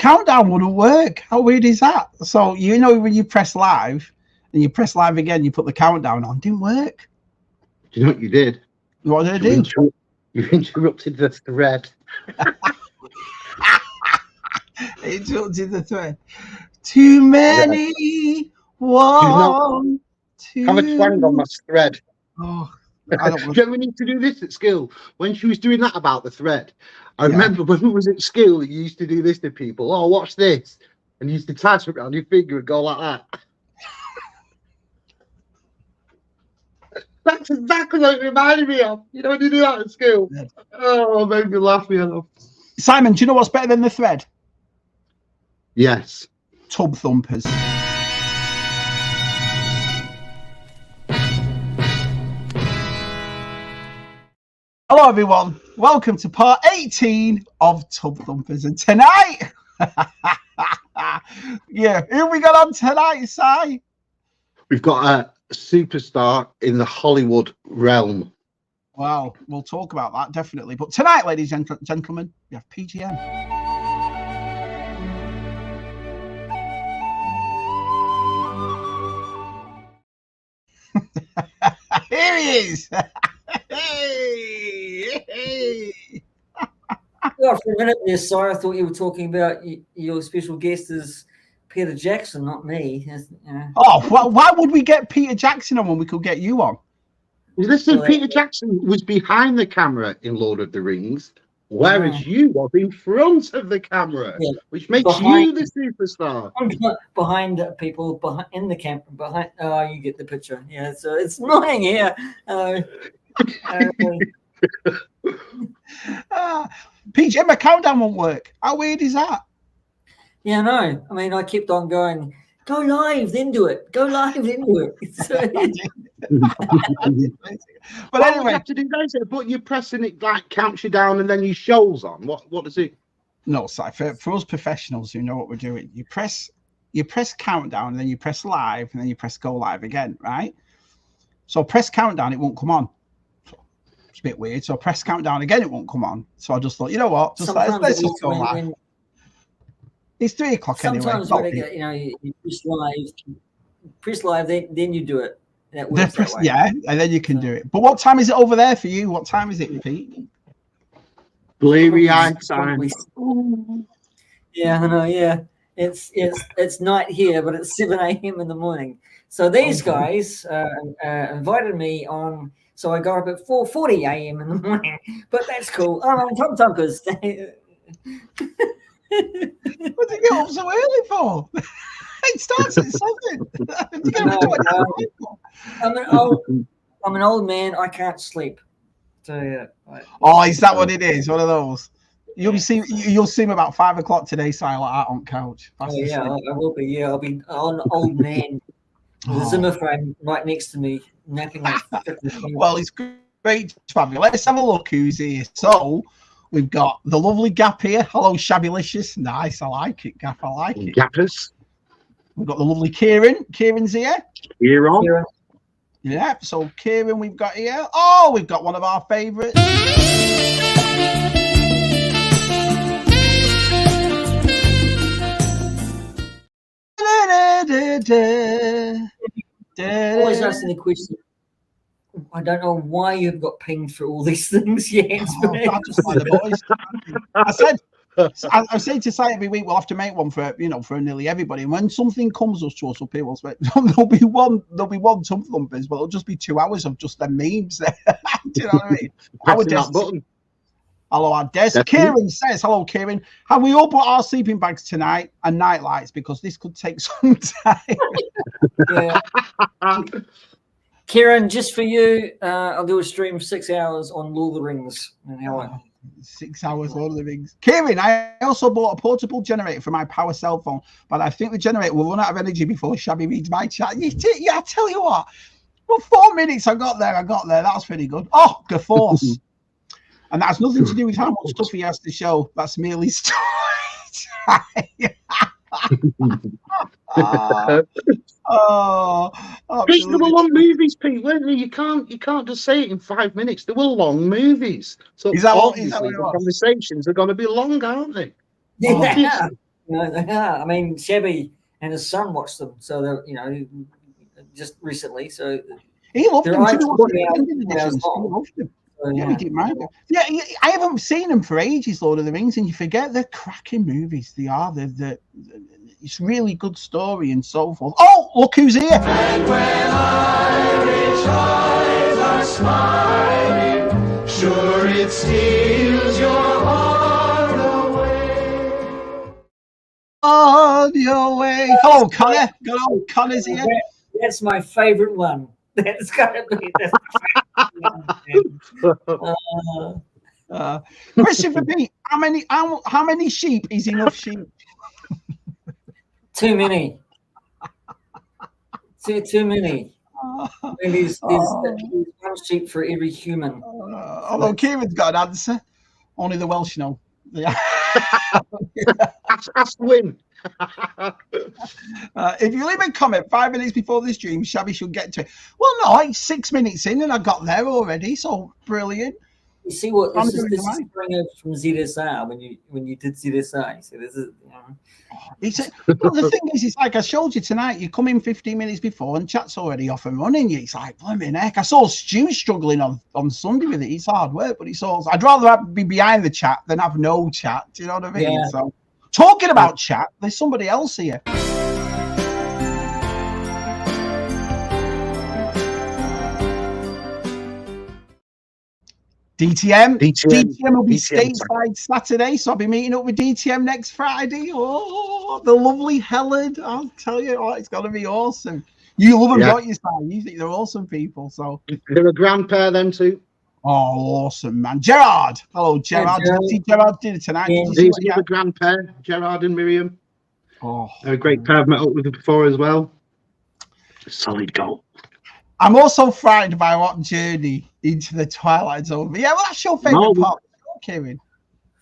countdown wouldn't work. How weird is that? So you know when you press live and you press live again, you put the countdown on. It didn't work. Do you know what you did? What did I do? You interrupted the thread. Interrupted the thread. Too many. Yeah. One, two. Have a twang on my thread. Oh, I don't Do you know we need to do this at school? When she was doing that about the thread, I remember when we was at school, you used to do this to people. Oh, watch this. And you used to touch it around your finger and go like that. That's exactly what it reminded me of. You know when you do that at school? Yeah. Oh, it made me laugh, you know. Simon, do you know what's better than the thread? Yes. Tub Thumpers. Hello everyone, welcome to part 18 of Tub Thumpers, and tonight, who we got on tonight, Si? We've got a superstar in the Hollywood realm. Wow, we'll talk about that, definitely. But tonight, ladies and gentlemen, we have P.G.M. Here he is! Hey! Well, for a minute there, sorry, I thought you were talking about your special guest is Peter Jackson, not me. Oh, well, why would we get Peter Jackson on when we could get you on? Listen, Peter Jackson was behind the camera in Lord of the Rings, whereas you was in front of the camera, which makes you the superstar. Behind people, in the camera, behind. Oh, you get the picture. Yeah, so it's annoying here. P.G.M, my countdown won't work. How weird is that? Yeah, no. I mean, I kept on going, go live, then do it. Go live, then do it. So, but anyway, you have to do that, but you're pressing it like counts you down and then your show's on. What does it? No, Si, for us professionals who know what we're doing, you press countdown, and then you press live, and then you press go live again, right? So press countdown, it won't come on. It's a bit weird. So press countdown again, it won't come on. So I just thought, you know what? Just let's just go live. It's 3 o'clock anyway. Sometimes when you press live, then you do it. That works that way. Yeah, and then you can do it. But what time is it over there for you? What time is it, Pete? Bleary-eyed time. Yeah, I know. Yeah, it's night here, but it's 7 a.m. in the morning. So these guys invited me on. So I got up at 4:40 a.m. in the morning, but that's cool. I'm on Tub Thumpers. What did you get up so early for? It starts at 7. I'm an old man. I can't sleep. So yeah. Oh, is that what it is? One of those. You'll see him about 5 o'clock today, Si, like that on couch. I will be. Yeah, I'll be an old man. The Zimmer frame right next to me, napping. Well, it's great to have you. Let's have a look who's here. So we've got the lovely Gap here. Hello, Shabbylicious. Nice, I like it, Gap. I like it. Gappers. We've got the lovely Kieran. Kieran's here. Here on. Yeah, so Kieran we've got here. Oh, we've got one of our favourites. Always asking the question. I don't know why you've got pinged for all these things yet. I say to say every week we'll have to make one for nearly everybody. And when something comes to us up here, there'll be one Tub Thumpers, but it'll just be 2 hours of just the memes. Do you know what I mean? That button. Hello, our desk. Kieran says, hello, Kieran. Have we all brought our sleeping bags tonight and night lights? Because this could take some time. Yeah. Kieran, just for you, I'll do a stream 6 hours on Lord of the Rings. And how 6 hours, Lord of the Rings. Kieran, I also bought a portable generator for my power cell phone, but I think the generator will run out of energy before Shabby reads my chat. I tell you what. Well, 4 minutes I got there. That was pretty good. Oh, Gaforce. And that has nothing to do with how much stuff he has to show. That's merely story time. These were long movies, Pete, weren't they? You can't just say it in 5 minutes. They were long movies. So is that obviously the conversations are going to be long, aren't they? Yeah. You know, they are. I mean, Shabby and his son watched them, so they're, you know, just recently. So He loved them. I He long. loved them. So, Yeah, he didn't mind it. Yeah, I haven't seen them for ages, Lord of the Rings, and you forget they're cracking movies. They are. It's really good story and so forth. Oh, look who's here! And when Irish eyes are smiling, sure it steals your heart away. On your way. Hello, Connor. Good old Connor's here. That's my favourite one. That's gotta be. Christopher B, how many sheep is enough sheep? Too many. Too many. There's one sheep for every human. Although Kieran's got an answer, only the Welsh know. Ask Win. If you leave a comment 5 minutes before the stream, Shabby should get to it. Well, no, like 6 minutes in and I got there already, so brilliant. You see what this is from ZSR when you did ZSR. So this is, you know. Well, the thing is, it's like I showed you tonight. You come in 15 minutes before and chat's already off and running. It's like, blimey heck. I saw Stu struggling on Sunday with it. It's hard work, but it's all. I'd rather be behind the chat than have no chat. Do you know what I mean? Yeah. So, talking about chat, there's somebody else here. DTM will be stateside Saturday, so I'll be meeting up with DTM next Friday. Oh, the lovely Helen! I'll tell you, it's going to be awesome. You love them, don't you, Simon? You think they're awesome people. So they're a grand pair, them two. Oh, awesome, man! Gerard, hello, Gerard. Did you see Gerard did it tonight? Yeah. These are the grand pair, Gerard and Miriam. Oh, they're a great pair. I've met up with them before as well. Solid goal. I'm also frightened by what journey into the Twilight Zone. Yeah, well, that's your favourite part, Kieran.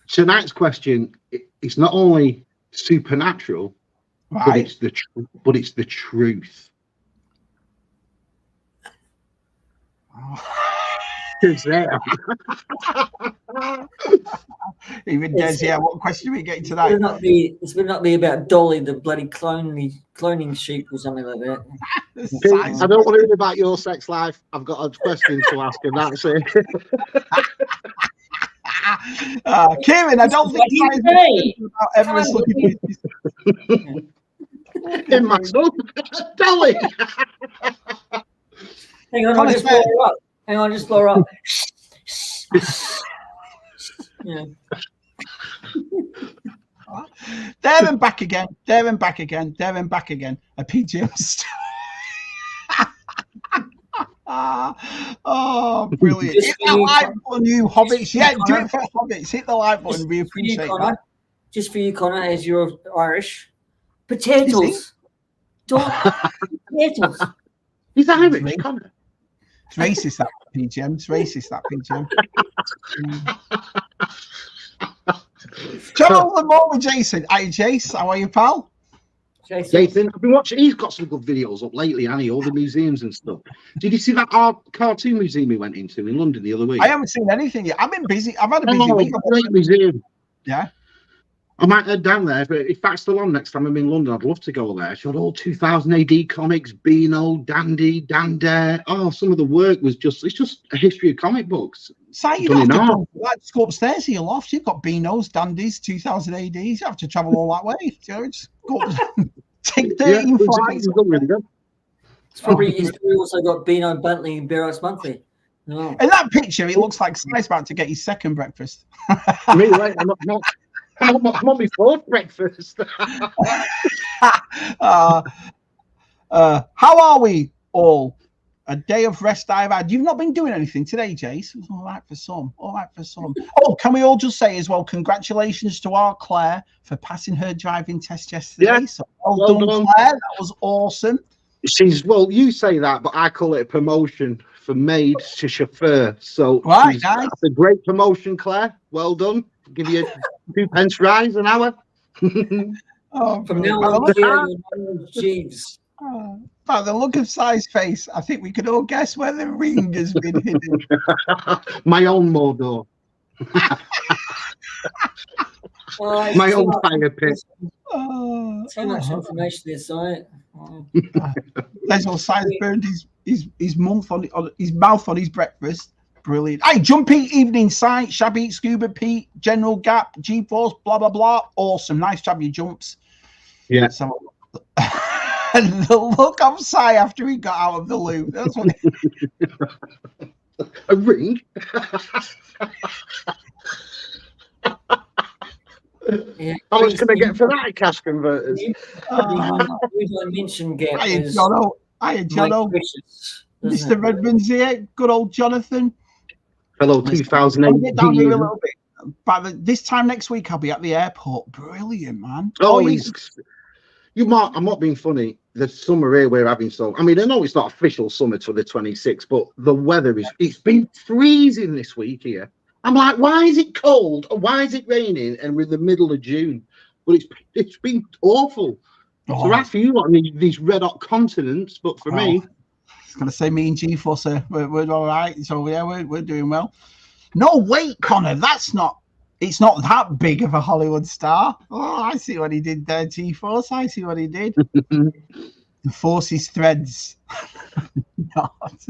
Tonight's question: it's not only supernatural, right? But it's the truth. It's there. Even Des, yeah. What question are we getting tonight? It would not be about Dolly, the bloody cloning sheep or something like that. I don't want to hear about your sex life. I've got a question to ask, and that's it. Kieran, I don't think about Everest looking in my son, Dolly. Hang on, I'll just blow her up. Hang on, just blow her up. Yeah. There and back again. There and back again. There and back again. A P.G.M Show. Oh, brilliant. Hit that like button, you hobbits. Yeah, do it for hobbits. Hit the like button. We appreciate that. Just for you, Connor, as you're Irish. Potatoes. Potatoes. He's Irish, Connor. It's racist, that P.G.M. It's racist, that P.G.M. Come over more with Jason. Hey, Jace, how are you, pal? Jason, I've been watching. He's got some good videos up lately, hasn't he? All the museums and stuff. Did you see that art cartoon museum we went into in London the other week? I haven't seen anything yet. I've been busy. I've had a busy week. Great museum. Yeah. I might head down there, but if that's still on next time I'm in London, I'd love to go there. It's got all 2000 AD comics, Beano, Dandy, Dan Dare. Oh, some of the work was it's just a history of comic books. So you don't have to go upstairs to your loft. You've got Beanos, Dandies, 2000 ADs. You have to travel all that way. You know, just go take 13 flights. It's probably he's also got Beano, Bentley, and Barrows Monthly. No. In that picture, he looks like Sly's about to get his second breakfast. Me, right? I'm on my fourth breakfast. How are we all? A day of rest I've had. You've not been doing anything today, Jace. All right for some. All right for some. Oh, can we all just say as well, congratulations to our Claire for passing her driving test yesterday. Yeah. So well done, Claire. That was awesome. Well, you say that, but I call it a promotion from maid to chauffeur. So right, guys. That's a great promotion, Claire. Well done. Give you 2 pence rise an hour. From now on, Jeeves. By the look of Si's face, I think we could all guess where the ring has been hidden. My own Mordor. it's My too own much fire pit. Too much information this site. Leslie Sides burned his mouth on his breakfast. Brilliant. Hey, Jumpy Evening Sight, Shabby, Scuba Pete, General Gap, G-Force, blah blah blah. Awesome. Nice job, your jumps. Yeah. So, and the look of Si after he got out of the loo. That's what A ring. Yeah, How much can I get for that, cash converters? I mentioned Gap Hiya, is Jono. Hiya, Mike Jono. Precious, isn't Mr. it? Redmond's here. Good old Jonathan. Hello, I'll 2008. get down here a little bit. But this time next week, I'll be at the airport. Brilliant, man. Oh, I'm not being funny. The summer here we're having I mean, I know it's not official summer till the 26th, but the weather it's been freezing this week here. I'm like, why is it cold? Or why is it raining? And we're in the middle of June. But it's been awful. So that's for you lot in these red hot continents, but for me, I was gonna say me and G-Force, we're all right. So yeah, we're doing well. No, wait, Connor, it's not that big of a Hollywood star. Oh, I see what he did there, G-Force. I see what he did. Enforce his threads. Not.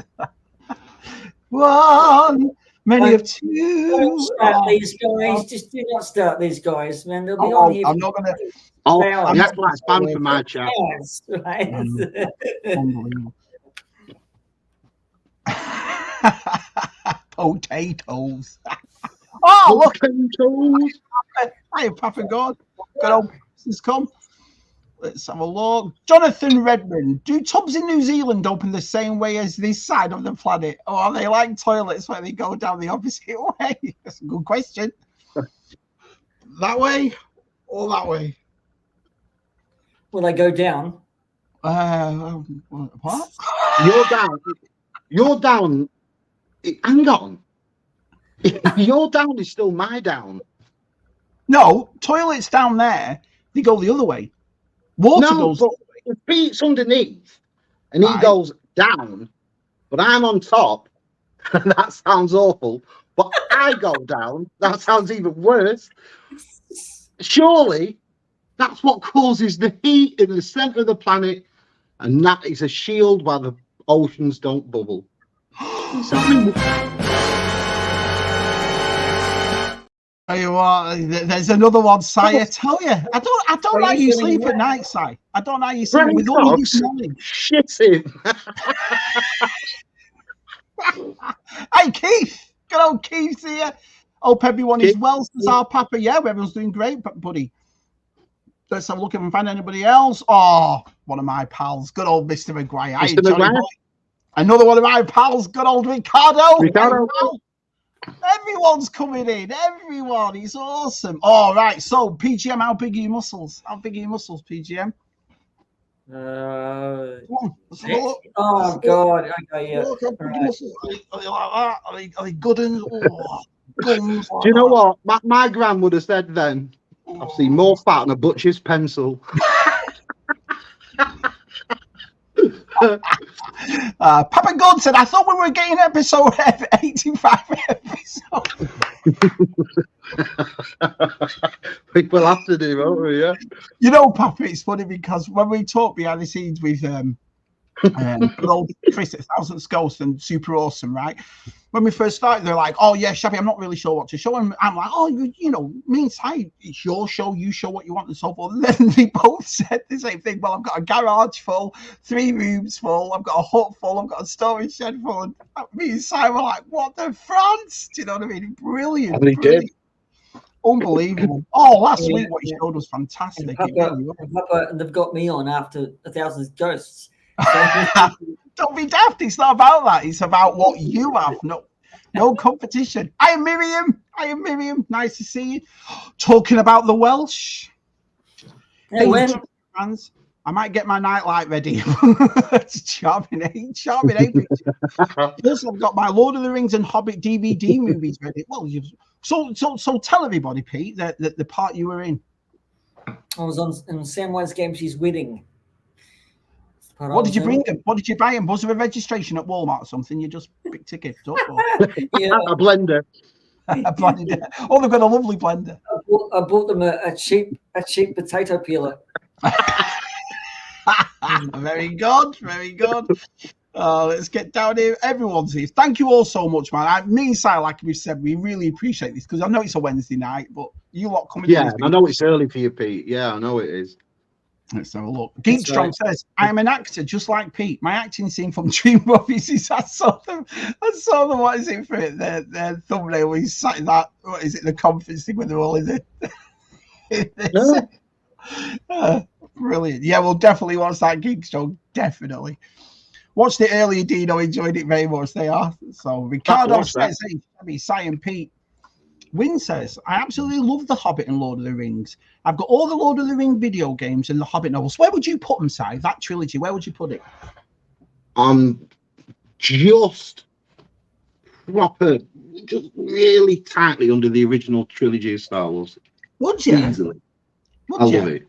One, many of two. Don't start these guys. Just do not start these guys, man. They'll be on here. I'm not gonna. that's like spam for my chat. Right? Unbelievable. Potatoes. Oh, look. Potatoes. Hey, Papa God. Good old business come. Let's have a look. Jonathan Redmond. Do tubs in New Zealand open the same way as this side of the planet? Or are they like toilets where they go down the opposite way? That's a good question. That way or that way? Will they go down? What? You're down. Hang on. Your down is still my down. No, toilets down there, they go the other way. Water goes the other way. If Pete's underneath and he goes down, but I'm on top, and that sounds awful, but I go down, that sounds even worse. Surely that's what causes the heat in the center of the planet, and that is a shield while the oceans don't bubble. Tell you what, there's another one, Si. I tell you, I don't know how you sleep at night, Si. I don't know how you sleep with all this knowledge. Shitting. Hey, Keith. Good old Keith's here. Hope everyone is well since our Papa. Yeah, everyone's doing great, buddy. Let's have a look if I can find anybody else. Oh, one of my pals. Good old Mr. McGuire. Mr. McGuire. Another one of my pals. Good old Ricardo. Everyone's coming in. Everyone. He's awesome. All right. So, P.G.M, how big are your muscles? How big are your muscles, P.G.M? Oh God! Okay, yeah. Look, are they like that? Are they good? Guns. Do you know what? My gran would have said then. I've seen more fat than a butcher's pencil. Papa God said, I thought we were getting episode 85 episode. We'll have to do, won't we? Yeah. You know, Papa, it's funny because when we talk behind the scenes with good old Chris at Thousandth Ghost and Super Awesome, right? When we first started, they're like, "Oh yeah, Shabby, I'm not really sure what to show." And I'm like, "Oh, you know, me and Si, it's your show. You show what you want and so forth." And then they both said the same thing. Well, I've got a garage full, 3 rooms full, I've got a hut full, I've got a storage shed full. And me and Si were like, "What the France?" Do you know what I mean? Brilliant. And they did. Unbelievable. Oh, last week what you showed was fantastic. And they've got me on after 1,000 Ghosts. Don't be daft. It's not about that. It's about what you have. No competition. I am Miriam. Nice to see you. Talking about the Welsh. Hey, fans, I might get my nightlight ready. It's charming, eh? Plus, I've got my Lord of the Rings and Hobbit DVD movies ready. Well, so tell everybody, Pete, the part you were in. I was in Samwise Gamgee's wedding. What did you bring them? What did you buy them? Was there a registration at Walmart or something? You just picked tickets up? Yeah. A blender. A blender. Oh, they've got a lovely blender. I bought them a cheap potato peeler. Very good, very good. Let's get down here. Everyone's here. Thank you all so much, man. Me and Si, like we said, we really appreciate this because I know it's a Wednesday night, but you lot coming. Yeah, I know it's early for you, Pete. Yeah, I know it is. Let's have a look. Geekstrong says, I am an actor just like Pete. My acting scene from Dream Movies is I saw them. What is it for it? Their thumbnail is sat in that. What is it? The conference thing when they're all in the. Brilliant. Yeah, we'll definitely watch that, Geekstrong. Definitely. Watched it earlier, Dino. Enjoyed it very much. They are. So Ricardo says, hey, Shabby, Si and Pete. Win says, I absolutely love The Hobbit and Lord of the Rings. I've got all the Lord of the Rings video games and the Hobbit novels. Where would you put them, Si? That trilogy, where would you put it? Just proper, just really tightly under the original trilogy of Star Wars. Would you? Easily. I love it.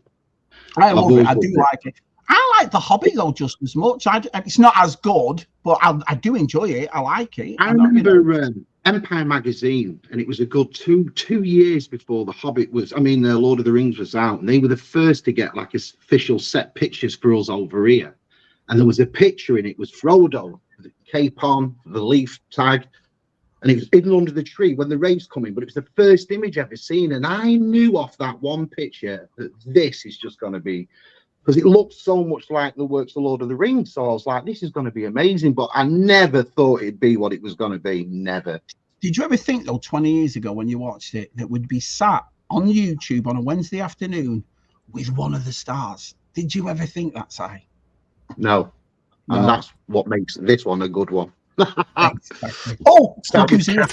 I love it. I do like it. I like The Hobbit, though, just as much. It's not as good, but I do enjoy it. I like it. I remember Empire magazine, and it was a good two years before The Hobbit was, Lord of the Rings was out, and they were the first to get like official set pictures for us over here. And there was a picture in it, was Frodo, the cape on, the leaf tag, and it was hidden under the tree when the rain's coming, but it was the first image ever seen. And I knew off that one picture that this is just going to be, because it looked so much like the works of Lord of the Rings. So I was like, this is going to be amazing. But I never thought it'd be what it was going to be. Never. Did you ever think, though, 20 years ago when you watched it, that we'd be sat on YouTube on a Wednesday afternoon with one of the stars? Did you ever think that, Si? No. And that's what makes this one a good one. Exactly. Oh, look who's here.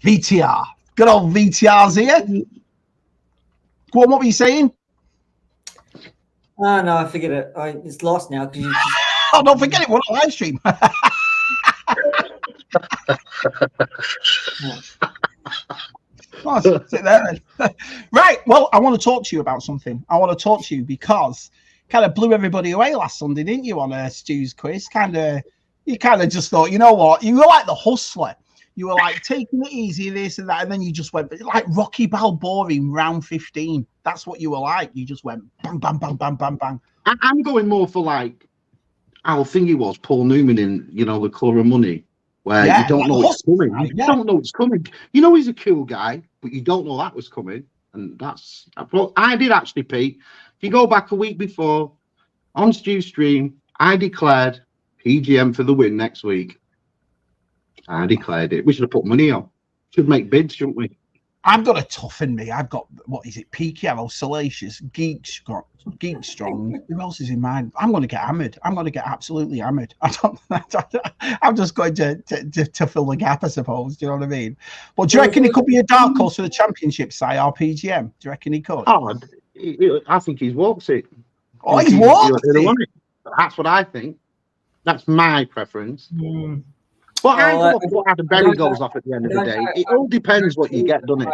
VTR. Good old VTR's here. Go on, what were you saying? Oh, no, I figured it. It's lost now. You just... Oh, don't forget it. We're on a live stream. Oh, sit there then. Right. Well, I want to talk to you about something. I want to talk to you because kind of blew everybody away last Sunday, didn't you, on Stu's quiz? You kind of just thought, you know what? You were like the hustler. You were like taking it easy, this and that, and then you just went like Rocky Balboa in round 15. That's what you were like. You just went bang, bang, bang, bang, bang, bang. I'm going more for like how thingy was Paul Newman in, The Colour of Money, where you don't know it's coming. You don't know it's coming. You know he's a cool guy, but you don't know that was coming. And that's what I did actually, Pete. If you go back a week before on Stu's stream, I declared P.G.M for the win next week. I declared it. We should have put money on. Should make bids, shouldn't we? I've got a toughen me. I've got, what is it? PKO, Salacious, Geek Strong. Who else is in mine? I'm going to get hammered. I'm going to get absolutely hammered. I'm just going to fill the gap, I suppose. Do you know what I mean? But do you reckon he could be a dark horse for the championship, Si, or PGM? Do you reckon he could? Oh, I think he's walked it. Oh, he's walked it? That's what I think. That's my preference. But I don't know what Adam Berry goes off at the end of the day. It all depends what you get, doesn't it?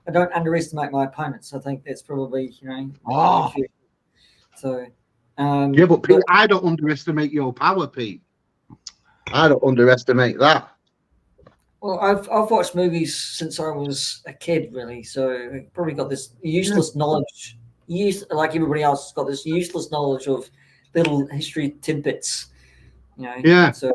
I don't underestimate my opponents. I think that's probably, So, yeah, but Pete, I don't underestimate your power, Pete. I don't underestimate that. Well, I've watched movies since I was a kid, really. So I probably got this useless knowledge. Like everybody else, got this useless knowledge of little history tidbits. Yeah. So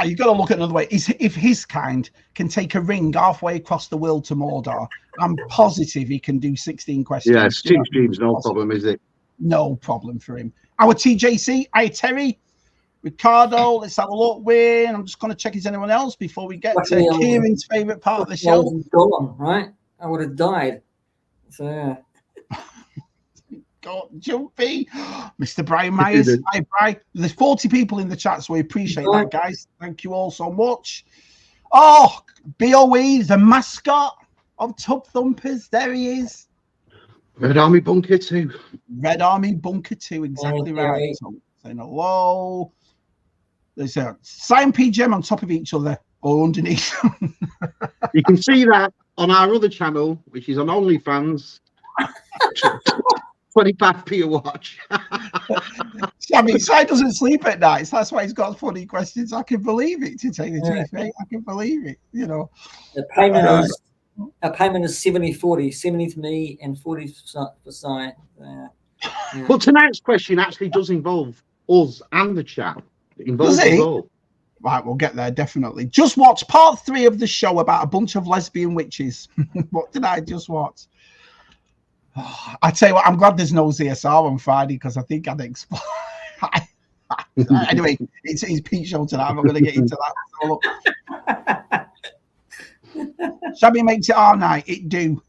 you've got to look at another way. If his kind can take a ring halfway across the world to Mordor, I'm positive he can do 16 questions. Yeah, Steve Stream's no problem, is it? No problem for him. Our TJC, hi Terry, Ricardo, let's have a look. Win. I'm just going to check is anyone else before we get to Kieran's favourite part of the show. Gone, right? I would have died. So yeah. God, Jumpy, Mr. Brian Myers. Hi, Brian. There's 40 people in the chat, so we appreciate that, guys. Thank you all so much. Oh, BOE, the mascot of Tub Thumpers. There he is. Red Army Bunker 2. Red Army Bunker 2, exactly right. So, saying hello. There's a sign PGM on top of each other or underneath. You can see that on our other channel, which is on OnlyFans. 25p a watch. Shabby, Si doesn't sleep at night, so that's why he's got funny questions. I can believe it, to tell you the truth, mate. I can believe it, you know. The payment is 70-40, 70 to me and 40 for Si. Yeah. Well, tonight's question actually does involve us and the chat. It involves us all. Right, we'll get there, definitely. Just watch part 3 of the show about a bunch of lesbian witches. What did I just watch? Oh, I tell you what, I'm glad there's no ZSR on Friday, because I think I'd explode. Anyway, it's P.G.M Show tonight. I'm not going to get into that. Shabby makes it all night. It do.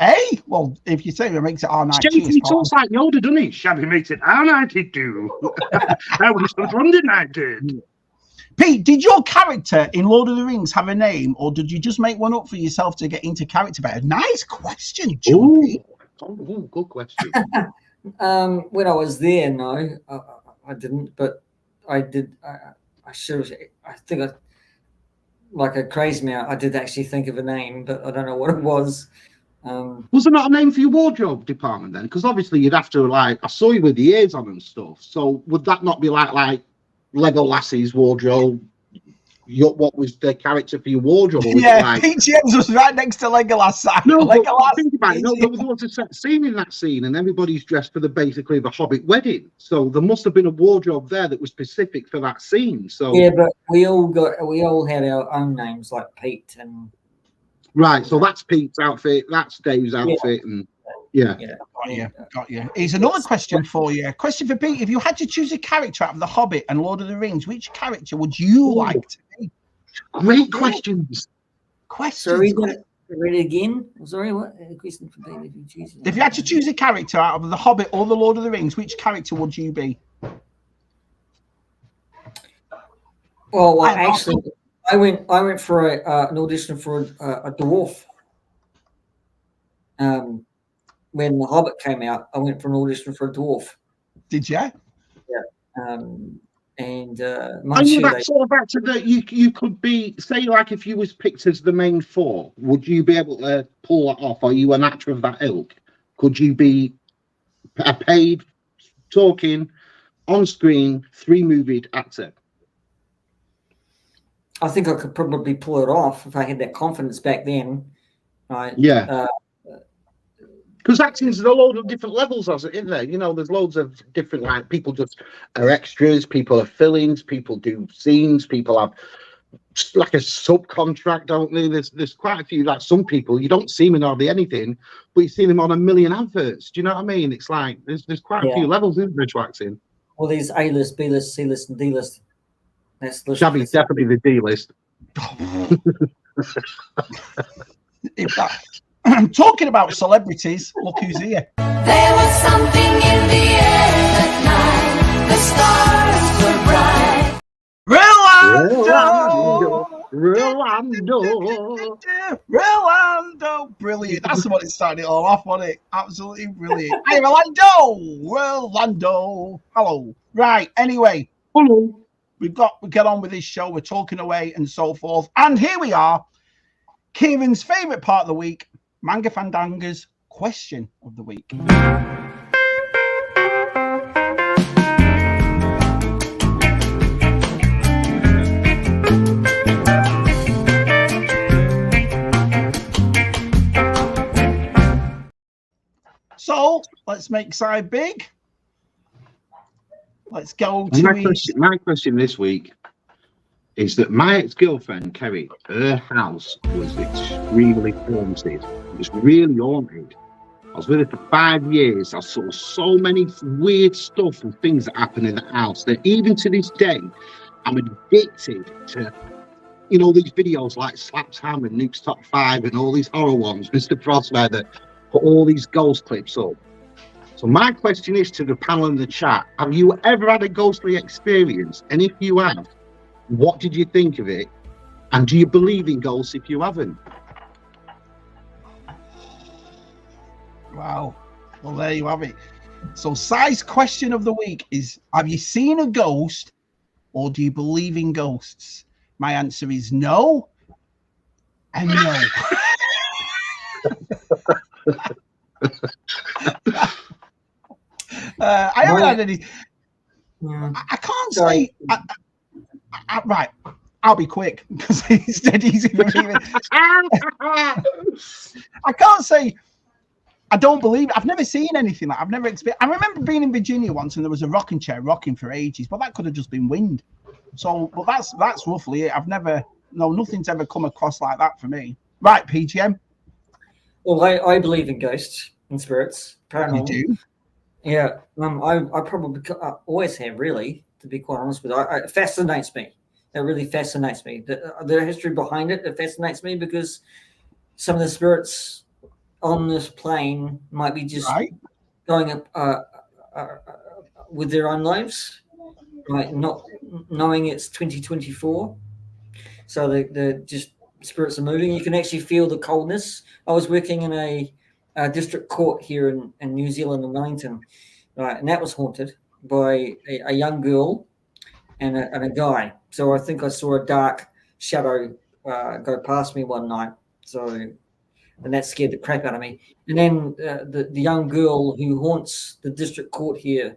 Hey, well, if you say it makes it all night. He talks like Yoda, doesn't he? Shabby makes it all night. It do. I was on Sunday night, did. Pete, did your character in Lord of the Rings have a name, or did you just make one up for yourself to get into character better? Nice question, Jumpy. Oh, good question. When I was there, no, I didn't, but I did. I should have. I think like a crazy man, I did actually think of a name, but I don't know what it was. Was there not a name for your wardrobe department then? Because obviously you'd have to, like, I saw you with the ears on and stuff. So would that not be like Lego Lassie's wardrobe? What was the character for your wardrobe? Yeah, P.G.M was right next to Legolas. No, Legolas. Think about it. No, there was lots of set scene in that scene, and everybody's dressed for basically the Hobbit wedding. So there must have been a wardrobe there that was specific for that scene. So yeah, but we all had our own names, like Pete and. Right, so that's Pete's outfit, that's Dave's outfit, and yeah. Got you. Here's another question for you. Question for Pete: if you had to choose a character out of The Hobbit and Lord of the Rings, which character would you like to be? Great questions. Sorry, read it again. Sorry, what? Question for Pete: if you had to choose a character out of The Hobbit or The Lord of the Rings, which character would you be? Well, I went for an audition for a dwarf. When The Hobbit came out, I went for an audition for a dwarf. Did you? Yeah. And you that sort of actor that you could be, say, like if you was picked as the main 4, would you be able to pull that off? Are you an actor of that ilk? Could you be a paid, talking, on-screen, 3-movied actor? I think I could probably pull it off if I had that confidence back then. Right? Yeah. Because acting's a load of different levels, isn't there? You know, there's loads of different, like, people just are extras, people are fill-ins, people do scenes, people have like a subcontract, don't they? There's quite a few, like some people, you don't see them in hardly anything, but you see them on a million adverts. Do you know what I mean? It's like, there's quite a few levels, isn't there, to acting? Well, there's A-list, B-list, C-list, and D-list. Shabby's definitely the D-list. In fact, talking about celebrities, look who's here. There was something in the air that night. The stars were bright. Rolando, brilliant. That's what it started it all off, wasn't it? Absolutely brilliant. Hey, Rolando. Hello. Right. Anyway. Hello. We get on with this show. We're talking away and so forth. And here we are. Kieran's favourite part of the week, Manga Fandanga's question of the week. So let's make side big. Let's go to my question this week is that my ex-girlfriend, Kerry, her house was extremely haunted. It was really haunted. I was with her for 5 years. I saw so many weird stuff and things that happen in the house that even to this day, I'm addicted to, you know, these videos like Slaps Ham and Nuke's Top 5 and all these horror ones, Mr. Frostbite, that put all these ghost clips up. So my question is to the panel in the chat, have you ever had a ghostly experience? And if you have, what did you think of it? And do you believe in ghosts if you haven't? Wow. Well, there you have it. So Si's question of the week is, have you seen a ghost or do you believe in ghosts? My answer is no and no. I haven't had any. Yeah. I can't Sorry. say. Right, I'll be quick because it's dead easy for me. I can't say. I don't believe it. I've never seen anything like. I've never experienced. I remember being in Virginia once, and there was a rocking chair rocking for ages, but that could have just been wind. So, but that's roughly it. I've never. No, nothing's ever come across like that for me. Right, P.G.M. Well, I believe in ghosts and spirits, paranormal. You do? Yeah, I probably always have, really, to be quite honest with you. It fascinates me. It really fascinates me. The history behind it, it fascinates me because some of the spirits on this plane might be just going up with their own lives, right? Not knowing it's 2024. So the just spirits are moving. You can actually feel the coldness. I was working in a district court here in New Zealand, in Wellington, right, and that was haunted by a young girl and a guy. So I think I saw a dark shadow go past me one night. So, and that scared the crap out of me. And then the young girl who haunts the district court here,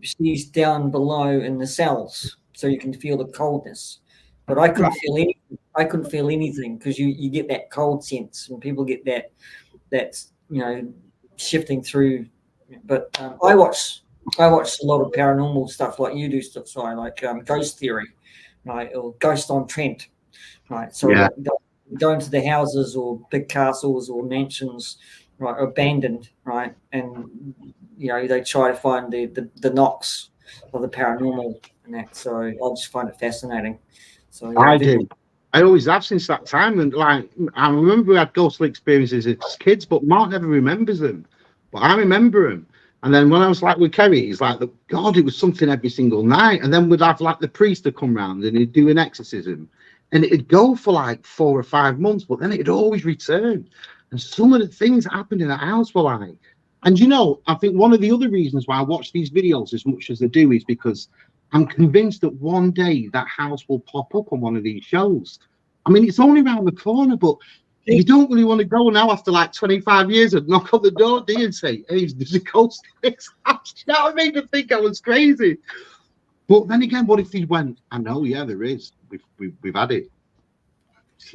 she's down below in the cells, so you can feel the coldness. But I couldn't feel anything. I couldn't feel anything because you get that cold sense, and people get that's shifting through. But I watch a lot of paranormal stuff like you do, sorry, like ghost theory, right, or Ghost on Trent, right. So go into the houses or big castles or mansions, right, abandoned, right, and they try to find the knocks of the paranormal and that. So I just find it fascinating. So I do. I always have since that time, and like I remember we had ghostly experiences as kids, but Mark never remembers them. But I remember them. And then when I was like with Kerry, he's like, God, it was something every single night. And then we'd have like the priest to come round and he'd do an exorcism, and it'd go for like 4 or 5 months, but then it'd always return. And some of the things that happened in the house were like, and I think one of the other reasons why I watch these videos as much as I do is because I'm convinced that one day that house will pop up on one of these shows. I mean, it's only around the corner, but you don't really want to go now after like 25 years and knock on the door, do you, and say, hey, there's a ghost in this house. That made me think I was crazy. But then again, what if he went, I know, yeah, there is. We've had it.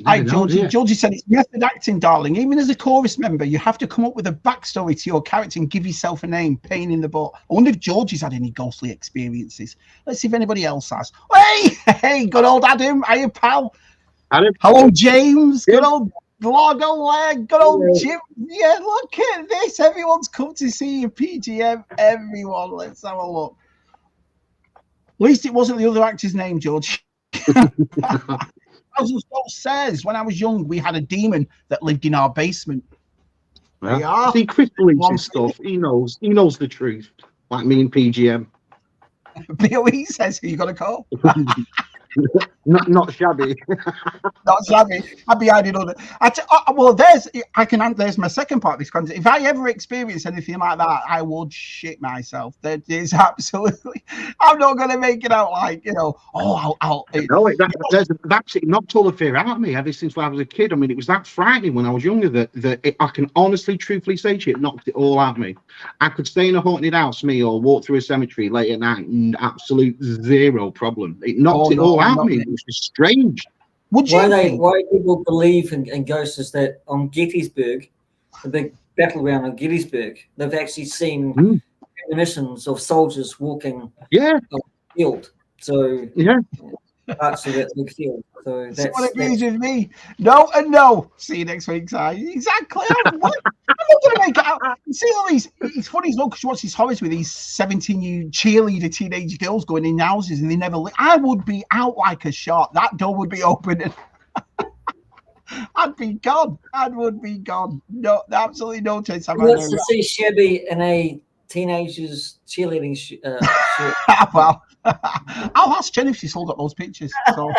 Hi, Georgie. Georgie said it's method acting, darling. Even as a chorus member, you have to come up with a backstory to your character and give yourself a name. Pain in the butt. I wonder if Georgie's had any ghostly experiences. Let's see if anybody else has. Hey, good old Adam. Hiya, pal. Adam. Hello, James. Good old Largo Leg. Good old Jim. Yeah, look at this. Everyone's come to see you, P.G.M. Everyone. Let's have a look. At least it wasn't the other actor's name, George. Says when I was young, we had a demon that lived in our basement. Yeah. See, Chris believes his stuff. He knows the truth, like me and P.G.M. BOE says, who you got to call? not Shabby. Not Shabby. I'd be hiding on it. There's my second part of this content. If I ever experience anything like that, I would shit myself. That is absolutely. I'm not going to make it out like That's actually knocked all the fear out of me ever since I was a kid. I mean, it was that frightening when I was younger that I can honestly, truthfully say to you, it knocked it all out of me. I could stay in a haunted house, or walk through a cemetery late at night, absolute zero problem. It knocked it all out of me. It was just strange. Why people believe in ghosts is that on Gettysburg, the big battleground on Gettysburg, they've actually seen premonitions of soldiers walking on the field. So parts of that big field. So that's what agrees with me. No and no. See you next week, Si. Exactly. I'm not going to make it out. You see all these. It's funny, because you watch these horrors with these 17-year cheerleader teenage girls going in houses and they never. I would be out like a shot. That door would be open and I'd be gone. I would be gone. No, absolutely no chance. Who wants to see Shabby in a teenager's cheerleading shirt? Well, I'll ask Jen if she sold up those pictures. So,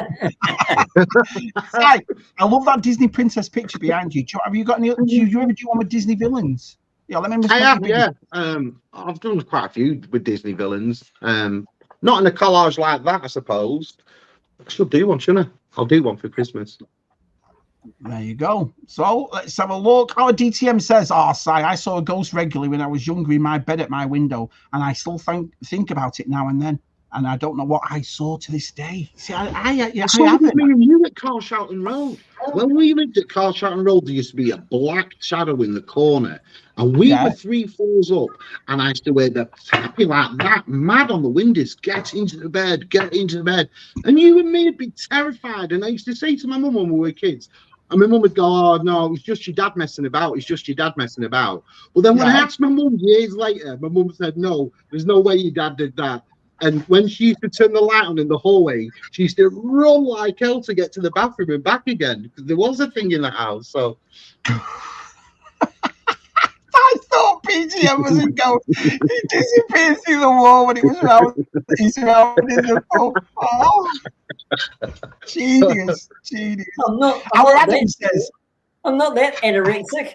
I love that Disney princess picture behind you. Have you got any? Do you ever do one with Disney villains? Yeah, let me. I have. Yeah, I've done quite a few with Disney villains. Not in a collage like that, I suppose. I should do one, shouldn't I? I'll do one for Christmas. There you go. So let's have a look. Our DTM says, "Oh, Si, I saw a ghost regularly when I was younger in my bed at my window, and I still think about it now and then. And I don't know what I saw to this day." See, I saw it with haven't. me and you at Carshalton Road. When we lived at Carshalton Road, there used to be a black shadow in the corner, and we were 3 floors up, and I used to wear the tappy like that, mad on the windows, get into the bed, and you and me would be terrified. And I used to say to my mum when we were kids, and my mum would go, "Oh no, it's just your dad messing about. It's just your dad messing about." But then when I asked my mum years later, my mum said, "No, there's no way your dad did that." And when she used to turn the light on in the hallway, she used to run like hell to get to the bathroom and back again because there was a thing in the house. So I thought P.G.M was a ghost. He disappeared through the wall when it was around. He's around in the pub. Oh, genius. Our Adam says, I'm not that anorexic.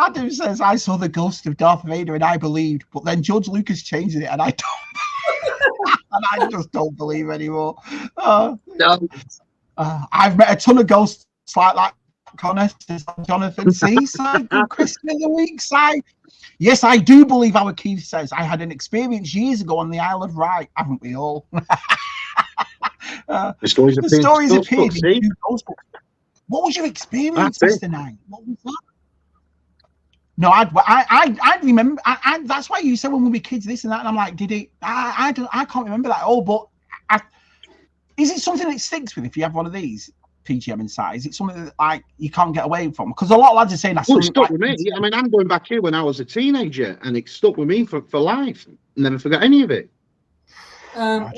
Adam says, "I saw the ghost of Darth Vader and I believed, but then George Lucas changed it and I don't." And I just don't believe anymore. no. I've met a ton of ghosts like that. Connor says, "Jonathan, see, good Christian of the week, Si." Yes, I do believe our Keith says, "I had an experience years ago on the Isle of Wight." Haven't we all? The stories appeared in 2 ghost books. What was your experience, Mr. Knight? What was that? No, I remember. That's why you said when we were kids this and that, and I'm like, did it? I can't remember that at all. But is it something that sticks with if you have one of these P.G.M inside? Is it something that like you can't get away from? Because a lot of lads are saying that's. Well, it stuck with me. I mean, I'm going back here when I was a teenager, and it stuck with me for life. Never forgot any of it. I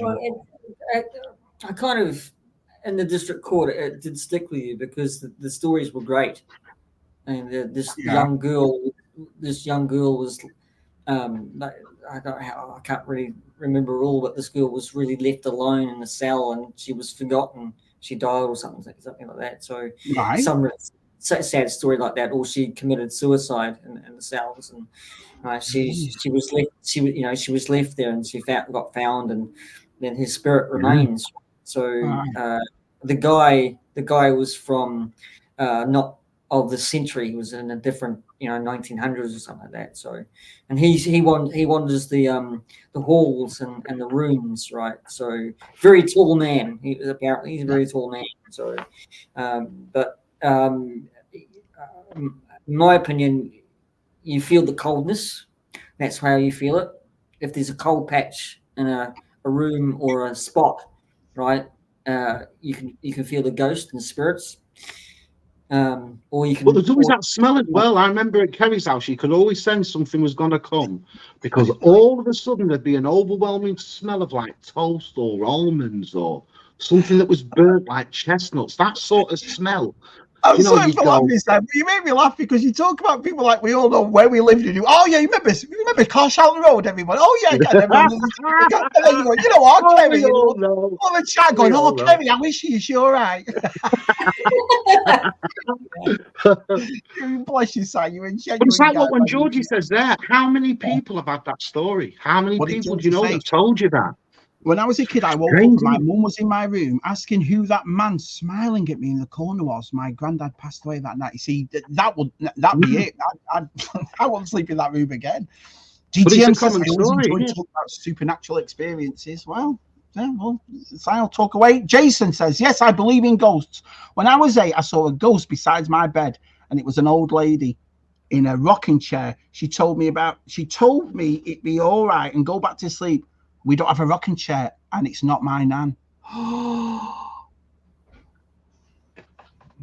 kind of in the district court it did stick with you because the stories were great. And this young girl was, I can't really remember all, but this girl was really left alone in a cell and she was forgotten. She died or something like that. So some sad story like that, or she committed suicide in the cells, and she was left. She was left there, and she got found, and then his spirit remains. So the guy was from not of the century. He was in a different 1900s or something like that. So, and he wanders the halls and the rooms, right? So very tall man. He's a very tall man. So, but in my opinion, you feel the coldness. That's how you feel it. If there's a cold patch in a room or a spot, right? You can feel the ghost and spirits. Or you can. But there's always that smell as well. I remember at Kerry's house, you could always sense something was going to come because all of a sudden there'd be an overwhelming smell of like toast or almonds or something that was burnt like chestnuts. That sort of smell. I'm sorry for laughing this time, but you made me laugh because you talk about people like we all know where we lived and you. Oh yeah, you remember Carshalton Road, everyone. Oh yeah, and then you go, you know what, Kerry, all the chat going, "Oh Kerry, I wish you're all right." Bless you, Si. You and genuine. It's like what when Georgie says there. How many people have had that story? How many people do you know that told you that? When I was a kid, I woke up. My mum was in my room asking who that man smiling at me in the corner was. My granddad passed away that night. You see, that'd be it. I won't sleep in that room again. GTM says I always enjoy talking about supernatural experiences. Well, yeah, well, I'll talk away. Jason says, "Yes, I believe in ghosts. When I was 8, I saw a ghost beside my bed, and it was an old lady in a rocking chair. She told me it'd be all right and go back to sleep. We don't have a rocking chair, and it's not my nan."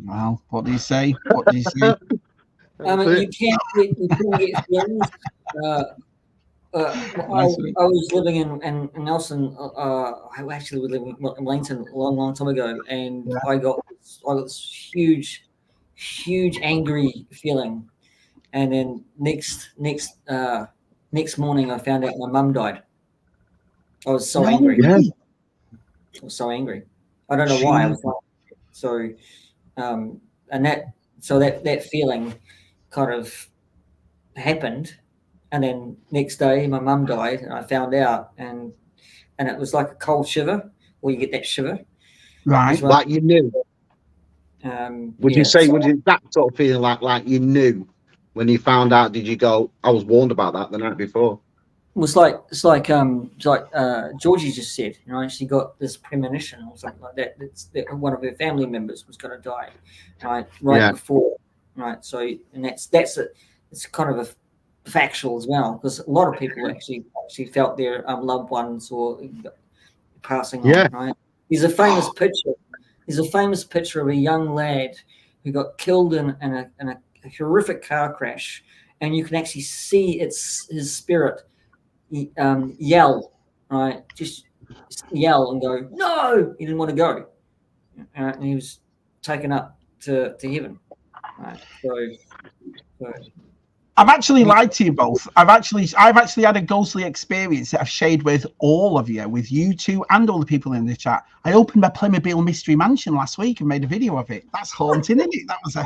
Well, what do you say? What do you say? I mean, you can't get feelings. I was living in Nelson. I actually was living in Wellington a long time ago, and I got this huge angry feeling, and then next morning I found out my mum died. I was so angry. Yeah. I was so angry. I don't know why. I was like, so, and that feeling kind of happened, and then next day my mum died, and I found out, and it was like a cold shiver, or you get that shiver, Right. as well. Like you knew. Would you say, was it that sort of feeling like you knew when you found out? Did you go, I was warned about that the night before? It's like Georgie just said, you know, she got this premonition or something like that. That one of her family members was going to die, right Yeah. before, right. So, and that's it. It's kind of a factual as well, because a lot of people actually felt their loved ones or passing Yeah. on. Right. There's a famous picture. There's a famous picture of a young lad who got killed in a horrific car crash, and you can actually see his spirit. Yell, right? Just yell and go, no! He didn't want to go. And he was taken up to heaven. Right? So I've actually lied to you both. I've actually had a ghostly experience that I've shared with all of you, with you two and all the people in the chat. I opened my Playmobil Mystery Mansion last week and made a video of it. That's haunting, isn't it? That was a...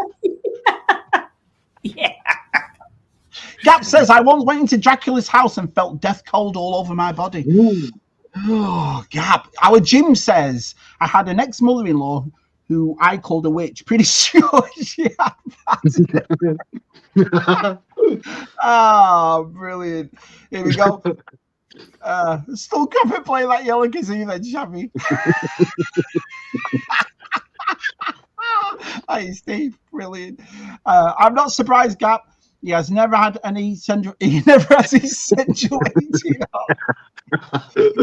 yeah. Gap says, I once went into Dracula's house and felt death cold all over my body. Ooh. Oh, Gap. Our Jim says, I had an ex-mother-in-law who I called a witch. Pretty sure she had that. Oh, brilliant. Here we go. Still can't play that yellow kazoo then, Shabby. Hey, Steve. Brilliant. I'm not surprised, Gap. He has never had any central. He never has his central heating on.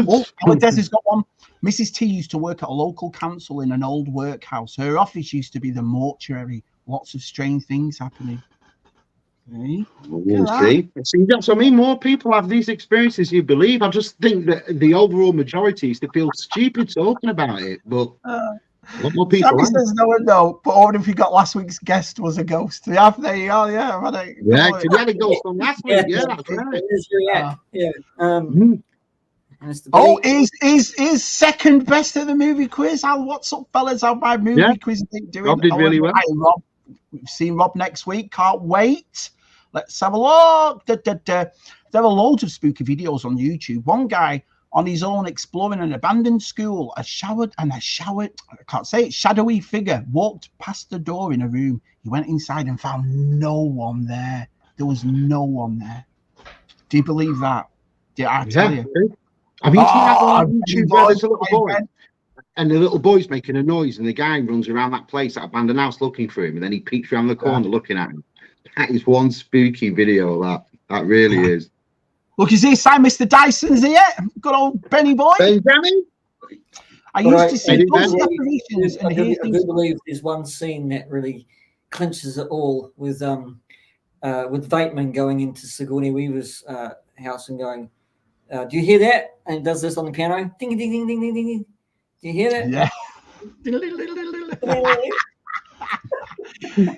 Oh, Des has got one. Mrs. T used to work at a local council in an old workhouse. Her office used to be the mortuary. Lots of strange things happening. Okay. See, that's what I mean. More people have these experiences. You believe? I just think that the overall majority is to feel stupid talking about it, but. A lot more people. Shabby says no, but what if you got last week's guest was a ghost? Yeah, there you go. Yeah, yeah, you had a ghost on last week. Yeah, that's right. Oh, is second best at the movie quiz. What's up, fellas? How my movie quiz doing? Rob did really well. Rob, we've seen Rob next week. Can't wait. Let's have a look. There are loads of spooky videos on YouTube. One guy on his own exploring an abandoned school, a shadowy figure walked past the door in a room. He went inside and found no one there. There was no one there. Do you believe that? Did I tell you? Have you seen that on YouTube where there's a little boy and the little boy's making a noise and the guy runs around that place, that abandoned house, looking for him, and then he peeks around the corner looking at him? That is one spooky video, that really is. Look, is this I Mr. Dyson's here? Good old Benny boy. Benjamin? I used to see those apparitions and hear things. I do believe there's one scene that really clinches it all with Vateman going into Sigourney Weaver's house and going, do you hear that? And does this on the piano. Ding, ding, ding, ding, ding, ding. Do you hear that? Yeah.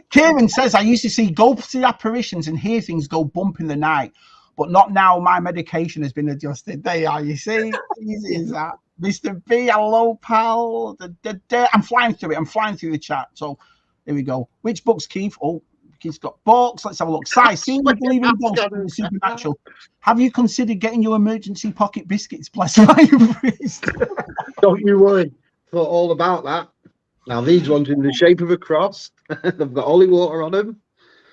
Kieran says, I used to see ghostly apparitions and hear things go bump in the night. But not now. My medication has been adjusted. There you are. You see, easy as that. Mr. B, hello, pal. I'm flying through it. I'm flying through the chat. So there we go. Which books, Keith? Oh, Keith's got books. Let's have a look. Si, seeing you believe in ghosts and the supernatural. Have you considered getting your emergency pocket biscuits blessed by your priest? Don't you worry. Thought all about that. Now these ones in the shape of a cross. They've got holy water on them.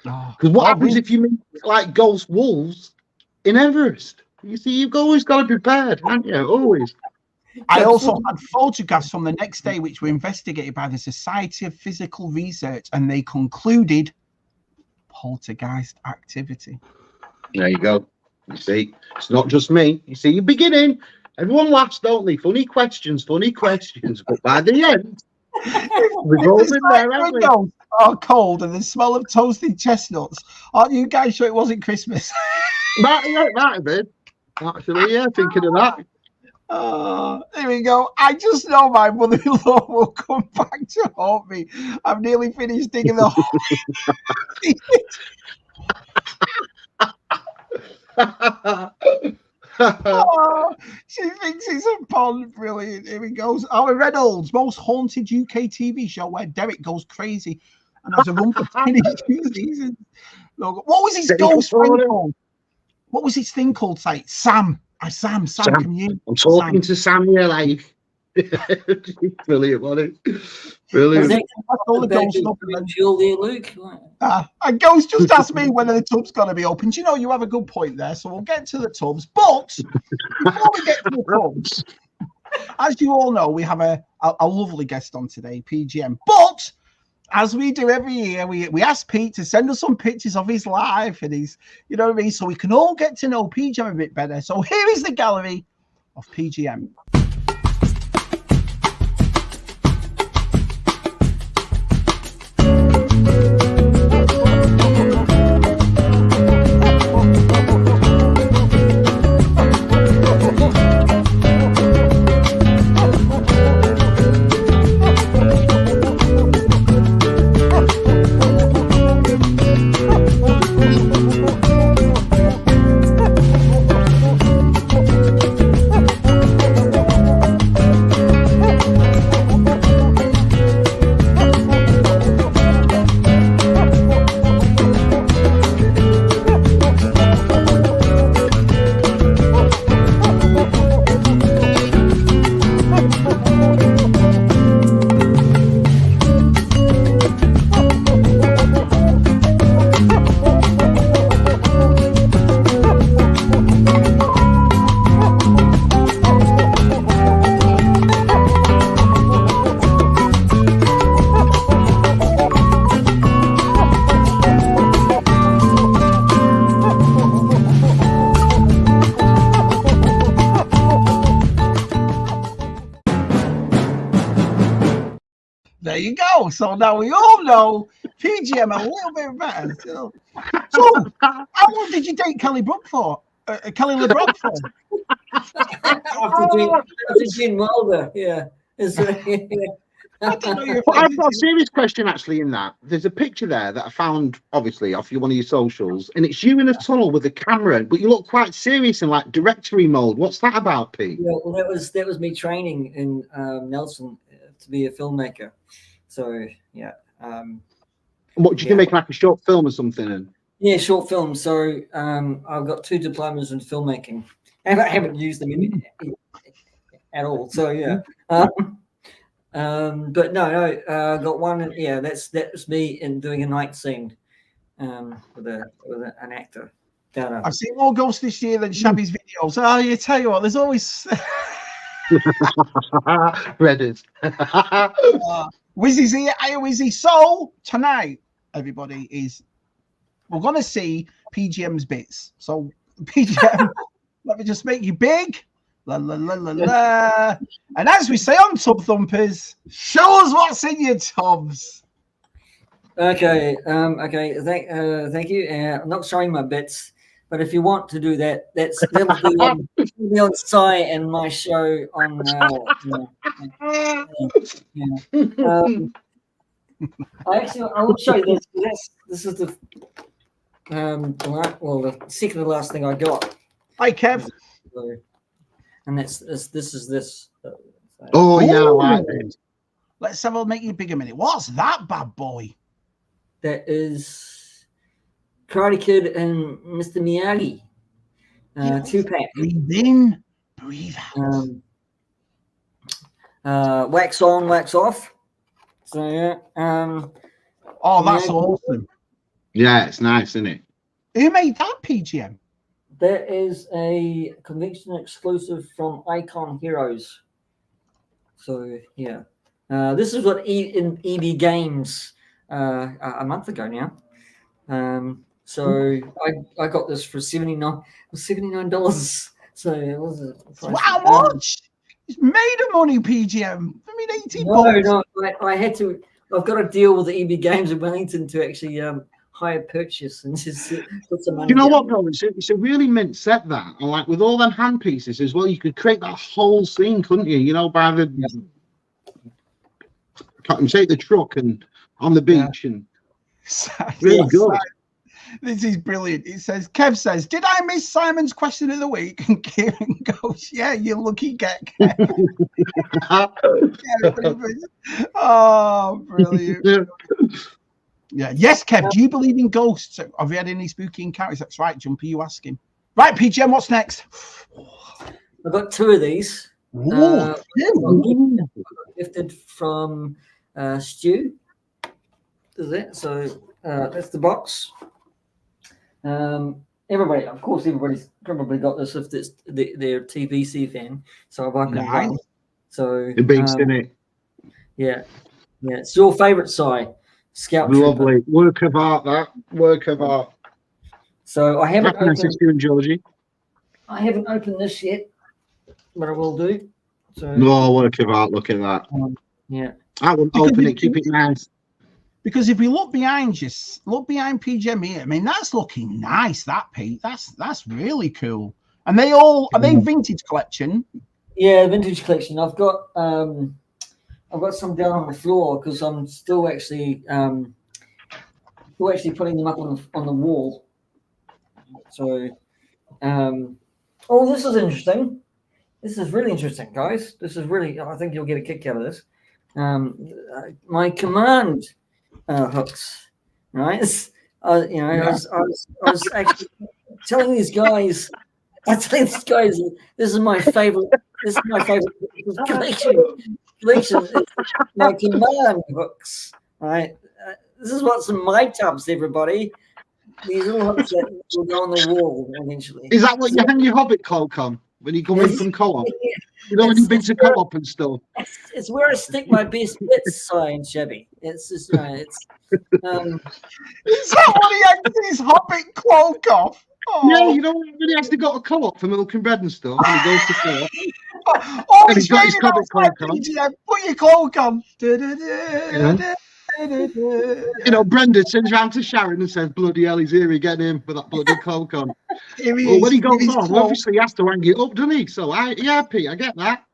Because what happens if you meet like ghost wolves in Everest? You see, you've always got to be prepared, haven't you? Always. I also had photographs from the next day which were investigated by the Society of Physical Research, and they concluded poltergeist activity. There you go. You see, it's not just me. You see, you're beginning. Everyone laughs, don't they? Funny questions. But by the end, we've all been there, haven't we? Are cold and the smell of toasted chestnuts. Aren't you guys sure it wasn't Christmas? Might have been. Actually, yeah, thinking of that. There we go. I just know my mother-in-law will come back to haunt me. I've nearly finished digging the hole. She thinks it's a pond. Brilliant. Here we go. Our Reynolds, most haunted UK TV show where Derek goes crazy and has a run for 22 seasons. What was his ghost thing called? What was his thing called? Sam. Sam, can you? I'm talking to Sam here, like. Brilliant, wasn't it? Brilliant. All the ghosts up and then- fuel there, Luke. And Ghost just asked me whether the tub's going to be open. Do you know, you have a good point there. So we'll get to the tubs. But before we get to the tubs, as you all know, we have a lovely guest on today, P.G.M. But as we do every year, we ask Pete to send us some pictures of his life and his, you know what I mean, so we can all get to know P.G.M. a bit better. So here is the gallery of P.G.M. There you go. So now we all know P.G.M. a little bit better. So how long did you date Kelly Brook for? Kelly LeBrock for? After Gene Wilder, yeah. I didn't know you were But I've got a serious question actually in that. There's a picture there that I found, obviously, off one of your socials, and it's you in a tunnel with a camera, but you look quite serious in like directory mode. What's that about, Pete? Yeah, well, that was me training in Nelson to be a filmmaker. So yeah. What did you make like a short film or something? And yeah, short film. So I've got 2 diplomas in filmmaking, and I haven't used them at all. So yeah. But no, got one. Yeah, that's me in doing a night scene with an actor. I've seen more ghosts this year than Shabby's videos. Oh, you tell you what, there's always Reddit. Wizzy's here. Hey, Wizzy. So tonight, everybody, we're gonna see P.G.M.'s bits. So P.G.M., let me just make you big. La, la, la, la, la. And as we say on Tub Thumpers, show us what's in your tubs. Okay. Thank you. I'm not showing my bits, but if you want to do that, that'll be on site and my show on. I will show you this. This is the the second to last thing I got. Hi, Kev. And this is this. Oh yeah, I like it. Let's have a make you big a minute. What's that bad boy? That is Karate Kid and Mr. Miyagi. 2-pack. Breathe in, breathe out. Wax on, wax off. So yeah. Oh, that's awesome. Yeah, it's nice, isn't it? Who made that, P.G.M.? That is a convention exclusive from Icon Heroes. So yeah, this is what in EB Games a month ago now. So I got this for $79. So it was a price. How much? It's made of money, P.G.M. I mean, 18 No, I had to. I've got to deal with the EB Games in Wellington to actually hire purchase and just put some money. You know down. what, though? It's a really mint set, that. And like with all them hand pieces as well, you could create that whole scene, couldn't you? You know, by the take the truck and on the beach and really good. This is brilliant. It says, Kev says, did I miss Simon's question of the week? And Kieran goes, yeah, you lucky get, Kev. Oh, brilliant. Yeah. Yes, Kev, do you believe in ghosts? Have you had any spooky encounters? That's right, Jumpy, you ask him. Right, P.G.M, what's next? I've got 2 of these. Ooh, Gifted from Stu. Is it? So that's the box. Everybody, of course, everybody's probably got this if it's their TVC fan. So I've opened nice. one. So The beast in it. Yeah, it's your favourite side, Scout Lovely. Trooper. Work of art, that. Work of art. So I haven't Happy opened. to you and Georgie. I haven't opened this yet, but I will do. So No, work of art. Look at that. yeah. I wouldn't open it. Keep it nice. Because if we look behind you, look behind P.G.M here. I mean, that's looking nice. That Pete, that's really cool. And are they vintage collection? Yeah, vintage collection. I've got some down on the floor because I'm still actually putting them up on the wall. So, this is interesting. This is really interesting, guys. This is really. I think you'll get a kick out of this. My command hooks, right? I was actually telling these guys. This is my favorite. This is my favorite collection. It's my command hooks, right? This is what's in my tubs, everybody. These little hooks that will go on the wall eventually. Is that what you hang your Hobbit cloak on when you come in from co-op? You know when you've been to co-op and stuff. It's where I stick my best bits, sign Shabby. It's just it's. Is that what he hangs his Hobbit cloak off? Oh. Yeah, you know when he has to go to co-op for milk and bread and stuff, and he goes to co-op. Oh, And he's got his Hobbit cloak on. Put your cloak on. You know, Brenda turns around to Sharon and says, "Bloody hell, he's here again, him with that bloody cloak on." Well, when he goes on, obviously he has to hang it up, doesn't he? So Pete, I get that.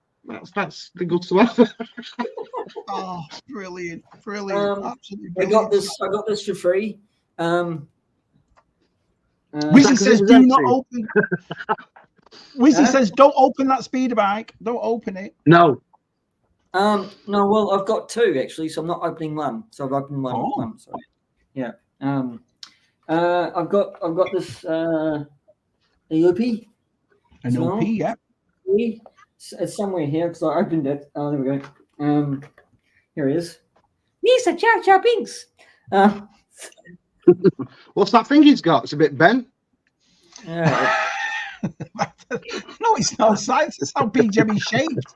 That's the good stuff. Oh, brilliant. Absolutely I brilliant. got this for free. Wizzy says, "Do not open." Wizzy says, "Don't open that speeder bike. Don't open it." No. No. Well, I've got two actually, so I'm not opening one. So I've opened one. Oh. One, sorry. Yeah. I've got this EOP. An OP, yeah. It's somewhere here because I opened it. Oh, there we go. Here it is. Misa Chow Chow Binks. What's that thing he's got? It's a bit bent. Yeah. No, it's not science. It's how P.G.M is shaped.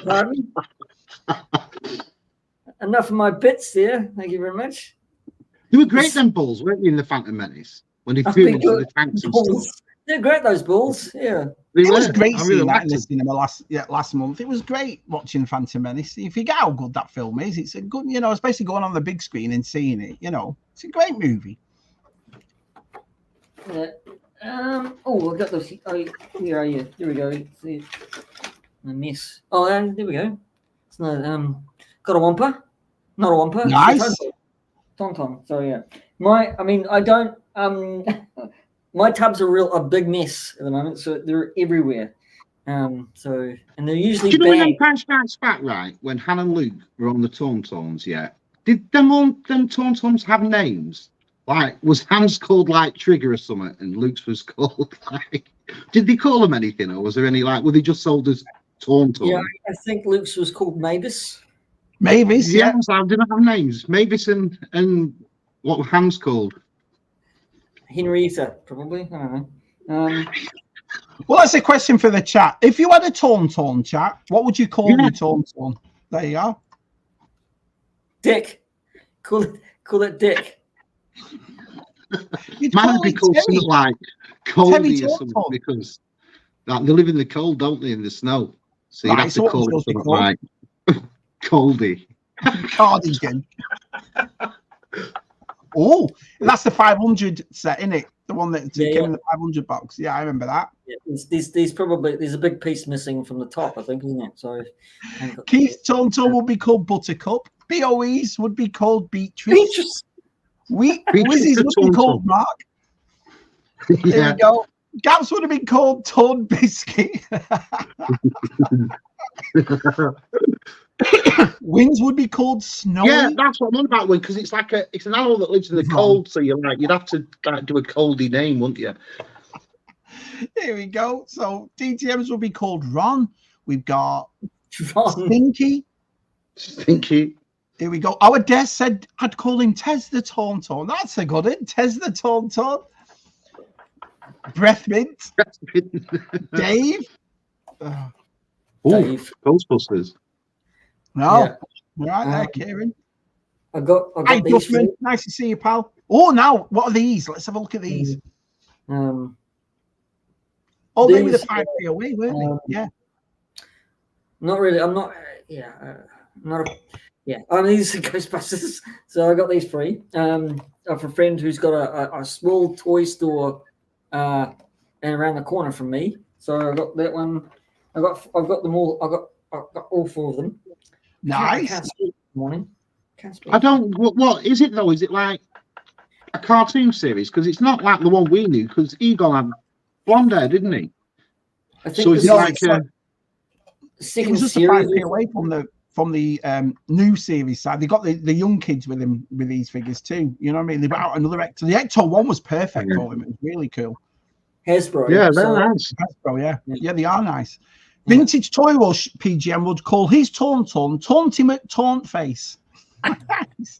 Pardon? Enough of my bits there. Thank you very much. They were great, them bulls, weren't they, in the Phantom Menace? When they flew into the tanks and Bulls. stuff. They're great, those bulls. Yeah. It was great I really seeing that liked in the it. cinema last month. It was great watching Phantom Menace. If you get how good that film is, it's a good, especially going on the big screen and seeing it, it's a great movie. Yeah. I got those. Oh, here are you? Here we go. See, a mess. Oh, there we go. It's not. Got a wampa. Not a wampa. Nice. Tom. So yeah. I don't. My tubs are a big mess at the moment, so they're everywhere. And they're usually. Do you know when bagged. Empire Strikes Back, right? When Han and Luke were on the Tauntauns, yeah. Did them Tauntauns have names? Like, was Han's called like Trigger or something, and Luke's was called like? Did they call them anything, or was there any were they just sold as Tauntaun? Yeah, I think Luke's was called Mavis. Mavis, yeah. So did not have names. Mavis and what were Han's called? Henrietta, probably. I don't know. Well, that's a question for the chat. If you had a Tauntaun chat, what would you call your Tauntaun? There you are. Dick. Call it Dick. Mine would be called something like Coldy or something, Tauntaun. because they live in the cold, don't they, in the snow? So you'd Right, have so to what call was it yours something like Coldy. Cardigan. Oh, that's the 500 set, isn't it? The one that came in the 500 box. Yeah, I remember that. Yeah, there's a big piece missing from the top, I think, isn't it? So Keith Tauntaun would be called Buttercup. BOEs would be called Beatrice. Wizzies would be called Mark. There we go. Gaps would have been called Torn Biscuit. Wings would be called Snowy. Yeah, that's what I'm on about, because it's like it's an animal that lives in the cold, so you'd have to do a coldy name, wouldn't you? Here we go. So DTMs will be called Ron. We've got Ron. Stinky. Here we go. Our Des said I'd call him Tez the Tauntaun. That's a good one. Tez the Tauntaun. Breath Mint. Dave. Dave. Ghostbusters. No. Right there, Kieran. I got Hey, these. Duffman. Nice to see you, pal. Oh, now, what are these? Let's have a look at these. Oh, they were the these, 5 feet away, weren't they? Yeah. Not really. I'm not. Not a. Yeah. These are Ghostbusters. So I got these free. Of a friend who's got a small toy store, and around the corner from me. So I got that one. I've got them all. I've got all 4 of them. Nice. Can't speak this morning. Can't speak. I don't. What is it though? Is it like a cartoon series? Because it's not like the one we knew. Because Egon had blonde hair, didn't he? I think So is it like it second was just a 5 feet away from the new series side. They got the young kids with him with these figures too. You know what I mean? They brought out another Ecto. The Ecto one was perfect for him. It was really cool. Hasbro. Yeah, so, very nice. Hasbro, yeah, they are nice. Vintage Toy Rush PGM would call his Tauntaun Taunty McTauntface. Nice.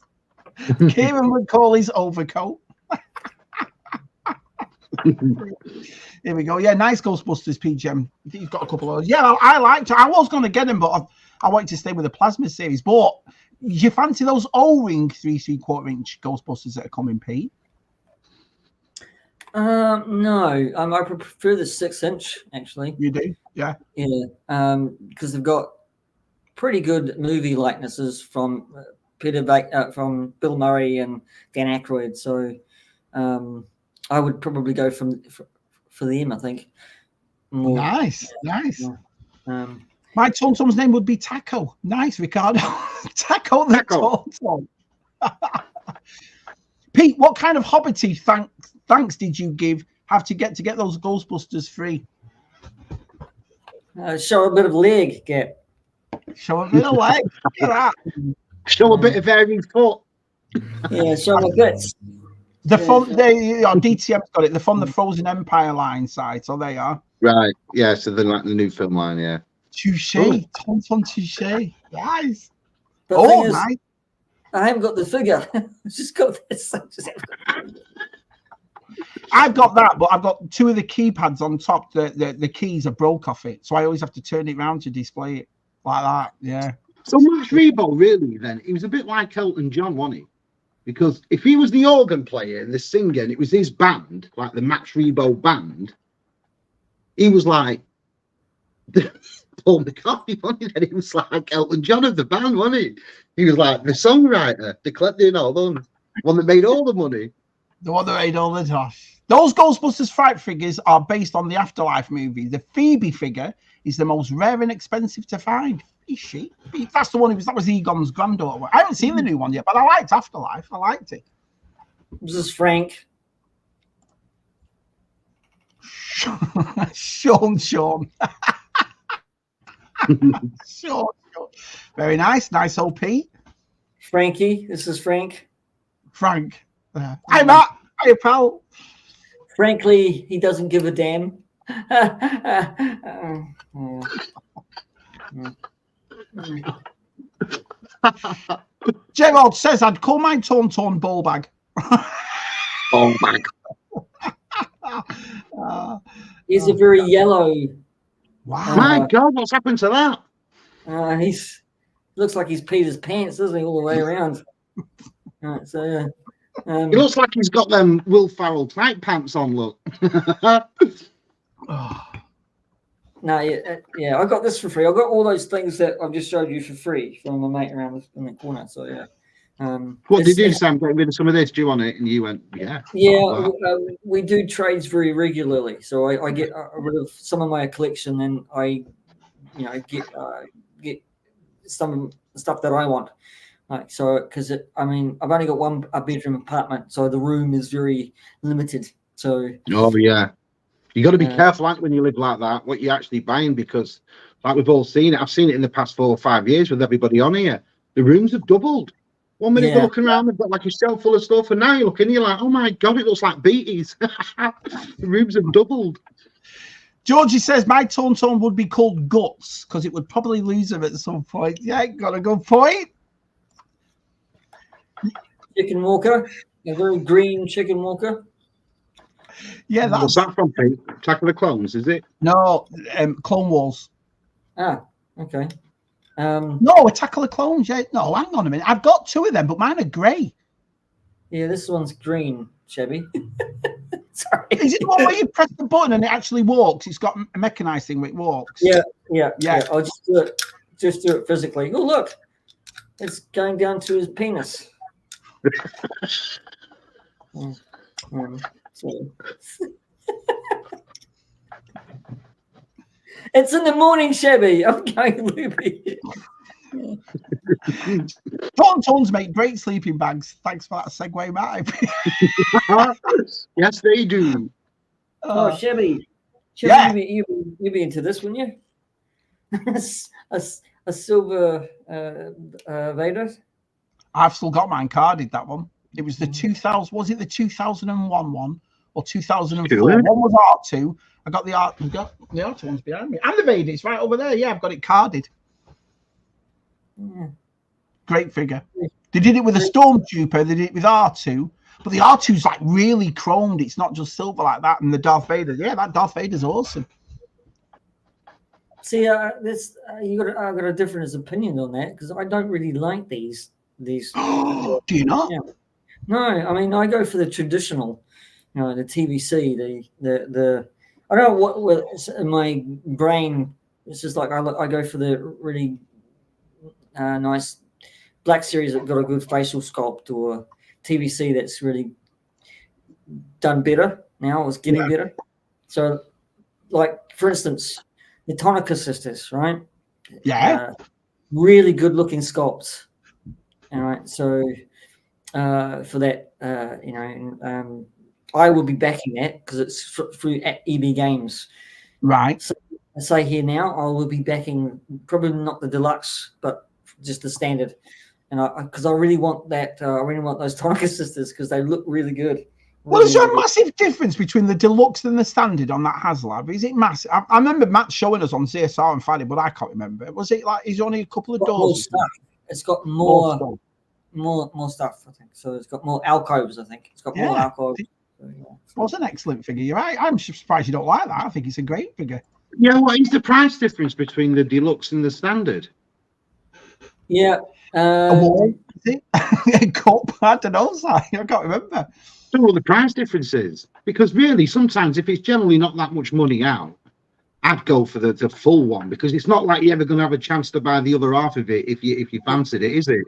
Kieran would call his overcoat. Here we go. Yeah, nice Ghostbusters PGM. You've got a couple of those. Yeah, I liked it. I was going to get them, but I wanted to stay with the Plasma series. But you fancy those O-ring 3 3/4 inch Ghostbusters that are coming, Pete? No, I prefer the 6-inch actually. You do? Yeah. Yeah, because they've got pretty good movie likenesses from from Bill Murray and Dan Aykroyd. So I would probably go for them. I think. More. Nice. Yeah. My Tauntaun's name would be Taco. Nice, Ricardo. Taco the Tauntaun. Pete, what kind of hobbity thanks did you have to get those Ghostbusters free? Show a bit of leg gap. Show a bit of leg. Look at that. Show a bit of every foot. Yeah, show my bits. DTM's got it. They're from the Frozen Empire line side, so they are. Right. Yeah. So they're like the new film line. Yeah. Touche. Tauntaun touche. Nice. But nice. I haven't got the figure. I just got this. I've got that, but I've got 2 of the keypads on top. The keys are broke off it, so I always have to turn it around to display it like that. Yeah. So Max Rebo, really, then he was a bit like Elton John, wasn't he? Because if he was the organ player and the singer, and it was his band, like the Max Rebo band, he was like Paul McCartney, wasn't he? Then he was like Elton John of the band, wasn't he? He was like the songwriter, the collecting all the one that made all the money. The one that made all the tosh. Those Ghostbusters Fright figures are based on the Afterlife movie. The Phoebe figure is the most rare and expensive to find. Is she? That's the one that was Egon's granddaughter. I haven't seen the new one yet, but I liked Afterlife. I liked it. This is Frank. Sean. Sean. Very nice. Nice OP. Frankie. This is Frank. Frank. Hi, Matt. Hi, pal. Frankly, he doesn't give a damn. Gerald says I'd call my Tauntaun ball bag. Ball bag. He's a very yellow. Wow. My God, what's happened to that? He's looks like he's peed his pants, doesn't he, all the way around? Right, so yeah. He looks like he's got them Will Ferrell tight pants on. Look. No, yeah, I got this for free. I got all those things that I've just showed you for free from my mate around in the corner. So yeah. What did you do, Sam? Get rid of some of this. Do you want it? And you went, yeah. Yeah, we do trades very regularly. So I get rid of some of my collection, and I, get some stuff that I want. Like so, because I've only got a bedroom apartment, so the room is very limited. So. Oh yeah. You got to be careful, when you live like that, what you're actually buying, because, like we've all seen it, I've seen it in the past 4 or 5 years with everybody on here. The rooms have doubled. 1 minute you're looking around, they've got like a shelf full of stuff, and now you're looking, you're like, oh my God, it looks like Beatties. The rooms have doubled. Georgie says my Tauntaun would be called Guts because it would probably lose him at some point. Yeah, got a good point. Chicken Walker, a very green Chicken Walker. Yeah, What's that's that from, Pete? Attack of the Clones, is it? no Clone Wars. Ah, okay. No, Attack of the Clones. Yeah, no, hang on a minute. I've got two of them, but mine are grey. Yeah, this one's green, Shabby. Sorry. Is it the one where you press the button and it actually walks? It's got a mechanized thing where it walks. Yeah. I'll just do it physically. Oh, look, it's going down to his penis. So. It's in the morning, Shabby. I'm going loopy. Tauntauns make great sleeping bags. Thanks for that segue, Matt. Yes, they do. Oh, Shabby. Yeah. You'd be into this, wouldn't you? a silver Vader. I've still got mine carded, that one. It was the 2000, was it the 2001 one or 2004? Cool. One was R2. I got the R2 ones behind me. And the Vader, it's right over there. Yeah, I've got it carded. Yeah. Great figure. They did it with a Stormtrooper, they did it with R2, but the R2's like really chromed. It's not just silver like that. And the Darth Vader, yeah, that Darth Vader's awesome. See, I've got a different opinion on that because I don't really like these. Do you not? Yeah. No, I mean I go for the traditional, the TVC, the I don't know what in my brain. It's just like I go for the really nice Black Series that got a good facial sculpt, or TVC that's really done better now. It's getting better. So, like for instance, the Tonica sisters, right? Yeah. Really good looking sculpts. All right, so for that, I will be backing that because it's through EB Games. Right. So I say here now, I will be backing probably not the deluxe, but just the standard, and because I really want that. I really want those Tonica sisters because they look really good. Well, is there a massive difference between the deluxe and the standard on that HasLab? Is it massive? I remember Matt showing us on CSR on Friday, but I can't remember. Was it like he's only a couple of doors? More stuff. It's got more stuff, I think. So it's got more alcoves, I think. It's got more alcoves. So, yeah. Well, it's an excellent figure. You're right. I'm surprised you don't like that. I think it's a great figure. Yeah, what is the price difference between the deluxe and the standard? Yeah. A wall, is it? A cup? I don't know. I can't remember. So what the price difference is? Because really, sometimes if it's generally not that much money out, I'd go for the full one because it's not like you're ever going to have a chance to buy the other half of it if you fancied it, is it?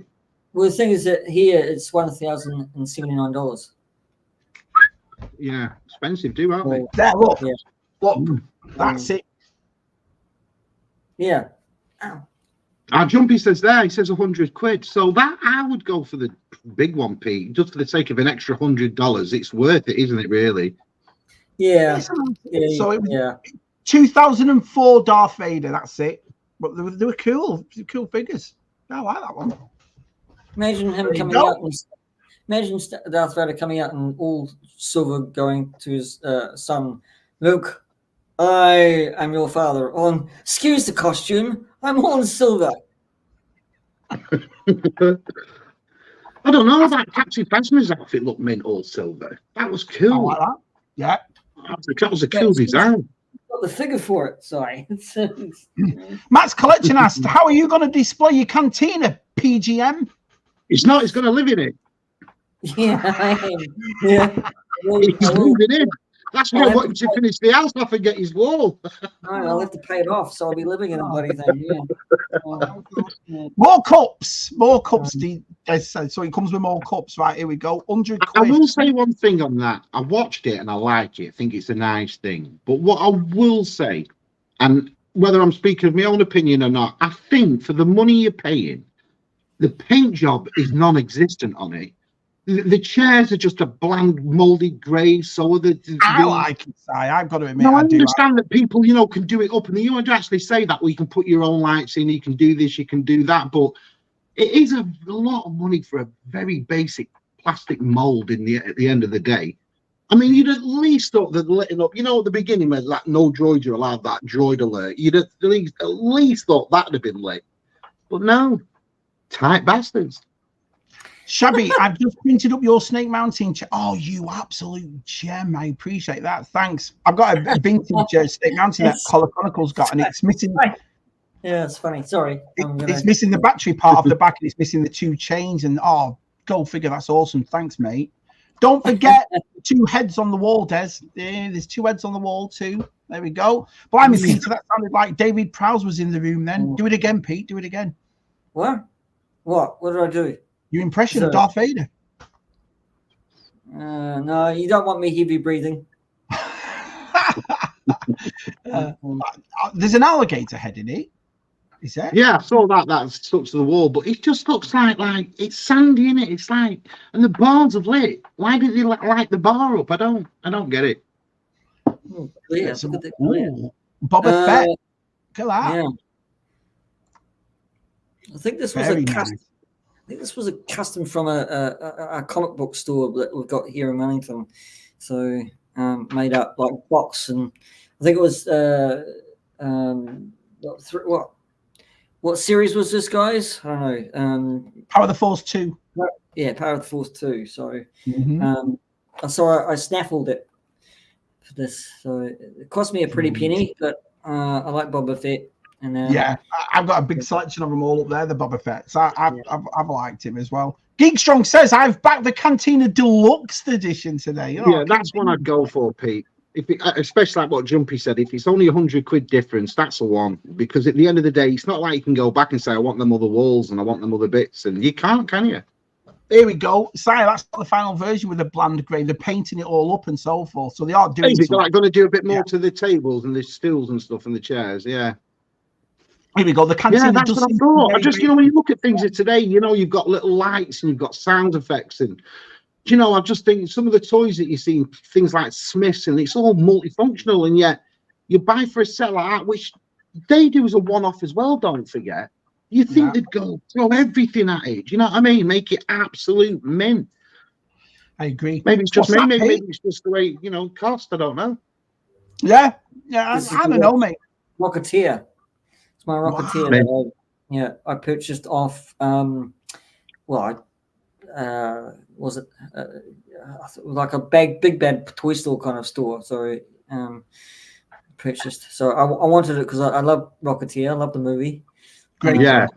Well, the thing is that here it's $1,079. Yeah, expensive too, aren't they? There, look. Yeah. Look. That's it. Yeah. Ow. Our Jumpy says there, he says £100. So that I would go for the big one, Pete, just for the sake of an extra $100. It's worth it, isn't it, really? Yeah. So it was 2004 Darth Vader, that's it. But they were cool figures. I like that one. Imagine him coming out and imagine Darth Vader coming out in all silver going to his son, Luke, I am your father. Excuse the costume, I'm all in silver. I don't know, that Captain Phasma's outfit looked mint all silver. That was cool. I like that. Yeah. That was a cool design. Got the figure for it, sorry. Matt's Collection asked, how are you going to display your cantina, P.G.M? It's not, it's going to live in it. Yeah, I am. Yeah. He's moving in. That's why I want him to finish the house off and get his wall. No, I'll have to pay it off, so I'll be living in a bloody thing. Yeah. More cups. So it comes with more cups. Right, here we go. 100 I quid. will say one thing on that. I watched it and I like it. I think it's a nice thing. But what I will say, and whether I'm speaking of my own opinion or not, I think for the money you're paying, the paint job is non-existent on it. The chairs are just a bland, mouldy grey. So are I like it, Si. I've got to admit, no, I understand that people, can do it up, and you actually say that, well, you can put your own lights in, you can do this, you can do that, but it is a lot of money for a very basic plastic mould at the end of the day. I mean, you'd at least thought that letting up, you know, at the beginning, when like no droids are allowed that droid alert, you'd at least thought that'd have been lit. But no, tight bastards. Shabby, I've just printed up your Snake Mountain. Oh, you absolute gem. I appreciate that. Thanks. I've got a vintage Snake Mountain that Collar Chronicles got, and it's missing. Yeah, it's funny. Sorry. It's missing the battery part of the back, and it's missing the 2 chains. And oh, go figure. That's awesome. Thanks, mate. Don't forget 2 heads on the wall, Des. Yeah, there's 2 heads on the wall, too. There we go. Blimey, Peter, that sounded like David Prowse was in the room then. Do it again, Pete. Do it again. What? What did I do? Your impression of Darth Vader. No, you don't want me heavy breathing. There's an alligator head in it. Is there? Yeah, I saw that stuck to the wall, but it just looks like it's sandy in it. It's like, and the bars have lit. Why didn't they light the bar up? I don't get it. Oh, clear. Boba Fett. Look at that. Yeah. I think this was custom. I think this was a custom from a comic book store that we've got here in Wellington. So made up like box, and I think it was what series was this, guys? I don't know. Power of the Force 2. Yeah, Power of the Force 2. So I snaffled it for this. So it cost me a pretty penny, but I like Boba Fett. And yeah, I've got a big selection of them all up there, the Boba Fett. So I've liked him as well. Geek Strong says I've backed the Cantina Deluxe edition today. Oh, yeah, that's one I'd go for, Pete. Especially like what Jumpy said, if it's only £100 difference, that's the one. Because at the end of the day, it's not like you can go back and say, I want them other walls and I want them other bits. And you can't, can you? Here we go. Sorry, that's not the final version with the bland grey. They're painting it all up and so forth. So they are doing they're like going to do a bit more to the tables and the stools and stuff and the chairs, yeah. Here we go. The Cantina. Yeah, that's what I thought. I just, when you look at things today, you've got little lights and you've got sound effects. And, I just think some of the toys that you see, things like Smiths, and it's all multifunctional. And yet you buy for a set like that, which they do as a one-off as well, don't forget. You think they'd go throw everything at it. Do you know what I mean? Make it absolute mint. I agree. Maybe it's just me. Maybe it's just the way, cost. I don't know. Yeah. I don't know, mate. Rocketeer. My Rocketeer. I purchased off. Was it like a big bad toy store kind of store? So purchased. So I wanted it because I love Rocketeer. I love the movie. Great. Yeah.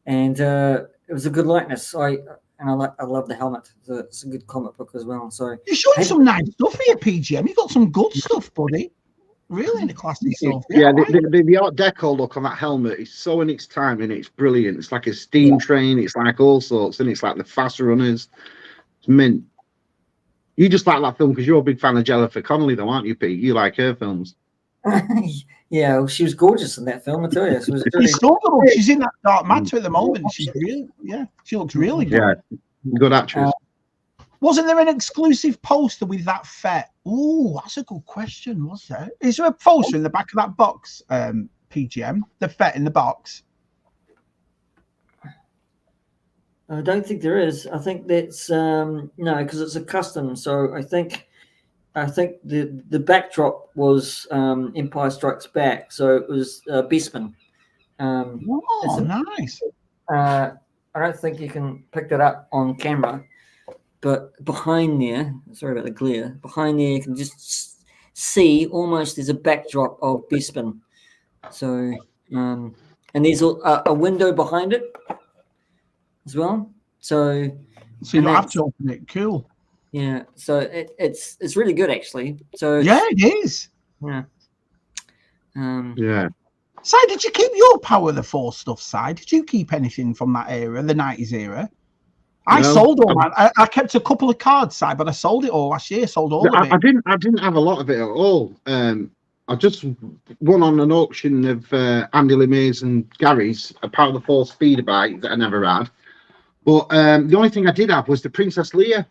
And it was a good likeness. I love the helmet. It's a good comic book as well. So you're showing some nice stuff here, P.G.M. You've got some good stuff, buddy. Really in the classy stuff. Yeah, the Art Deco look on that helmet is so in its time and it's brilliant. It's like a steam train. It's like all sorts, and it's like the fast runners. It's mint. You just like that film because you're a big fan of Jennifer Connelly, though, aren't you, Pete? You like her films. Yeah, well, she was gorgeous in that film. I tell you, she's in that Dark Matter at the moment. She's really, she looks really good. Yeah, good actress. Wasn't there an exclusive poster with that Fett? Oh, that's a good question. Was there? Is there a poster in the back of that box, PGM? The Fett in the box? I don't think there is. I think that's no, because it's a custom. So I think the backdrop was Empire Strikes Back. So it was Beastman. Nice. I don't think you can pick that up on camera. But behind there, sorry about the glare, behind there you can just see almost there's a backdrop of Bespin. So, and there's a window behind it as well. So you don't have to open it. Cool. Yeah. So it's really good actually. So yeah, it is. Yeah. Yeah. Si, did you keep your Power of the Force stuff, Si? Did you keep anything from that era, the 90s era? I sold all mine. I kept a couple of cards, Si, but I sold it all last year. Sold all of it. I didn't have a lot of it at all. I just won on an auction of Andy Lemire's and Gary's a Power of the Force speeder bike that I never had. But the only thing I did have was the Princess Leia.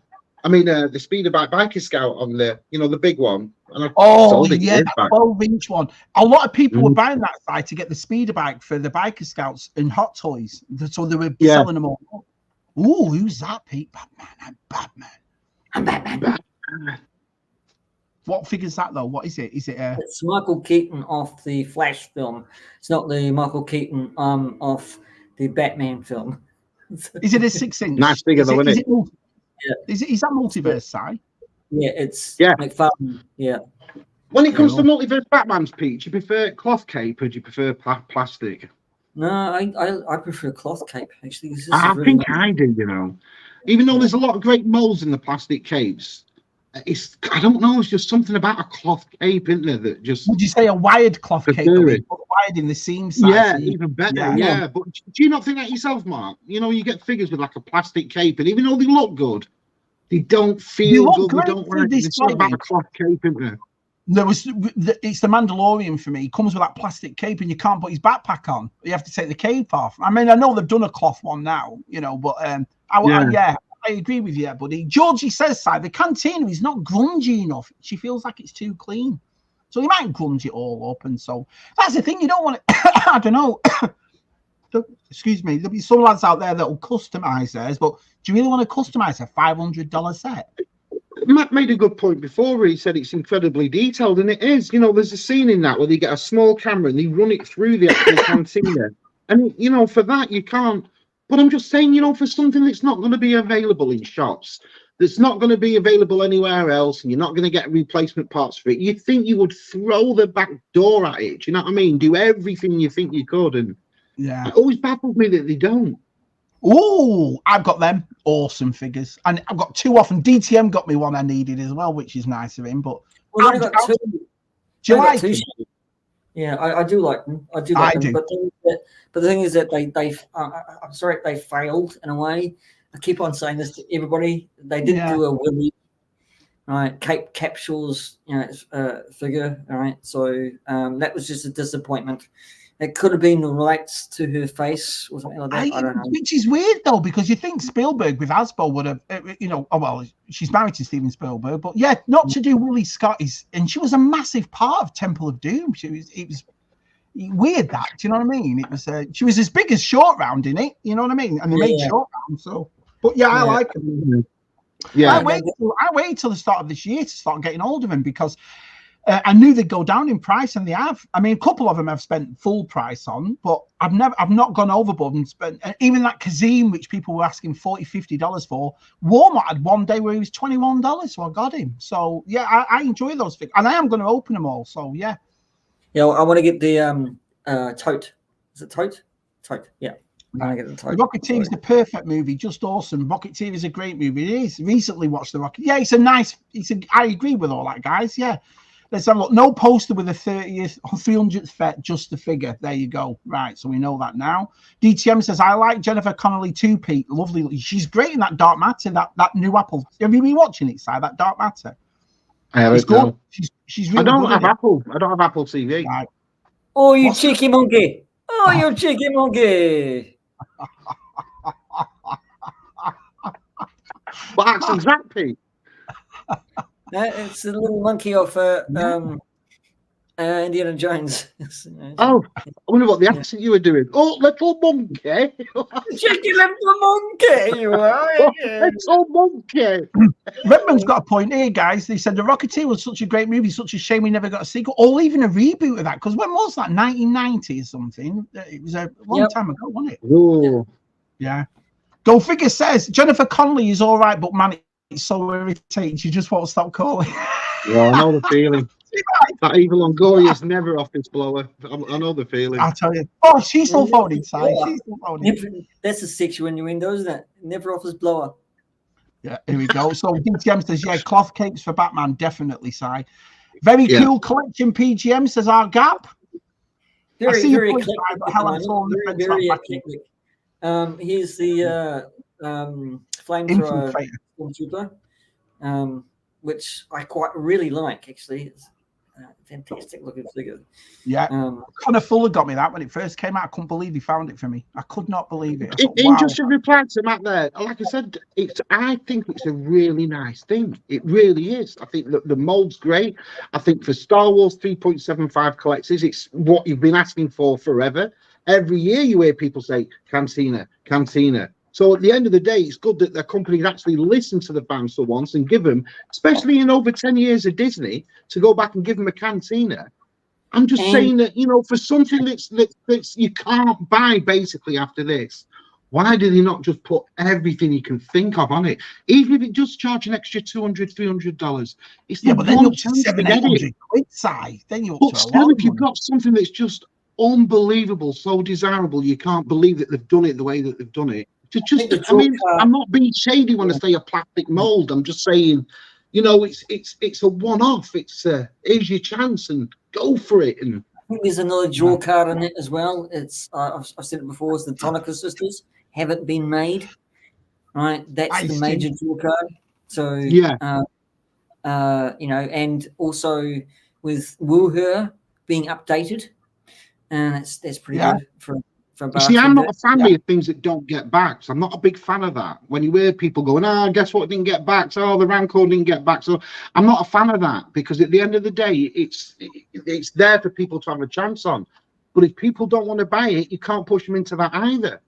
I mean, the speeder bike biker scout on the big one. And I sold it that 12-inch one. A lot of people were buying that side to get the speeder bike for the biker scouts in Hot Toys. So they were selling them all. Ooh, who's that, Pete? Batman. I'm Batman. What figure's that though? What is it? Is it a? It's Michael Keaton off the Flash film. It's not the Michael Keaton off the Batman film. Is it a 6-inch? Nice figure though, isn't it? Is that multiverse side? Yeah, it's Yeah. McFarlane. Yeah. When it comes to multiverse Batman's, Pete, do you prefer cloth cape or do you prefer plastic? No, I prefer cloth cape actually. I think I do, you know. Even though there's a lot of great molds in the plastic capes, I don't know, it's just something about a cloth cape, isn't there, that just... Would you say a wired cloth cape? Wired in the seam side? Yeah, even better, yeah. But do you not think that yourself, Mark? You know, you get figures with like a plastic cape, and even though they look good, they don't feel good, they don't like it. It's not about a cloth cape, isn't there? It's the Mandalorian for me. He comes with that plastic cape and you can't put his backpack on. You have to take the cape off. I mean, I know they've done a cloth one now, you know, but I agree with you, buddy. Georgie says, the cantina is not grungy enough. She feels like it's too clean. So you might grunge it all up. And so that's the thing. You don't want to, I don't know. Excuse me. There'll be some lads out there that will customize theirs, but do you really want to customize a $500 set? Matt made a good point before where he said it's incredibly detailed, and it is. You know, there's a scene in that where they get a small camera and they run it through the actual cantina. And, you know, for that, you can't. But I'm just saying, you know, for something that's not going to be available in shops, that's not going to be available anywhere else, and you're not going to get replacement parts for it, you think you would throw the back door at it. Do you know what I mean? Do everything you think you could. And it always baffles me that they don't. Oh, I've got them awesome figures, and I've got two off, and DTM got me one I needed as well, which is nice of him. But I've got two. Do you like them? Yeah, I do like them. I do like them. But the thing is that I'm sorry, they failed in a way. I keep on saying this to everybody. They didn't do a Willie, right? Cape Capsules, you know, figure, all right. So that was just a disappointment. It could have been right to her face or something like that. I don't know. Which is weird, though, because you think Spielberg with Hasbro would have, you know, she's married to Steven Spielberg, but yeah, not to do Willie Scott. And she was a massive part of Temple of Doom. It was weird that, do you know what I mean? It was, she was as big as Short Round in it, you know what I mean? And they made Short Round, so, but I like them. Yeah. I wait till the start of this year to start getting hold of them because I knew they'd go down in price, and they have. I mean, a couple of them I've spent full price on, but I've not gone overboard and spent. Even that Kazim, which people were asking $40-50 for, Walmart had one day where he was $21, so I got him. So yeah, I enjoy those things, and I am going to open them all. So yeah. Yeah, I want to get the tote. Is it tote? Tote. Yeah. I want to get the tote. The Rocketeer is the perfect movie, just awesome. Rocketeer is a great movie. It is. Recently watched the Rocket. Yeah, I agree with all that, guys. Yeah. Let's have a look. No poster with a 30th or 300th fet, just the figure. There you go. Right, so we know that now. DTM says, I like Jennifer Connelly too, Pete. Lovely. She's great in that Dark Matter, that new Apple. Have you been watching it, Si, that Dark Matter? I haven't. Good. She's really I don't good have Apple. I don't have Apple TV. Right. Oh, you cheeky monkey. Oh, you cheeky monkey. What accent's that, Pete? It's the little monkey off Indiana Jones. Oh, I wonder what the accent you were doing. Oh, little monkey. Cheeky little monkey, you are. Little monkey. Redman's got a point here, guys. They said The Rocketeer was such a great movie, such a shame we never got a sequel or even a reboot of that. Because when was that? 1990 or something? It was a long time ago, wasn't it? Ooh. Yeah. Go Figure says Jennifer Connelly is all right, but man, it's so irritating. She just won't stop calling. Yeah, I know the feeling. That evil Longoria's never off this blower. I know the feeling. I'll tell you. Oh, she's still phoning, Si. She's still phoning. That's a sexual innuendo, isn't it? Never off his blower. Yeah, here we go. So DTM says, yeah, cloth capes for Batman, definitely, Si. Very cool collection, PGM says, our gap. Very eclectic. Very eclectic. He's the flamethrower stormtrooper, which I quite really like, actually. It's a fantastic looking figure. Yeah. Connor Fuller got me that when it first came out. I couldn't believe he found it for me. I could not believe it. In just a reply to Matt there, like I said, I think it's a really nice thing. It really is. I think the mold's great. I think for Star Wars 3.75 collectors, it's what you've been asking for forever. Every year you hear people say, Cantina, So at the end of the day, it's good that their companies actually listen to the fans for once and give them, especially in over 10 years of Disney, to go back and give them a cantina. I'm just saying that, you know, for something that's you can't buy basically after this, why do they not just put everything you can think of on it? Even if it does charge an extra $200, $300, it's the but then one you're up to chance to 700, get it. 800 quid, Si. Then you're up But to a still, lot if of you've money. got something that's just unbelievable, so desirable, you can't believe that they've done it the way that they've done it. I mean, I'm not being shady when I say a plastic mold. I'm just saying, you know, it's a one-off. Here's your chance and go for it. And I think there's another draw card in it as well. It's I've said it before. It's the Tonica sisters haven't been made. Right, that's the major draw card. So yeah, you know, and also with Wooher being updated, and that's pretty good for. You see, I'm not a fan of things that don't get back. So I'm not a big fan of that. When you hear people going, guess what didn't get back? So the Rancor didn't get back. So I'm not a fan of that, because at the end of the day, it's there for people to have a chance on. But if people don't want to buy it, you can't push them into that either.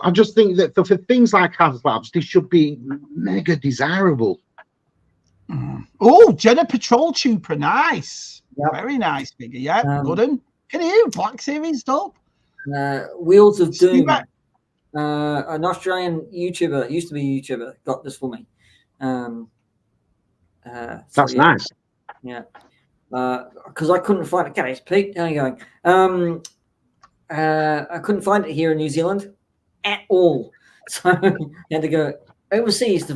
I just think that for things like HasLabs, they should be mega desirable. Oh, Jenna Patrol Trooper, nice. Yep. Very nice figure. Yeah, good one. Can you Black Series stuff? Wheels of Doom, an Australian YouTuber, used to be a YouTuber, got this for me. That's nice. Yeah, because I couldn't find it. Okay, Pete, how are you going? I couldn't find it here in New Zealand at all, so I had to go overseas to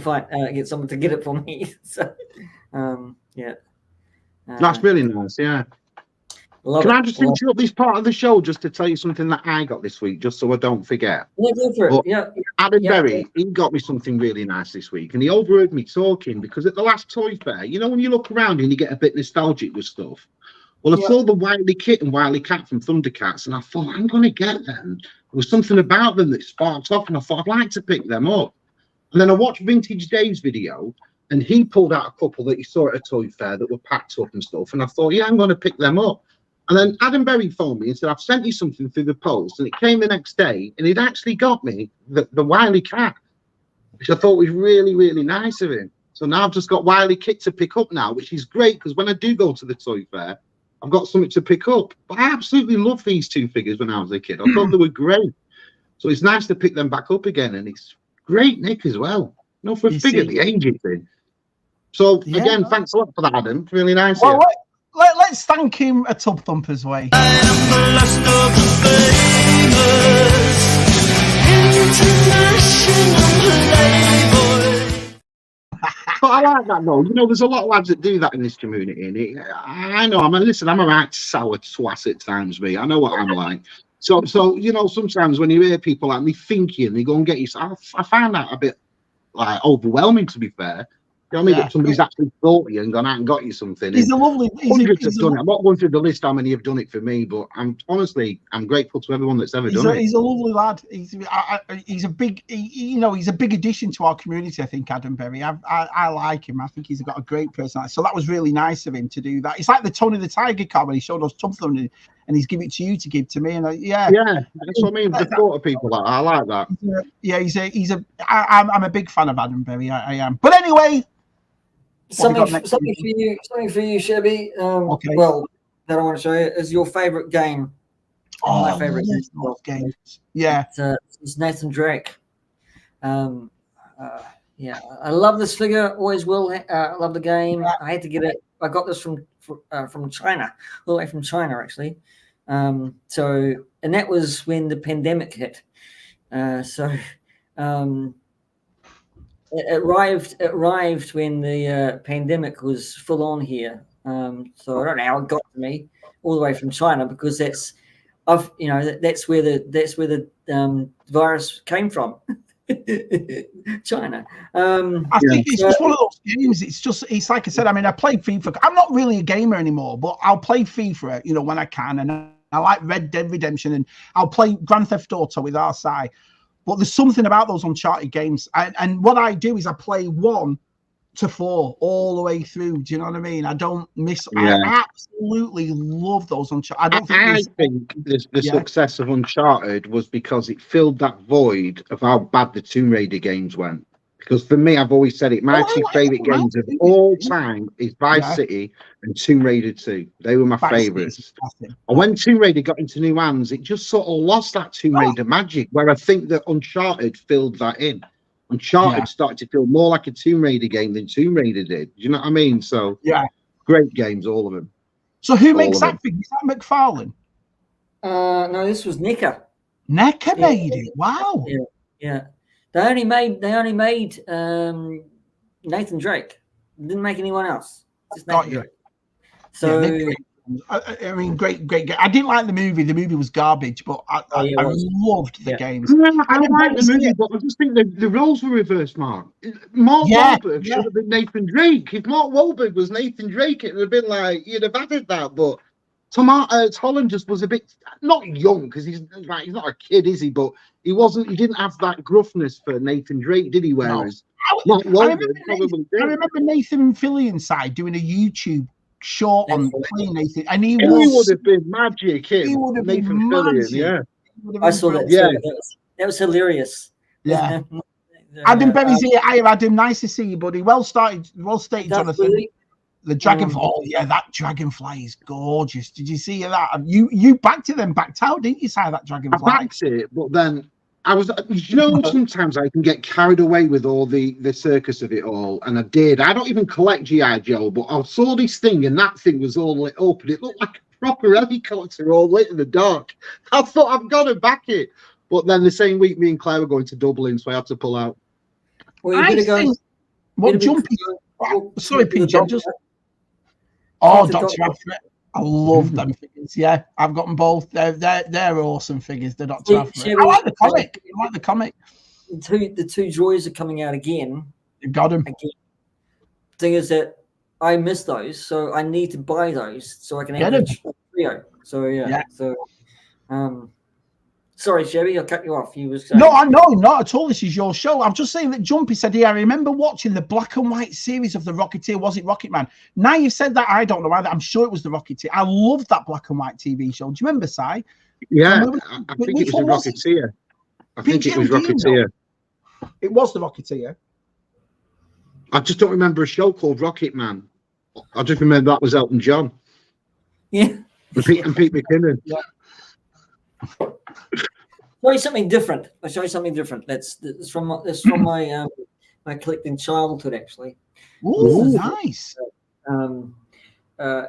get someone to get it for me. So, yeah, that's really nice. Yeah. Can I just interrupt this part of the show just to tell you something that I got this week, just so I don't forget? Yeah, go for it. Yeah. Adam Berry, he got me something really nice this week, and he overheard me talking, because at the last toy fair, you know, when you look around and you get a bit nostalgic with stuff. Well, I saw the Wily Kit and Wily Cat from Thundercats, and I thought, I'm going to get them. There was something about them that sparked off, and I thought, I'd like to pick them up. And then I watched Vintage Dave's video, and he pulled out a couple that he saw at a toy fair that were packed up and stuff, and I thought, yeah, I'm going to pick them up. And then Adam Berry phoned me and said, I've sent you something through the post. And it came the next day, and he'd actually got me the Wily Cat, which I thought was really, really nice of him. So now I've just got Wily Kit to pick up now, which is great, because when I do go to the toy fair, I've got something to pick up. But I absolutely loved these two figures when I was a kid. I thought they were great. So it's nice to pick them back up again. And it's great Nick as well. You know, for a figure the age it's in. So again, thanks a lot for that, Adam. Really nice. Well, let's thank him a Tub Thumpers way. I am the last of the famous international playboy. But I like that though. You know, there's a lot of lads that do that in this community, and I know. Listen, I'm a right sour twat at times, me. I know what I'm like. So you know, sometimes when you hear people like me thinking, they go and get you. I find that a bit like overwhelming, to be fair. You know what I mean? That somebody's actually thought you and gone out and got you something. He's a lovely. Hundreds have done it. I'm not going through the list how many have done it for me, but I'm grateful to everyone that's ever done it. He's a lovely lad. He's a big, you know, he's a big addition to our community. I think Adam Berry. I like him. I think he's got a great personality. So that was really nice of him to do that. It's like the Tony the Tiger card when he showed us something and he's given it to you to give to me. And yeah, that's what I mean. The thought of people like I like that. Yeah, I'm a big fan of Adam Berry. I am. But anyway. Something for you, Shabby. Okay. Well, that I want to show you is your favorite game. My favorite game. Yeah. It's Nathan Drake. Yeah, I love this figure. Always will. I love the game. I had to get it. I got this from China, all the way from China, actually. And that was when the pandemic hit. It arrived when the pandemic was full on here. So I don't know how it got to me all the way from China, because that's where the virus came from. China. I think it's just one of those games. It's like I said. I mean, I play FIFA. I'm not really a gamer anymore, but I'll play FIFA, you know, when I can, and I like Red Dead Redemption, and I'll play Grand Theft Auto with RSI. But there's something about those Uncharted games, and what I do is I play one to 4 all the way through. Do you know what I mean? I don't miss. Yeah. I absolutely love those Uncharted. I don't think. I think the success of Uncharted was because it filled that void of how bad the Tomb Raider games went. Because for me, I've always said it, my two favourite games of all time is Vice City and Tomb Raider 2. They were my favourites. And when Tomb Raider got into new hands, it just sort of lost that Tomb Raider magic, where I think that Uncharted filled that in. Uncharted started to feel more like a Tomb Raider game than Tomb Raider did. Do you know what I mean? So, great games, all of them. So who makes that thing? Is that McFarlane? No, this was NECA. NECA made it. Wow. Yeah. They only made Nathan Drake. Didn't make anyone else. Just Nathan Drake. So I mean, great game. I didn't like the movie. The movie was garbage, but I loved the games. Yeah, I like the movie, but I just think the roles were reversed, Mark. Mark Wahlberg should have been Nathan Drake. If Mark Wahlberg was Nathan Drake, it would have been like, you'd have added that. But Tom Holland just was a bit, not young, because he's not a kid, is he? But he didn't have that gruffness for Nathan Drake, did he? Whereas Mark Wahlberg probably did. I remember Nathan Fillion side doing a YouTube short on playing Nathan, and he would have been magic. He would have Nathan been Fillion, yeah. I saw that. Yeah, that was hilarious. Yeah. Adam Berry's here. Hi, Adam. Nice to see you, buddy. Well stated, Jonathan. Really? The dragonfly. Oh yeah, that dragonfly is gorgeous. Did you see that? You backed it then, backed out, didn't you? Say that dragonfly. I backed it, but then I was, sometimes I can get carried away with all the circus of it all, and I did. I don't even collect G.I. Joe, but I saw this thing, and that thing was all lit up, and it looked like a proper helicopter all lit in the dark. I thought, I've got to back it. But then the same week, me and Claire were going to Dublin, so I had to pull out. Well, you go. What jumpy? Sorry, P.G. Dr. Afra. I love them figures. Yeah, I've got them both. They're awesome figures. The Dr. Afra. I like the comic. I like the comic. The two joys are coming out again. You got them. Thing is that I miss those, so I need to buy those so I can have the trio. So yeah. So, sorry, Shabby, I'll cut you off. You was saying. No, not at all. This is your show. I'm just saying that Jumpy said, I remember watching the black and white series of the Rocketeer. Was it Rocket Man? Now you've said that, I don't know either. I'm sure it was the Rocketeer. I loved that black and white TV show. Do you remember, Si? Yeah, I think it was the Rocketeer. I think it was Rocketeer. It was the Rocketeer. I just don't remember a show called Rocket Man. I just remember that was Elton John. Yeah. And Pete McKinnon. Yeah. Show you something different. I'll show you something different. That's from my my collecting childhood, actually. Ooh, nice.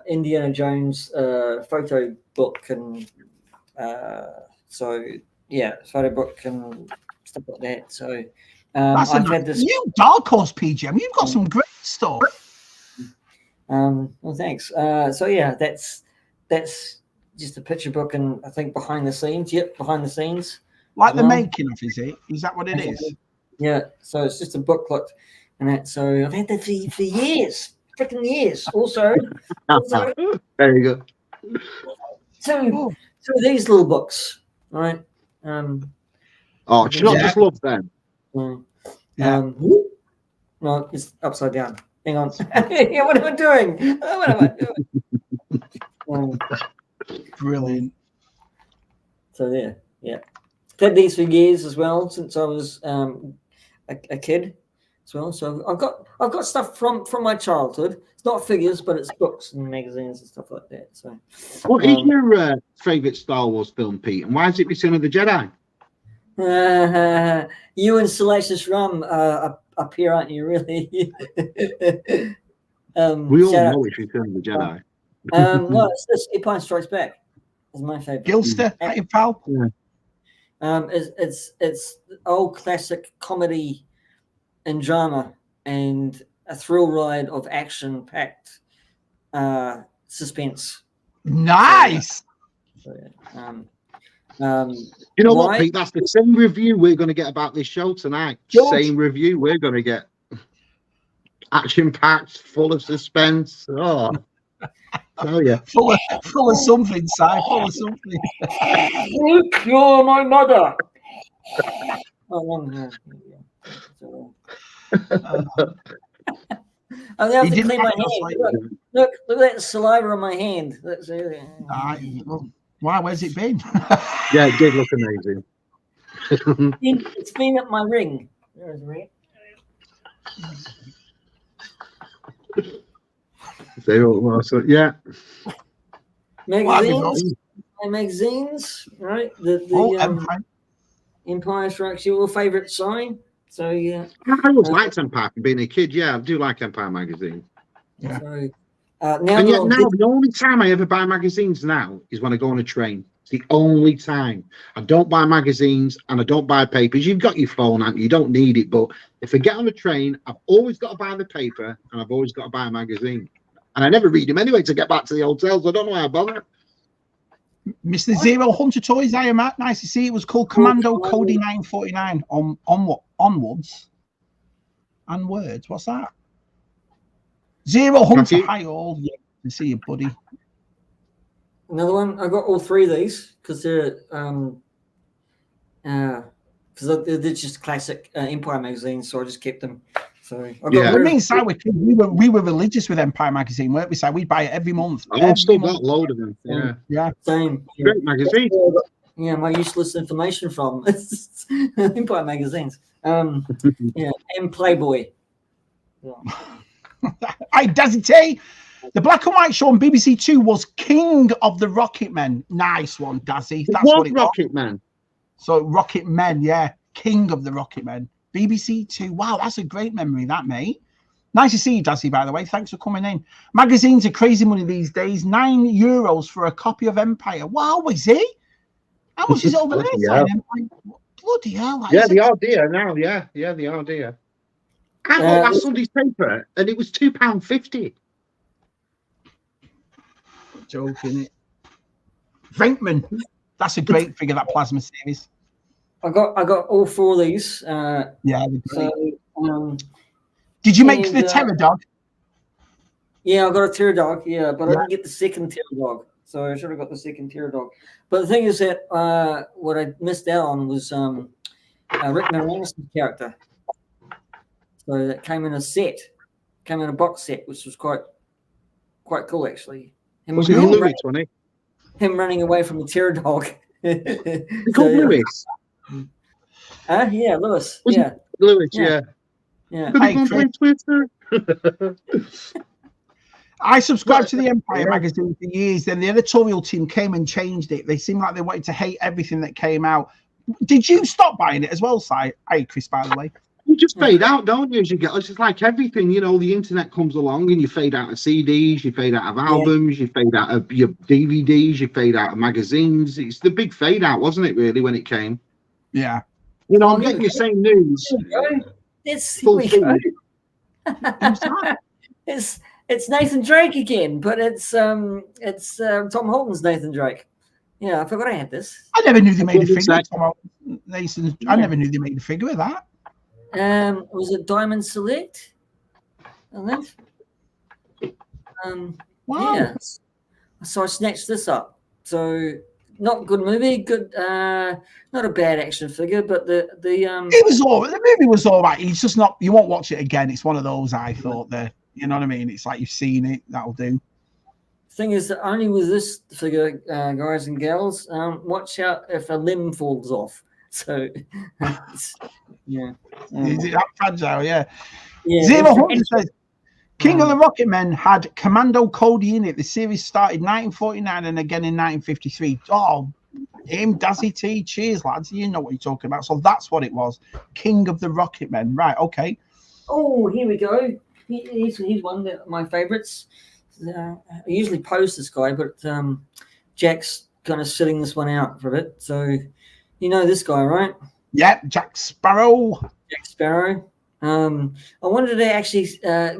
Indiana Jones photo book, and photo book and stuff like that. So I've had this. You dark horse, P.G.M. You've got some great stuff. Well, thanks. That's just a picture book, and I think behind the scenes. Yep, behind the scenes. Like the making of, is it? Is that what it is? Yeah. So it's just a booklet, and that. So I've had that for years, freaking years. Also, there you go. Two of these little books, all right? Do you not just love them? No, it's upside down. Hang on. Yeah, what am I doing? What am I doing? Brilliant. So yeah. Had these for years as well, since I was a kid as well. So I've got stuff from my childhood. It's not figures, but it's books and magazines and stuff like that. So, what is your favorite Star Wars film, Pete? And why is it Return of the Jedi? You and Salacious Rum appear, aren't you? Really? We all know it's Return of the Jedi. No, it's Empire Strikes Back. Is my favorite. Gilster, hey, pal. Yeah. It's old classic comedy and drama and a thrill ride of action-packed suspense. Nice. You know what, Pete? That's the same review we're going to get about this show tonight. George. Same review we're going to get. Action-packed, full of suspense. Oh yeah. Full of something, Si. Full of something. You're my mother. I have He to didn't clean my have hand. those, Look at that saliva on my hand. That's well, why? Where's it been? Yeah, it did look amazing. It's been at my ring. There's a ring. So, yeah. Magazines, right? The Empire. Empire Strikes your favorite sign. So yeah, I always liked Empire from being a kid. Yeah, I do like Empire magazine. Yeah. So And yet now, the only time I ever buy magazines now is when I go on a train. It's the only time. I don't buy magazines and I don't buy papers. You've got your phone out, you don't need it. But if I get on a train, I've always got to buy the paper and I've always got to buy a magazine. And I never read them anyway to get back to the hotel, so I don't know how I bother. Mr. Zero Hunter Toys, I am at. Nice to see. It was called Commando Cody 949 onwards and words. What's that? Zero Hunter. Hi all. Yeah, to see you, buddy. Another one. I got all three of these because they're they're just classic Empire magazines, so I just kept them. So I got me and Si we were religious with Empire magazine, weren't we? So we'd buy it every month. I've still got a load of them. Yeah. Same. Great magazine. Yeah, my useless information from Empire magazines. Yeah, and Playboy. Yeah. Hey, Dazzy T. The black and white show on BBC Two was King of the Rocket Men. Nice one, Dazzy. That's what it was. Rocket Man. So Rocket Men, yeah. King of the Rocket Men. BBC Two. Wow, that's a great memory, that, mate. Nice to see you, Dazzy, by the way. Thanks for coming in. Magazines are crazy money these days. €9 for a copy of Empire. Wow, is it? How much is it over there? Yeah. Bloody hell. Yeah, they are dear now. Yeah, they are dear. I got last Sunday's paper and it was £2.50. Joking it. Venkman. That's a great figure, that plasma series. I got all four of these. Yeah. So, did you make the Terror Dog? Yeah, I got a Terror Dog. Yeah, but I didn't get the second Terror Dog, so I should have got the second Terror Dog. But the thing is that what I missed out on was Rick Moranis' character. So that came in a set, came in a box set, which was quite cool actually. Was it Louis, Tony? Him running away from the Terror Dog. Called Lewis. Yeah, Lewis. Yeah. Lewis, yeah. I subscribed to the Empire magazine for years. Then the editorial team came and changed it. They seemed like they wanted to hate everything that came out. Did you stop buying it as well, Si? Hey, Chris, by the way. You just fade out, don't you? As you get, it's just like everything, you know. The internet comes along, and you fade out of CDs, you fade out of albums, you fade out of your DVDs, you fade out of magazines. It's the big fade out, wasn't it? Really, when it came. Yeah. You know, I'm getting the same news. It's Nathan Drake again, but it's Tom Holton's Nathan Drake. Yeah, I forgot I had this. I never knew they made a figure. I never knew they made a figure of that. Was it Diamond Select? I think. Wow. Yeah. So I snatched this up. So not good movie, good not a bad action figure, but the it was all the movie was all right. It's just not, you won't watch it again. It's one of those, I thought, that, you know what I mean? It's like you've seen it, that'll do. Thing is that only with this figure, guys and gals, watch out if a limb falls off. So yeah. Is it that fragile? Yeah. Yeah. 0 says King of the Rocket Men had Commando Cody in it. The series started 1949 and again in 1953. Oh, him, Dazzy T. Cheers, lads. You know what you're talking about. So that's what it was. King of the Rocket Men. Right, okay. Oh, here we go. He's one of my favorites. I usually post this guy, but Jack's kind of sitting this one out for a bit. So you know this guy, right? Yeah, Jack Sparrow. Jack Sparrow. I wanted to actually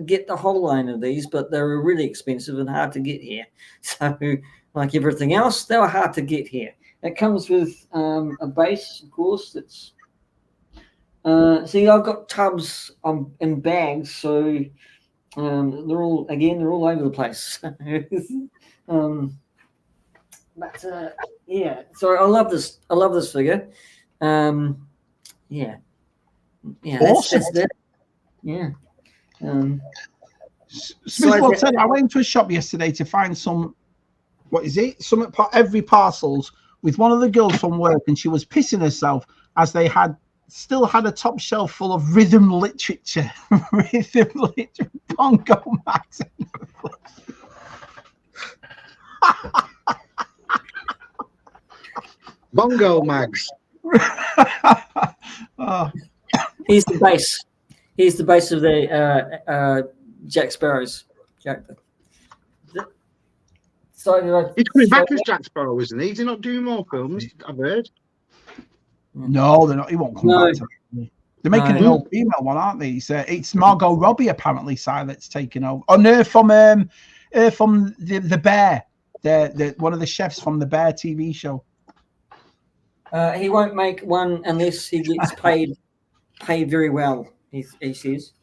get the whole line of these, but they were really expensive and hard to get here. So, like everything else, they were hard to get here. It comes with a base, of course. That's see, I've got tubs in bags, so they're all over the place. But yeah, so I love this. I love this figure. Yeah, awesome. that's that. Yeah. Smithfield said, I went to a shop yesterday to find some, what is it? Some every parcels with one of the girls from work, and she was pissing herself as they still had a top shelf full of rhythm literature, bongo mags. Bongo mags. Oh. He's the bass. He's the bass of the Jack Sparrow's. So He's coming back as Jack Sparrow, isn't he? Is he not doing more films? I've heard. No, they're not. He won't come back to me. They're making an old female one, aren't they? It's Margot Robbie apparently. That's taking over. Oh no, from the Bear, the one of the chefs from the Bear TV show. He won't make one unless he gets paid very well. He says.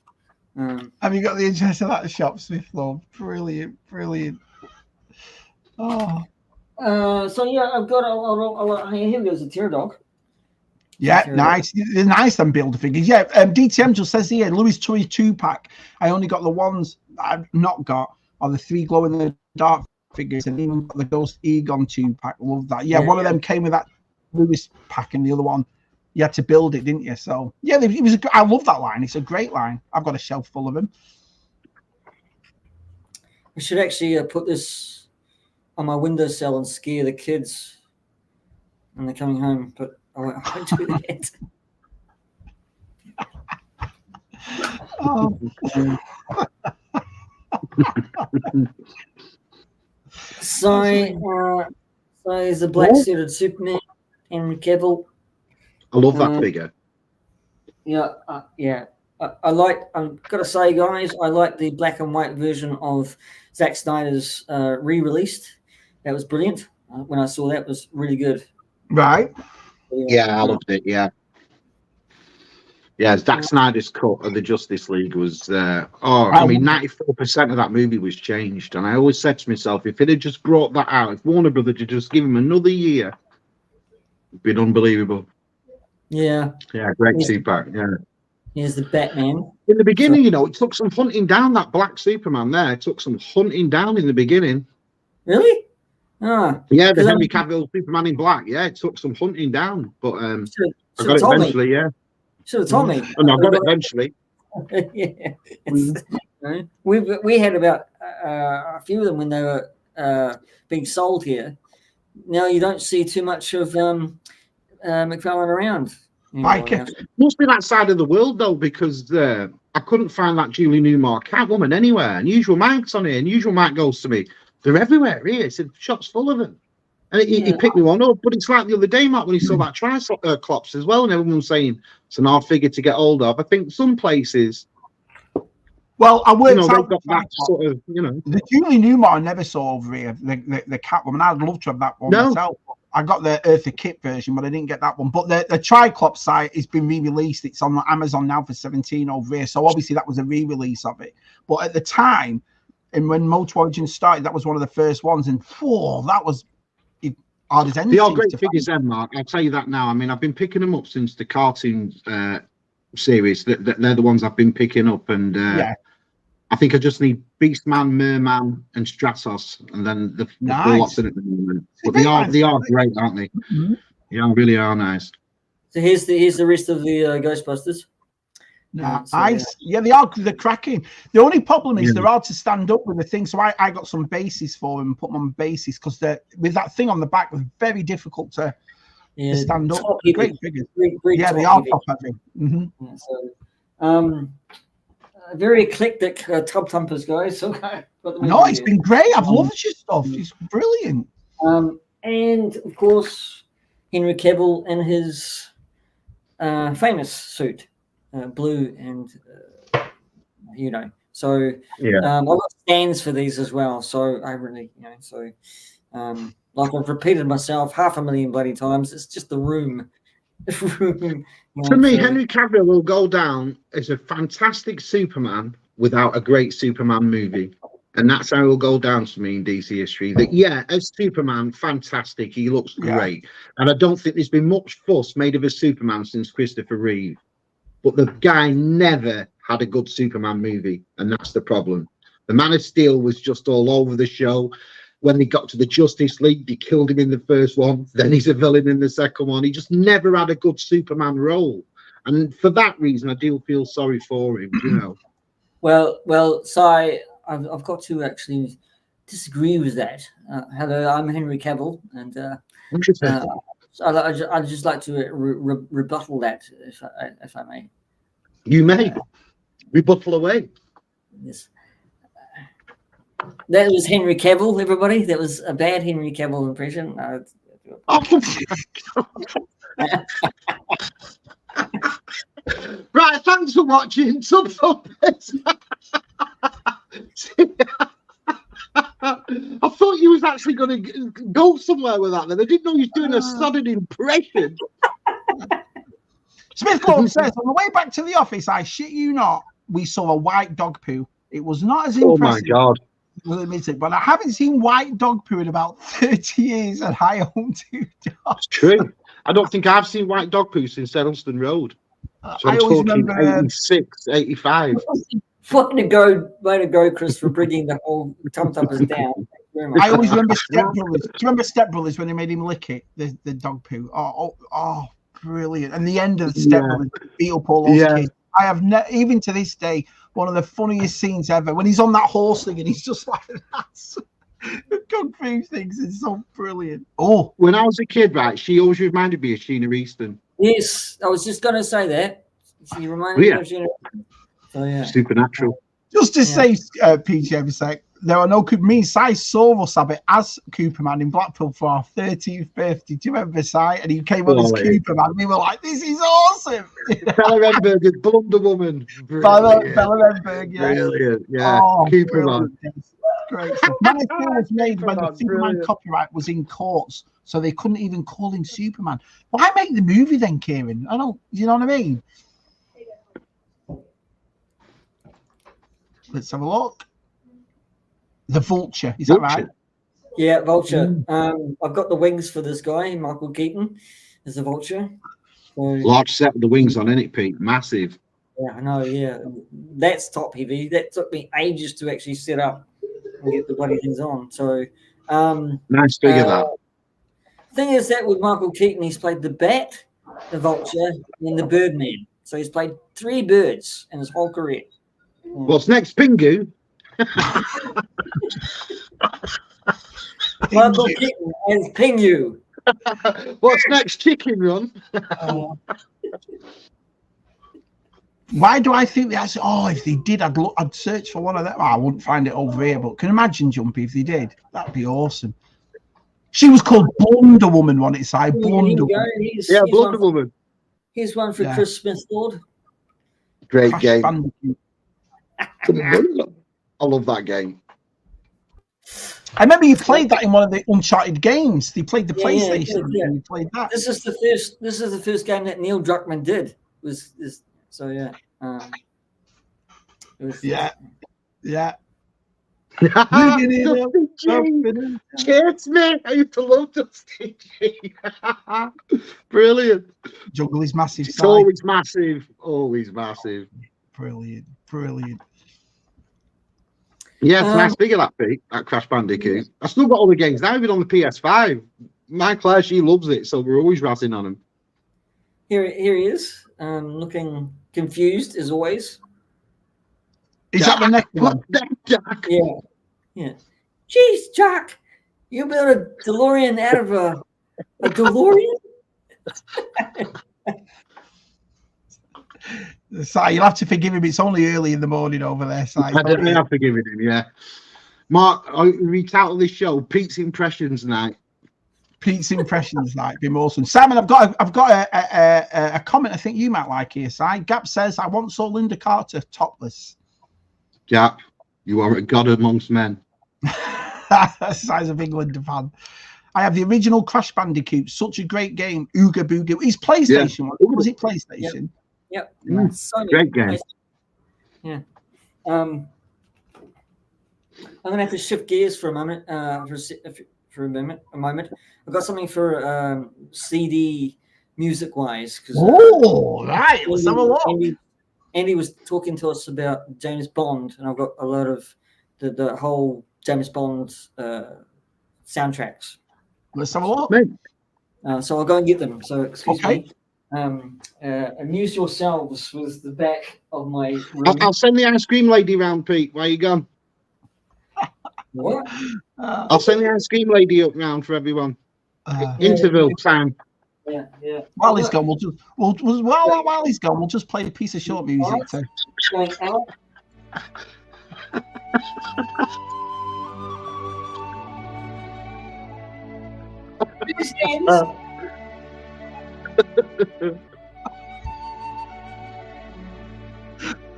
Have you got the address of that shop, Smithfield? Brilliant. Oh. So yeah, I've got here goes a tear dog. Yeah, nice. They're nice, them build figures. Yeah, DTM just says here, Louis Toy 2-pack. I only got the ones I've not got, are the 3 glow in the dark figures, and even got the Ghost Egon 2-pack. Love that. Yeah, one of them came with that Louis pack, and the other one you had to build it, didn't you? So yeah, I love that line. It's a great line. I've got a shelf full of them. I should actually put this on my windowsill and scare the kids when they're coming home, but I won't do that. Oh. So there's a black suited Superman, Henry Cavill. I love that figure. Yeah. I've got to say, guys, I like the black and white version of Zack Snyder's re-released. That was brilliant. When I saw that, it was really good. Right. Yeah, I loved it. Yeah. Zack Snyder's cut of the Justice League was 94% of that movie was changed, and I always said to myself, if it had just brought that out, if Warner Brothers had just given him another year, it'd been unbelievable. Yeah, great 2-pack. Yeah, here's the Batman. in the beginning, it took some hunting down. That black Superman there, it took some hunting down in the beginning. Really? Yeah, the Henry Cavill Superman in black. Yeah, it took some hunting down, but I got it eventually. Yeah, should have told me. And I got it eventually. Yeah, we had about a few of them when they were being sold here. Now you don't see too much of McFarlane around. Must be that side of the world though, because I couldn't find that Julie Newmar Catwoman anywhere. Unusual Mike's on here. Unusual Mike goes to me, they're everywhere here. He said, shop's full of them. And he picked me one up, but it's like the other day, Mark, when he saw that Triclops as well, and everyone was saying it's an hard figure to get hold of. I think some places, well, I worked they've out got that sort of, The Julie Newmar I never saw over here, the Catwoman. I'd love to have that one myself. I got the Eartha Kitt version, but I didn't get that one. But the Triclops site has been re-released. It's on Amazon now for $17 over here. So obviously that was a re-release of it. But at the time, and when Motor Origins started, that was one of the first ones. And that was hard as anything. They are great figures then, Mark. I'll tell you that now. I mean, I've been picking them up since the cartoon series. They're the ones I've been picking up. And I think I just need Beastman, Merman, and Stratos, and then the lots in it at the moment. But they are great, aren't they? Mm-hmm. Yeah, really are nice. So here's the rest of the Ghostbusters. Nice. They're cracking. The only problem is they're hard to stand up with the thing. So I got some bases for them and put them on bases because with that thing on the back was very difficult to stand up. Great figures. They are top heavy. Mm-hmm. Very eclectic Tub Thumpers, guys. No, it's been great. I've loved your stuff. It's brilliant. And of course, Henry Cavill in his famous suit. Blue and so I've got stands for these as well, so I really like I've repeated myself 500,000 bloody times. It's just the room. To me, Henry Cavill will go down as a fantastic Superman without a great Superman movie, and that's how he'll go down to me in DC history. That as Superman, fantastic, he looks great, and I don't think there's been much fuss made of a Superman since Christopher Reeve. But the guy never had a good Superman movie, and that's the problem. The Man of Steel was just all over the show. When they got to the Justice League, they killed him in the first one. Then he's a villain in the second one. He just never had a good Superman role. And for that reason, I do feel sorry for him, you know. Well, Si, I've got to actually disagree with that. Hello, I'm Henry Cavill, and I'd just like to rebuttal that, if I may. You may. Rebuttal away. Yes. That was Henry Cavill, everybody. That was a bad Henry Cavill impression. Right, thanks for watching. Tub Thumpers. I thought you was actually going to go somewhere with that. Then I didn't know you was doing a sudden impression. Smith Club says, on the way back to the office, I shit you not, we saw a white dog poo. It was not as impressive. Oh my God. But I haven't seen white dog poo in about 30 years, and I own 2 dogs. That's true. I don't think I've seen white dog poo since Edelston Road. So I'm talking remember 86, 85. Way to go, Chris, for bringing the whole Tub Thumpers down. I always remember Step Brothers. Do you remember Step Brothers when they made him lick it, the dog poo? Oh, brilliant. And the end of the Step Brothers, beat up all those kids. I have even to this day, one of the funniest scenes ever when he's on that horse thing and he's just like that. The kung fu things is so brilliant. Oh, when I was a kid, right, she always reminded me of Sheena Easton. Yes, I was just going to say that. She reminded me of Sheena Easton. So yeah, Supernatural. Just to say, P.G.M sec, there are no me and Si saw Rosabbit as Cooperman in Blackpool for our 13th birthday. Do you remember, Si? And he came on as Cooperman. We were like, "This is awesome!" Bella Renberg as Blunder Woman. Bella Renberg, yeah. Brilliant, yeah. Cooperman. Great stuff. Man of Steel was made when the Superman copyright was in courts, so they couldn't even call him Superman. Why make the movie then, Kieran? I don't. You know what I mean? Let's have a look. The Vulture, is that right? Yeah, Vulture. I've got the wings for this guy, Michael Keaton, as the Vulture. So, large set of the wings on, isn't it, Pete? Massive. Yeah, I know. Yeah, that's top heavy. That took me ages to actually set up and get the bloody things on. So nice figure that. Thing is that with Michael Keaton, he's played the Bat, the Vulture, and the Birdman. So he's played 3 birds in his whole career. What's next, Pingu? Michael Keaton as Pingu. What's next, Chicken Run? Why do I think they actually? Oh, if they did, I'd search for one of them. I wouldn't find it over here, but can you imagine, Jumpy, if they did? That'd be awesome. She was called Blunder Woman, wasn't it? Si? Blunder Woman. Blunder Woman. Here's one for Chris Smith Lord. Great Crash game. Bandicoot. I love that game. I remember you played that in one of the Uncharted games. They played the PlayStation. Yeah. You played that. This is the first game that Neil Druckmann did. So yeah. Yeah. Cheers, me. I used to love Dusty G. Brilliant. Jungle is massive. It's always massive. Always massive. Brilliant. Yeah, it's nice figure that Pete, that Crash Bandicoot. I still got all the games now, even on the PS5. My Claire, she loves it, so we're always razzing on him. Here he is, looking confused as always. Is that the next one? Jack. Yeah. Jeez, Jack, you built a DeLorean out of a DeLorean? Si, you'll have to forgive him. It's only early in the morning over there, Si. I definitely have forgiven him, yeah. Mark, I retitle this show Pete's Impressions Night. Pete's Impressions Night, be awesome. Simon, I've got a comment I think you might like here, Si. Gap says, I once saw Linda Carter topless. Gap, you are a god amongst men. Si's a big Linda fan. I have the original Crash Bandicoot, such a great game. Ooga Booga. It's PlayStation. Yeah. Was it PlayStation? Yep. Great game. Yeah. I'm gonna have to shift gears for a moment. For a moment. I've got something for CD music wise. Right. Let's have a look. Andy was talking to us about James Bond, and I've got a lot of the whole James Bond soundtracks. Let's have a look. Mate, So I'll go and get them. So excuse Okay. me. Amuse yourselves with the back of my room. I'll send the ice cream lady round, Pete. Where you gone? What? I'll send the ice cream lady up round for everyone. Uh, Interval time. Yeah. while he's gone, while he's gone, we'll just play a piece of short music. So. Going out.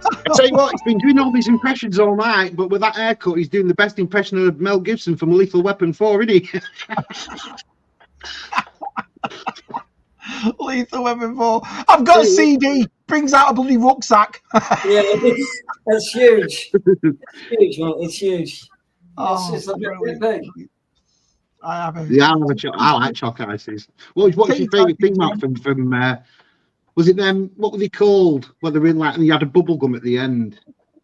I tell you what, he's been doing all these impressions all night, but with that haircut, he's doing the best impression of Mel Gibson from Lethal Weapon 4, isn't he? Lethal Weapon 4. I've got a CD. Brings out a bloody rucksack. Yeah, that's huge. It's huge, man. It's huge. It's like brilliant. big. I have a. Yeah, I like chalk ices. What's your favourite thing, Matt, from was it them, what were they called? Well, they were in like, and you had a bubble gum at the end.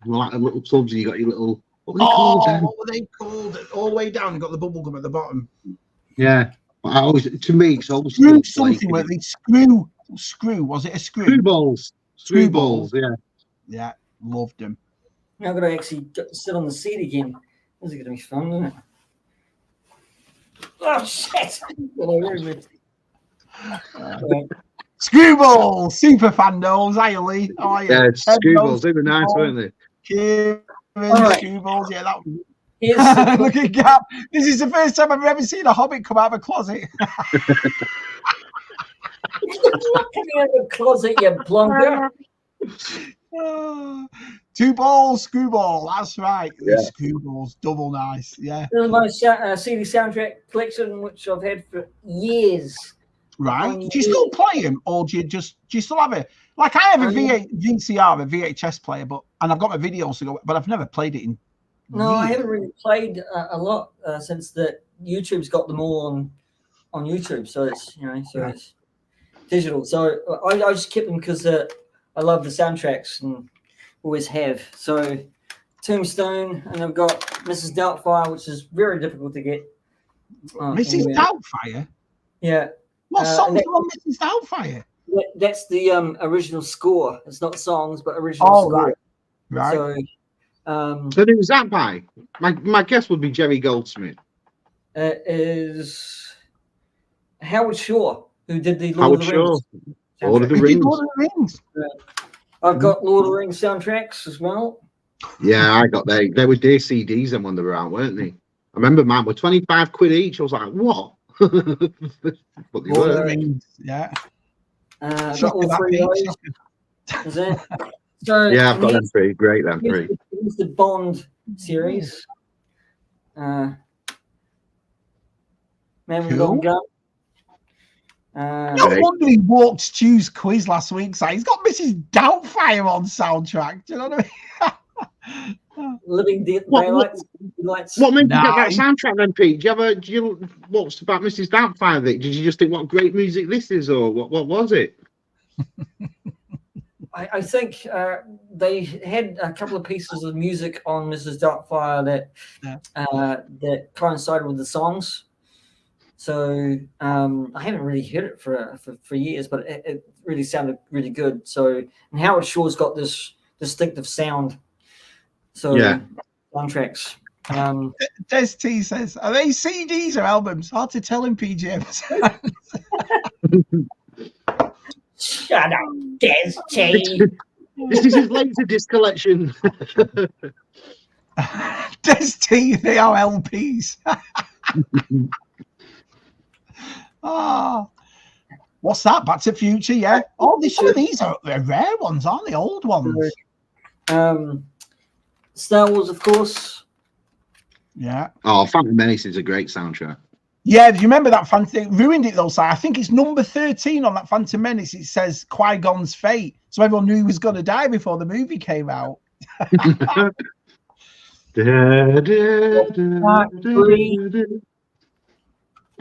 Well, like a little tubs, and you got your little, what were they called then? What were they called? All the way down, you got the bubble gum at the bottom. Yeah. I always, to me, it's always Screw something with it. Screw. Was it a screw? Screw balls, yeah. Yeah, loved them. Now I've got to actually sit on the seat again. This is going to be fun, isn't it? Oh, shit! Screwball, super fandos, Lee. Oh, Yeah, screwballs, they were nice, weren't they? Screwballs, yeah, that look at Gap. This is the first time I've ever seen a hobbit come out of a closet. Coming out of the closet, you plonker. Two balls, screwball. That's right. Yeah. Screwballs, double nice. Yeah. This is my CD soundtrack collection, which I've had for years. Right. Do you still play them, or do you still have it? Like I have a VCR, a VHS player, and I've got my videos to go, but I've never played it in. No, I haven't really played a lot since that YouTube's got them all on YouTube. So it's it's digital. So I just kept them because I love the soundtracks and always have. So Tombstone, and I've got Mrs. Doubtfire, which is very difficult to get. Mrs. anywhere. Doubtfire. Yeah. What songs are on Mrs. Doubtfire? That's the original score. It's not songs, but original score. Right. So, So who's that by? My guess would be Jerry Goldsmith. is Howard Shore, who did the Lord of the Rings. Lord of the Rings. Lord of the Rings. I've got Lord of the Rings soundtracks as well. Yeah, I got they were dear CDs then when they were out, weren't they? I remember mine were 25 quid each. I was like, what? But they Lord of were. the Rings. Yeah. Got all three of those. Is it? So Yeah, I've got them three. Great, them three. Here's the Bond series. Man with Cool. Long Gun. No wonder he walked Stu's quiz last week. So he's got Mrs. Doubtfire on soundtrack. Do you know what I mean? Living Daylights. What made you get that soundtrack then, Pete? Do you what's about Mrs. Doubtfire? Did you just think what great music this is, or what was it? I think they had a couple of pieces of music on Mrs. Doubtfire that coincided with the songs. So I haven't really heard it for years, but it really sounded really good. So, and Howard Shore's got this distinctive sound. So soundtracks. Des T says, "Are they CDs or albums? Hard to tell in P.G.M. Shut up, Des T. This is his Laserdisc collection. Des T, they are LPs. Oh, what's that? Back to the Future, yeah. Oh, some of these are rare ones, aren't they? Old ones. Star Wars, of course. Yeah. Oh, Phantom Menace is a great soundtrack. Yeah, do you remember that Phantom? Ruined it though, Si. I think it's number 13 on that Phantom Menace. It says Qui-Gon's fate, so everyone knew he was going to die before the movie came out.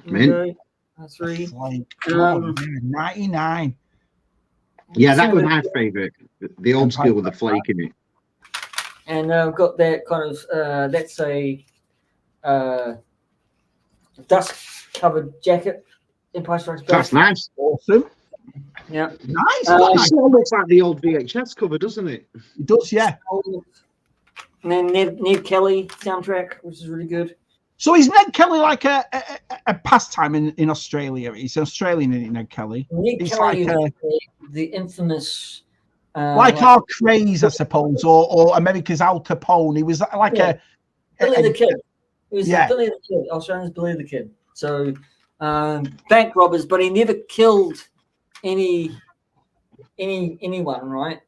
Mint. That's three. Like, 99. Yeah, that was my favourite. The old school with the flake in it. and I've got that kind of that's a dust-covered jacket. Empire Strikes Back. That's nice. Awesome. Yeah. Nice. It nice. sort of looks like the old VHS cover, doesn't it? It does, yeah. And then Ned Kelly soundtrack, which is really good. So is Ned Kelly like a pastime in Australia? He's an Australian, isn't he, Ned Kelly? Ned He's Kelly like is the infamous... like our Craze, I suppose, or America's Al Capone. He was like Billy the Kid. He was yeah. Billy the Kid. Australian's Billy the Kid. So bank robbers, but he never killed anyone, right?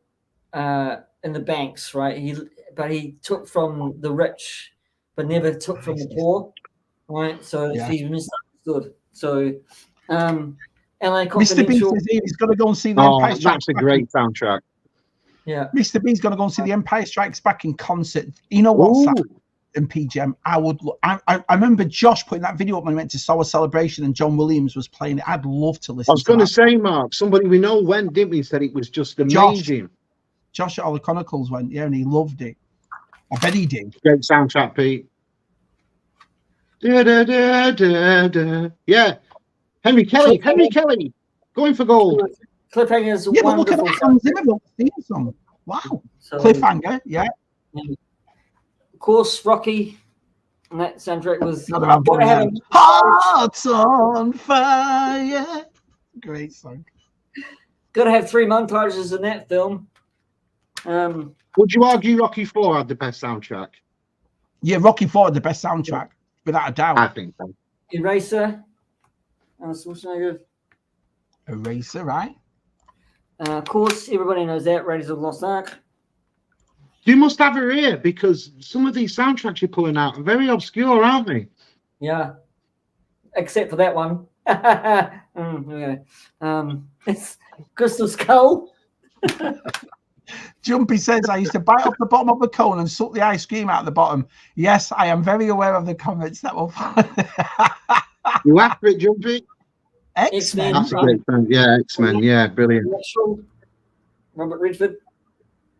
In the banks, right? He took from the rich, but never took from the poor, right? So he's misunderstood. So LA Mr. B says he's going to go and see the Empire Strikes Back. That's a great soundtrack. Yeah, Mr. B's going to go and see the Empire Strikes Back in concert. You know what's that? In P.G.M, I remember Josh putting that video up when we went to Sour Celebration and John Williams was playing it. I'd love to listen. I was going to say, Mark, somebody we know went, didn't we? Said it was just amazing. Josh at All the Chronicles went, yeah, and he loved it. I bet he did. Great soundtrack, Pete. Da, da, da, da, da. Yeah, Henry Kelly, going for gold. Cliffhanger is but look at wonderful. that Hans Zimmer theme song. Wow, So, Cliffhanger, yeah. Of course, Rocky, and that soundtrack was Hearts on Fire. Great song. Got to have 3 montages in that film. Would you argue Rocky IV had the best soundtrack? Yeah, Rocky IV had the best soundtrack, without a doubt. I think so. Eraser. Schwarzenegger. Eraser, right? Of course, everybody knows that. Raiders of the Lost Ark. You must have her ear because some of these soundtracks you're pulling out are very obscure, aren't they? Yeah, except for that one. Okay. It's Crystal Skull. Jumpy says, I used to bite off the bottom of the cone and suck the ice cream out of the bottom. Yes, I am very aware of the comments that will follow. You after it, Jumpy? X-Men. That's a great film. Yeah, X-Men. Yeah, brilliant. Robert Redford.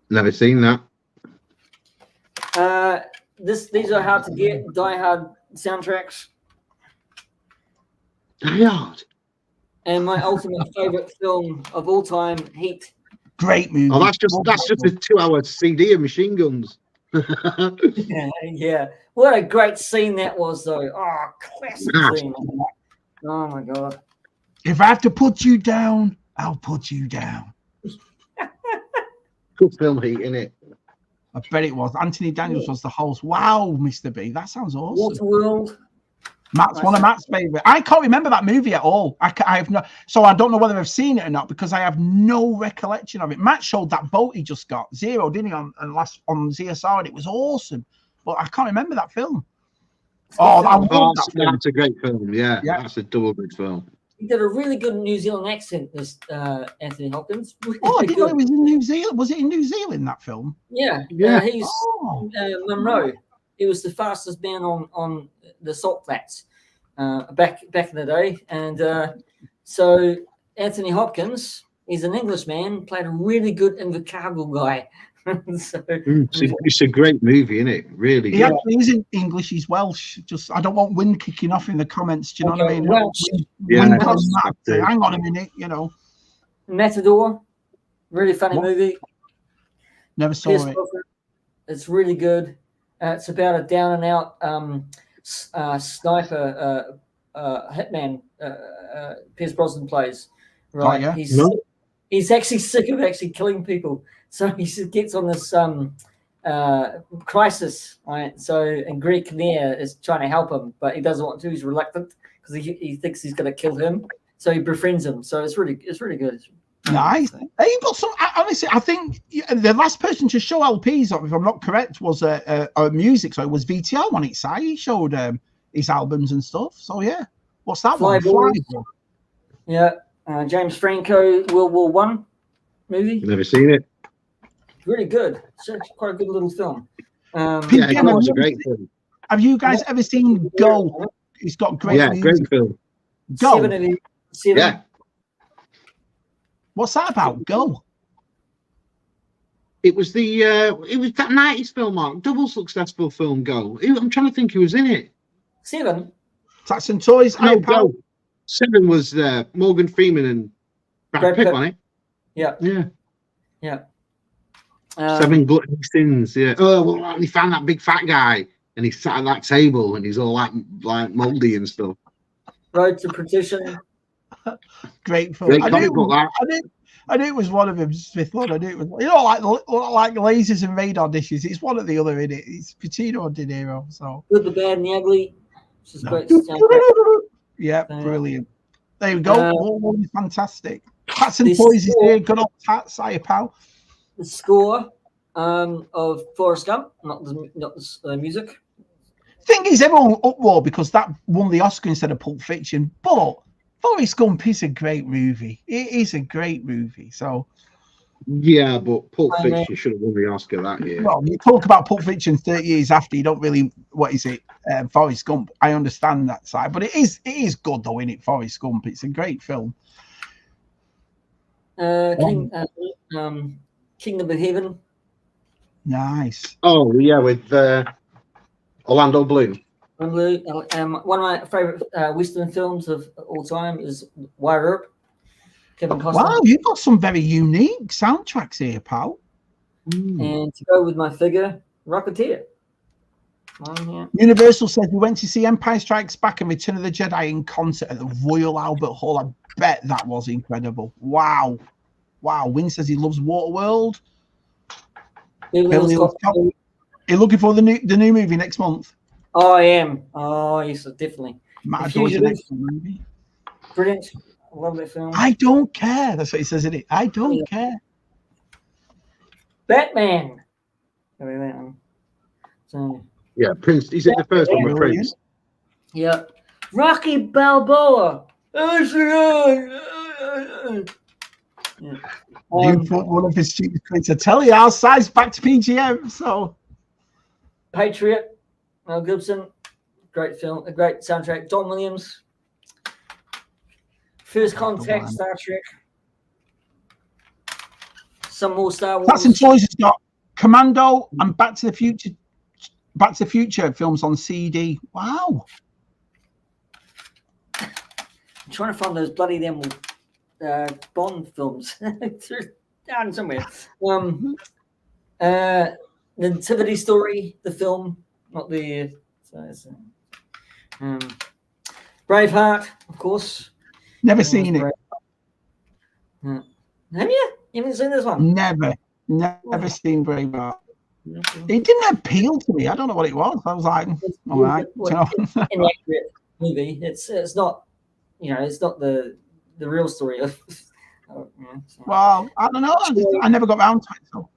Never seen that. These are hard to get. Die Hard soundtracks. Die Hard. And my ultimate favorite film of all time, Heat. Great movie. Oh, that's just a 2-hour CD of Machine Guns. Yeah. What a great scene that was, though. Oh, classic scene. Oh my god. If I have to put you down, I'll put you down. Good film, Heat, innit? I bet it was. Anthony Daniels was the host. Wow, Mr. B, that sounds awesome. Waterworld. Matt's one of Matt's favorite. I can't remember that movie at all. I have no, so I don't know whether I've seen it or not because I have no recollection of it. Matt showed that boat he just got, Zero, didn't he, on ZSR, and it was awesome. But I can't remember that film. I love that film. That's a great film. Yeah, that's a double good film. He did a really good New Zealand accent, this Anthony Hopkins. Really I didn't know it was in New Zealand. Was it in New Zealand, that film? Yeah. He's Monroe. He was the fastest man on the salt flats back in the day. And so Anthony Hopkins, he's an Englishman, played a really good Invercargill guy. It's a great movie, isn't it? Really. He actually isn't English, he's Welsh. Just I don't want wind kicking off in the comments. Do you know what I mean? Wind on that. Hang on a minute, you know. Matador, really funny movie. Never saw it. It's really good. It's about a down and out sniper hitman. Pierce Brosnan plays. Right. Oh, yeah. He's actually sick of actually killing people. So he gets on this crisis, right? So, and Greg Kinnear is trying to help him, but he doesn't want to. He's reluctant because he thinks he's going to kill him. So he befriends him. So it's really good. Nice. Hey, but honestly, I think the last person to show LPs, if I'm not correct, was music. So it was VTL on its side. He showed his albums and stuff. So yeah, what's that one? Flyboy. Yeah, James Franco, World War One movie. Never seen it. Really good. It's actually quite a good little film. It was a great film. Have you guys ever seen Go? It's got great music. Great film. Go. Seven. What's that about? Go. It was that 90s film, Mark. Double successful film. Go. I'm trying to think who was in it. 7. Tats and Toys. No, pal. go. 7 was Morgan Freeman and Brad Pitt, wasn't it? Yeah. Yeah. Yeah. 7 gluttony sins. Yeah. Oh well, he found that big fat guy, and he sat at that table, and he's all like mouldy and stuff. Road to Perdition. Great film. Great I comic knew, book, that. I knew it was one of them, Smith Lord. I knew it was, like lasers and radar dishes. It's one or the other in it. It's Pacino and De Niro. So Good, the Bad, and the Ugly. Which is great. yeah, brilliant. There we go. One is fantastic. Tats and This Toys is score- here. Good old Tats, hiya, pal. The score of Forrest Gump, not the music. Thing is, everyone uproar because that won the Oscar instead of Pulp Fiction. But Forrest Gump is a great movie. It is a great movie. So, Yeah, but Pulp Fiction should have won the Oscar that year. well, you talk about Pulp Fiction 30 years after, you don't really, what is it? Forrest Gump. I understand that side, but it is good though, isn't it? Forrest Gump. It's a great film. Kingdom of Heaven. Nice. Oh yeah, with Orlando Bloom. One of my favorite Western films of all time is Wire Up. Kevin Costner. Wow, you've got some very unique soundtracks here, pal. And to go with my figure, Rocketeer. Universal says we went to see Empire Strikes Back and Return of the Jedi in concert at the Royal Albert Hall. I bet that was incredible. Wow. Wynn says he loves Waterworld. You're looking for the new movie next month? Oh, I am. Oh, yes, definitely. Matt adores the next movie. Brilliant. I love that film. I don't care. That's what he says, isn't it? I don't care. Batman. So, Yeah, Prince. Is it the first one with Prince? yeah. Rocky Balboa. You put one of his stupid tweets. I tell you, our size back to P.G.M. So, Patriot. Mel Gibson. Great film. A great soundtrack. Don Williams. First Contact. Star Trek. Some more Star Wars. Tats and Toys has got Commando and Back to the Future films on CD. Wow. I'm trying to find those bloody them Bond films down somewhere. Nativity Story, the film, not the Braveheart, of course. Never seen it. Have you? You haven't seen this one? Never seen Braveheart. It didn't appeal to me. I don't know what it was. I was like, all right. Inaccurate movie. It's not, it's not the real story of. Well, I don't know. I never got round to it. So.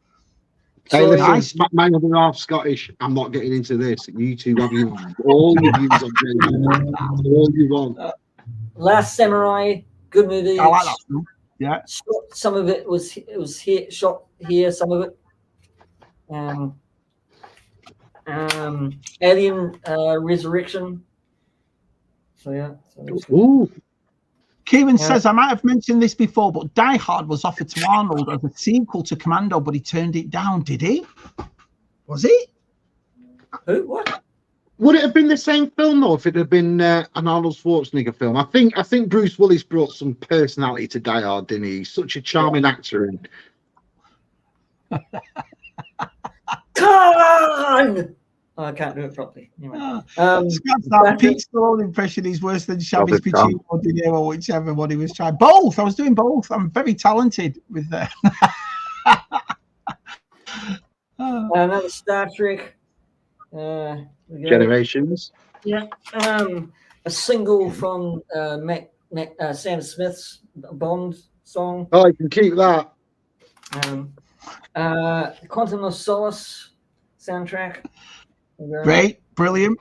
Hey, listen, my other half Scottish. I'm not getting into this. You two have all your views on James. All you want. Last Samurai, good movie. I like that film. Yeah. Some of it was here, shot here. Some of it. Alien Resurrection. So yeah. Ooh. Kieran says, I might have mentioned this before, but Die Hard was offered to Arnold as a sequel to Commando, but he turned it down. Did he? Was he? Who? What? Would it have been the same film though if it had been an Arnold Schwarzenegger film? I think Bruce Willis brought some personality to Die Hard, didn't he? He's such a charming actor. And Con! Oh, I can't do it properly. Anyway. That Pete Stallone impression is worse than Shabby's Pacino or De Niro, whichever one he was trying. Both. I was doing both. I'm very talented with that. Another Star Trek. Generations. Yeah. A single from Sam Smith's Bond song. Oh, you can keep that. Quantum of Solace soundtrack. Great, brilliant.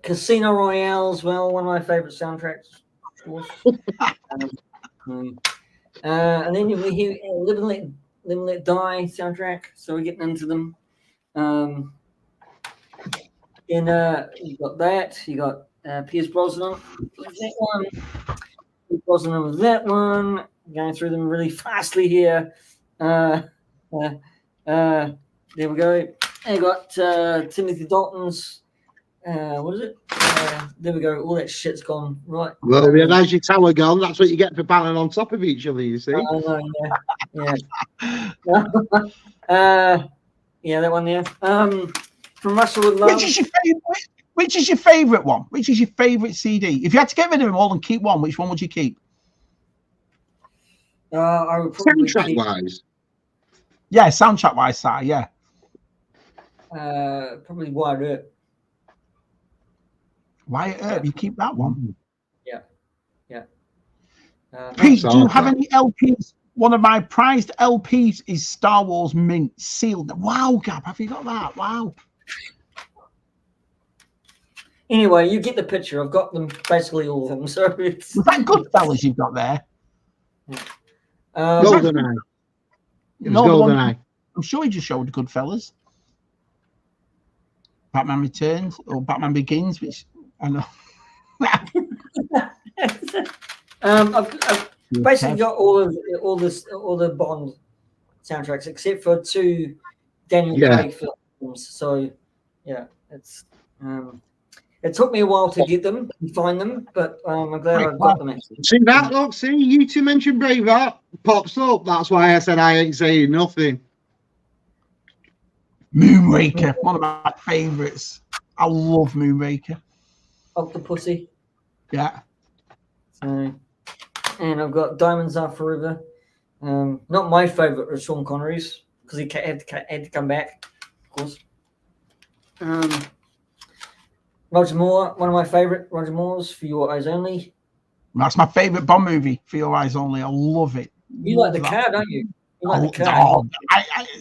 Casino Royale as well, one of my favorite soundtracks. And then we hear Live and Let Die soundtrack. So we're getting into them. You got that. You got Pierce Brosnan. That one. Pierce Brosnan was that one. Going through them really fastly here. There we go. I got Timothy Dalton's. What is it? There we go. All that shit's gone. Right. Well, yeah, there's your tower gone. That's what you get for battling on top of each other, you see. Yeah. Yeah, that one there. From Russell with Love. Which is your favorite? Which is your favorite one? Which is your favorite CD? If you had to get rid of them all and keep one, which one would you keep? I would probably Soundtrack wise. Yeah, soundtrack wise, yeah. Probably Wyatt Earp. Wyatt Earp, you keep that one. Yeah. Pete, do you have any LPs? One of my prized LPs is Star Wars Mint sealed. Wow, Gab, have you got that? Wow. Anyway, you get the picture. I've got them, basically all of them. So it's Was that Goodfellas you've got there? GoldenEye. It was GoldenEye. I'm sure he just showed Goodfellas. Batman Returns or Batman Begins, which I know. I've basically got all the Bond soundtracks except for 2 Daniel Craig films. So yeah, it's it took me a while to get them and find them, but I'm glad I've got them actually. See that? Look, see, you two mentioned Braveheart, pops up. That's why I said I ain't saying nothing. Moonraker, one of my favourites. I love Moonraker. Octopussy. Yeah. So, and I've got Diamonds Are Forever. Not my favourite of Sean Connery's because he had to come back, of course. Roger Moore, one of my favourite Roger Moore's, For Your Eyes Only. That's my favourite Bond movie, For Your Eyes Only. I love it. You like the car, don't you? You like the car.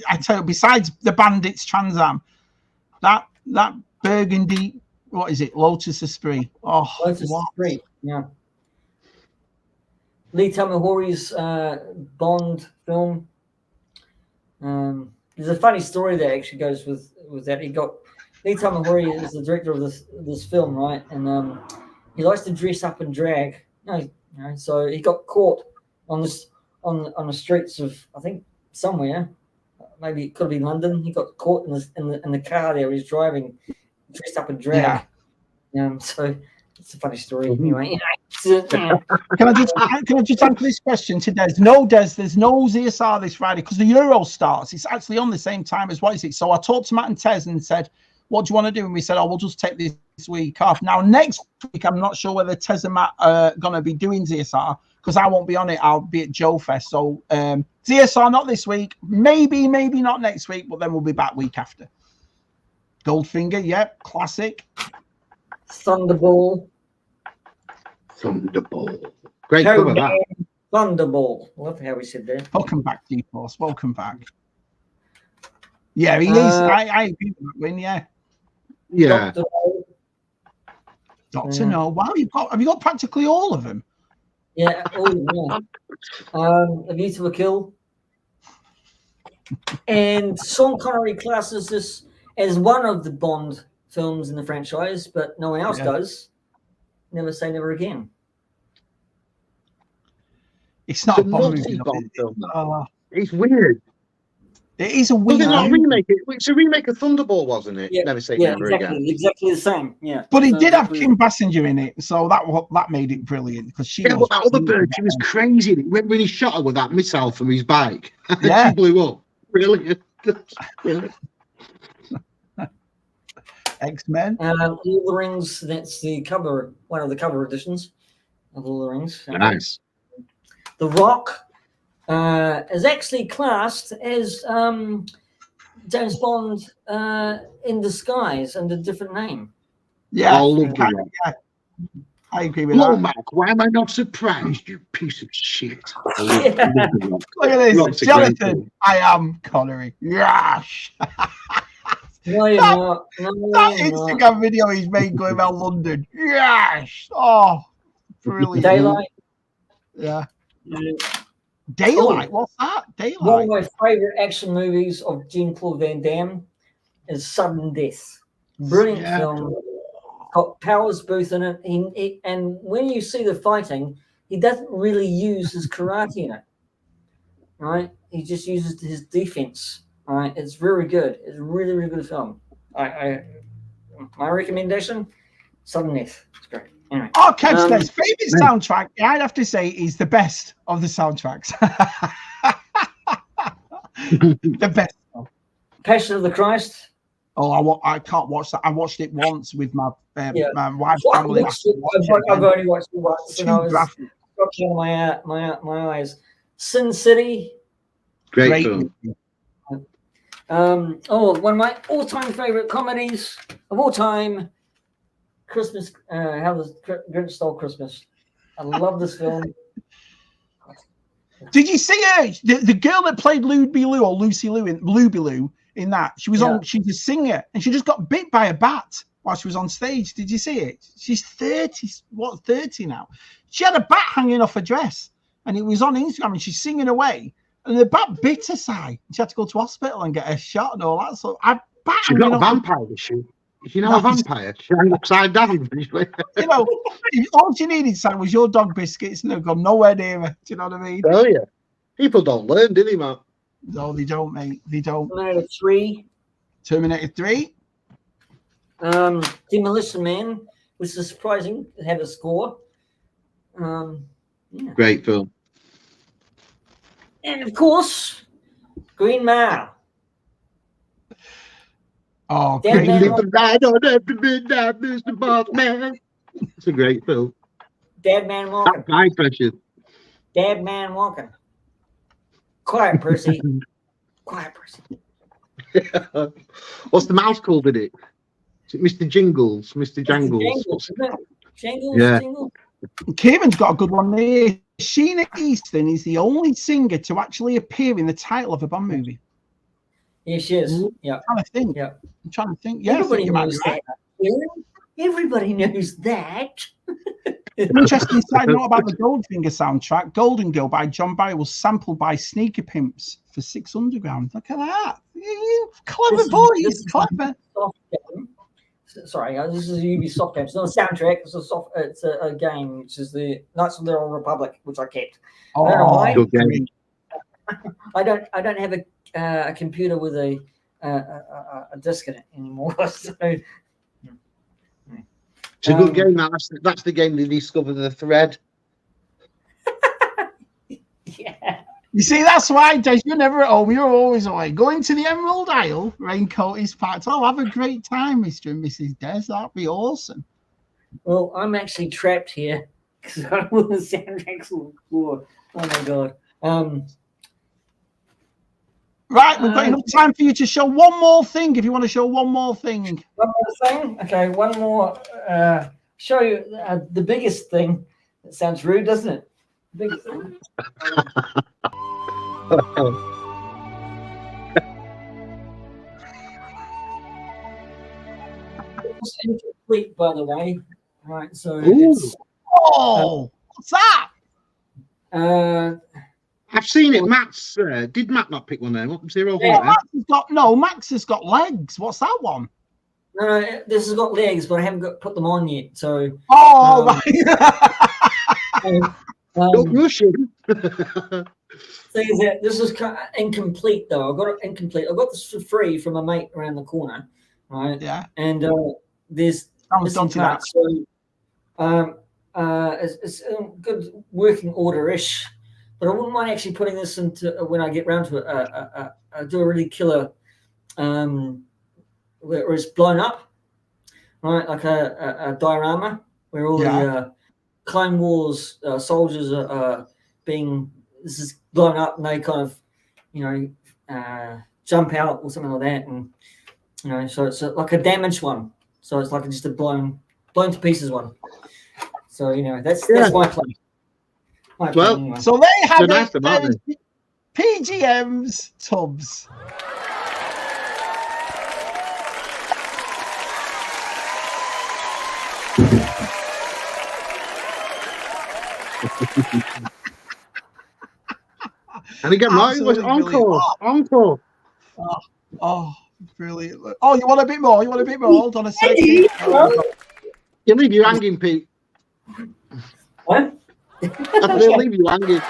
I tell you, besides the Bandits Trans Am, that burgundy, what is it? Lotus Esprit. Oh, Lotus Esprit, yeah. Lee Tamahori's Bond film. There's a funny story that actually goes with that. Lee Tamahori is the director of this film, right? And he likes to dress up and drag. So he got caught on the streets of, I think, somewhere. Maybe it could be London. He got caught in the car there. He's driving, dressed up and drag. Yeah. So it's a funny story. Anyway, Can I just answer this question to Des? No, Des, there's no ZSR this Friday because the Euro starts. It's actually on the same time as what is it? So I talked to Matt and Tez and said, what do you want to do? And we said, we'll just take this week off. Now, next week, I'm not sure whether Tez and Matt are going to be doing ZSR because I won't be on it. I'll be at Joe Fest. So ZSR not this week. Maybe not next week, but then we'll be back week after. Goldfinger, yep, classic. Thunderball. Great cover that. Thunderball. Love how we said that. Welcome back, D-Force. Welcome back. Yeah, he is. I agree with that win, yeah. Yeah. Doctor No. Wow, have you got practically all of them? Yeah, all of them. A View to a Kill. And Sean Connery classes this as one of the Bond films in the franchise, but no one else does. Never Say Never Again. It's not a Bond movie. Film. It's weird. It is a weird. Was it not a remake? It's a remake of Thunderball, wasn't it? Yeah, Never Say Never Again. Exactly the same. Yeah. But it did have Kim Basinger in it, so that made it brilliant because she. Yeah, but that other bird, she was crazy. When he shot her with that missile from his bike, yeah, she blew up. Brilliant. X-Men. Lord of the Rings. That's the cover. One of the cover editions of Lord of the Rings. Nice. The Rock is actually classed as James Bond in disguise under a different name. Yeah, yeah. I agree with that. Mac, why am I not surprised, you piece of shit? Look at this, Jonathan. I am Connery. Yes. No, you're not. That Instagram video he's made going around London. Yes. Oh, brilliant. Daylight. Yeah. Daylight. What's that? Daylight. One of my favorite action movies of Jean-Claude Van Damme is Sudden Death. Brilliant film. Got Powers Booth in it. And when you see the fighting, he doesn't really use his karate in it. Right? he just uses his defense. All right, it's very good. It's a really, really good film. My recommendation, Sudden Death. It's great. Anyway, Kev says favorite soundtrack. I'd have to say is the best of the soundtracks. The best. Passion of the Christ. Oh, I can't watch that. I watched it once with my my wife's I've family. only watched it once, and I was graphic. dropping my eyes. Sin City. Great film. One of my all-time favorite comedies of all time, Christmas. How the Grinch Stole Christmas. I love this film. Did you see her? The girl that played Lucy Lou in Luby Lou in that? She was on. She's a singer, and she just got bit by a bat while she was on stage. Did you see it? She's 30. What, 30 now? She had a bat hanging off her dress, and it was on Instagram, and she's singing away, and the bat bit her side. She had to go to hospital and get a shot and all that. So She's not a vampire, is she? Is she not a vampire? She hung upside down. You know, all she needed, Sam, was your dog biscuits, and they've gone nowhere near her. Do you know what I mean? Oh yeah. People don't learn, do they, Matt? No, they don't, mate. They don't. Terminator 3. Terminator 3. Demolition Man, which is surprising to have a score. Great film. And of course, Green Mile. Oh, Dead great. Man Live Walking. the night on every midnight, Mr. Boss Man. It's a great film. Dead Man Walking. That's high pressure. Dead Man Walking. Quiet, Percy. Quiet, Percy. What's the mouse called in it? Is it Mr. Jingles? Mr. Jangles? Jangles, isn't it? Jangles, Yeah. Jingles. Kieran's got a good one here. Sheena Easton is the only singer to actually appear in the title of a Bond movie. Yeah, she is. Yeah. I'm trying to think. Yeah. I'm trying to think. Yeah, I think Everybody you might knows be right. that. Everybody knows that. Interesting side note about the Goldfinger soundtrack. Golden Girl by John Barry was sampled by Sneaker Pimps for 6 Underground. Look at that. Clever boys. Clever. Soft game. Sorry, this is a Ubisoft game. It's not a soundtrack. It's a game, which is the Knights of the Old Republic, which I kept. I don't know why. Good game. I don't have a computer with a disc in it anymore. So, It's a good game, man. That's the game they discovered the thread. yeah. You see, that's why, Des, you're never at home. You're always away. Going to the Emerald Isle, raincoat is packed. Oh, have a great time, Mr. and Mrs. Des. That'd be awesome. Well, I'm actually trapped here because I don't want the soundtracks on the floor. Oh my god. Right, we've got enough time for you to show one more thing if you want to show one more thing. One more thing? Okay, one more. Show you the biggest thing. It sounds rude, doesn't it? The biggest thing. It's incomplete, by the way. Right, so it's. Oh, what's that? I've seen it. Matt's. Did Matt not pick one there? What 0 Yeah, Max has got legs. What's that one? No, this has got legs, but I haven't put them on yet. So. Oh, Don't rush him. Thing is that this is kind of incomplete though. I got it incomplete. I got this for free from a mate around the corner, right? Yeah. And there's missing parts. So, it's in good working order-ish, but I wouldn't mind actually putting this into when I get round to it. Do a really killer, where it's blown up, right? Like a diorama where all the Clone Wars soldiers are being. This is blown up, and they kind of, jump out or something like that, and so it's like a damaged one. So it's like just a blown to pieces one. So that's my plan. Well, anyway. So they have nice it. P.G.M's Tubs. And again, right, it was encore. Encore. Oh, brilliant. Oh, you want a bit more? Hold on a second. You leave you hanging, Pete. What? I'll leave you hanging.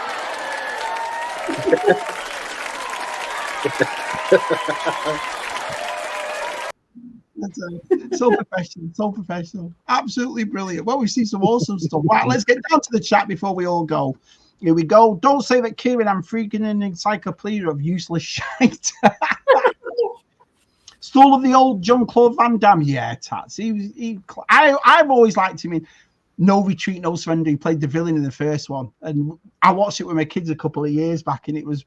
So professional, so professional. Absolutely brilliant. Well, we've seen some awesome stuff. Right, let's get down to the chat before we all go. Here we go. Don't say that, Kieran. I'm freaking an encyclopedia of useless shite. Still love the old Jean-Claude Van Damme. Yeah, Tats. I've always liked him in No Retreat, No Surrender. He played the villain in the first one. And I watched it with my kids a couple of years back, and it was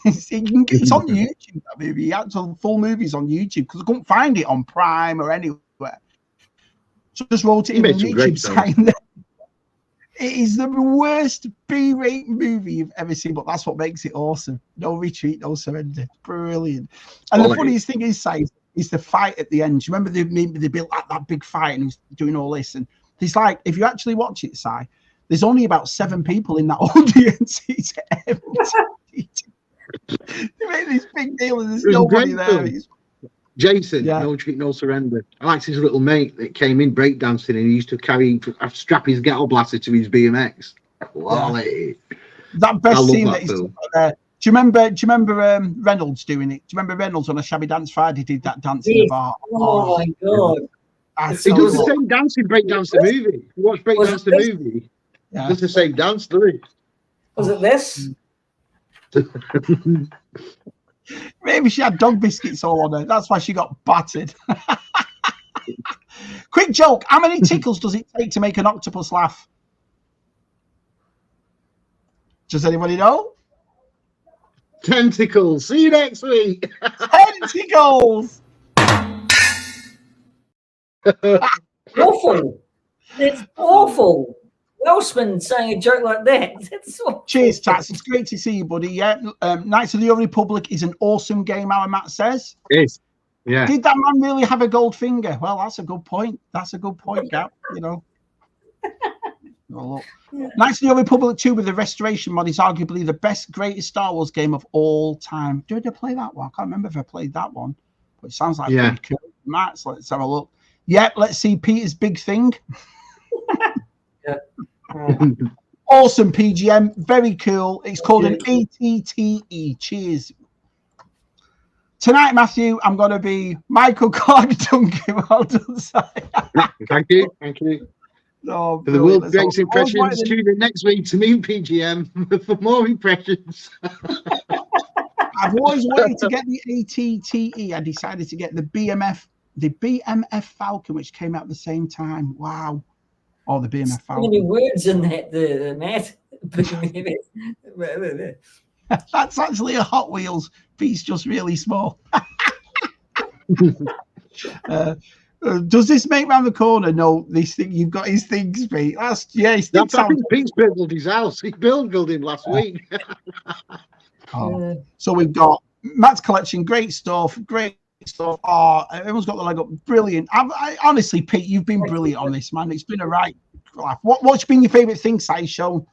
it's on YouTube, that movie. The actual full movie's on YouTube because I couldn't find it on Prime or anywhere. So I just wrote it in the YouTube site. It is the worst B-rate movie you've ever seen, but that's what makes it awesome. No Retreat, No Surrender. Brilliant. And the funniest thing is the fight at the end. Do you remember they built that big fight and he was doing all this? And he's like, if you actually watch it, Si, there's only about 7 people in that audience. It's empty. They made this big deal and there's nobody there. Jason, No Retreat, No Surrender. I liked his little mate that came in breakdancing and he used to strap his ghetto blaster to his BMX. Wally. That best scene that he's there. Do you remember Reynolds doing it? Do you remember Reynolds on a Shabby Dance Friday did that dance in the bar? Oh my God. He does the same dance in Breakdance the movie. You watch Breakdance the movie. Yeah. Does the same dance, doesn't he? Was it this? Maybe she had dog biscuits all on her. That's why she got battered. Quick joke. How many tickles does it take to make an octopus laugh? Does anybody know? Tentacles. See you next week. Tentacles. Awful. It's awful. Welshman saying a joke like that. Cheers, Tats. It's great to see you, buddy. Yeah. Knights of the Old Republic is an awesome game, our Matt says. It is. Yeah. Did that man really have a gold finger? Well, that's a good point. That's a good point, Gap. You know. Oh, look. Knights of the Old Republic 2 with the restoration mod is arguably the best, greatest Star Wars game of all time. Did I play that one? I can't remember if I played that one, but it sounds like pretty cool. Matt, so let's have a look. Yeah, let's see Peter's big thing. Awesome, P.G.M. Very cool. It's called an ATTE. Cheers. Tonight, Matthew, I'm going to be Michael Clark Duncan. Well done, Thank you. Thank you. Oh, for the world's greatest impressions, tune in next week to me and P.G.M. for more impressions. I've always wanted to get the ATTE. I decided to get the BMF Falcon, which came out at the same time. Wow. Oh, the BMF Falcon. So many words in that, the Matt. That's actually a Hot Wheels piece, just really small. Does this make round the corner? No, this thing, you've got his things, Pete. I think Pete's built his house. He built him last week. So we've got Matt's collection, great stuff. Oh, everyone's got the leg up, brilliant. I honestly, Pete, you've been brilliant on this, man. It's been a right laugh. What's been your favourite thing, Si, show?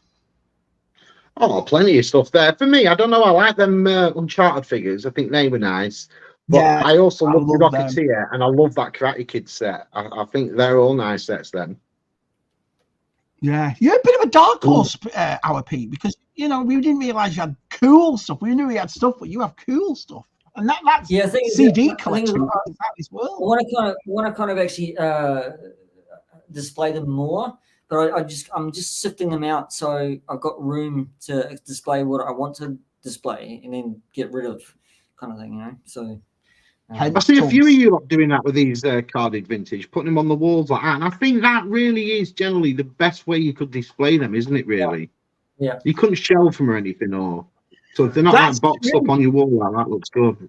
Oh, plenty of stuff there. For me, I don't know. I like them Uncharted figures. I think they were nice. But yeah, I also love the Rocketeer, and I love that Karate Kid set. I think they're all nice sets then. Yeah, you're a bit of a dark horse, our Pete, because, you know, we didn't realise you had cool stuff. We knew we had stuff, but you have cool stuff. And that's CD collection as well. I want to kind of actually display them more, but I'm just sifting them out so I've got room to display what I want to display and then get rid of, kind of thing, you know. So I see a few of you lot doing that with these carded vintage, putting them on the walls like that, and I think that really is generally the best way you could display them, isn't it? Really, yeah. You couldn't shelve them or anything, or so if they're not like boxed up on your wall, like that looks good.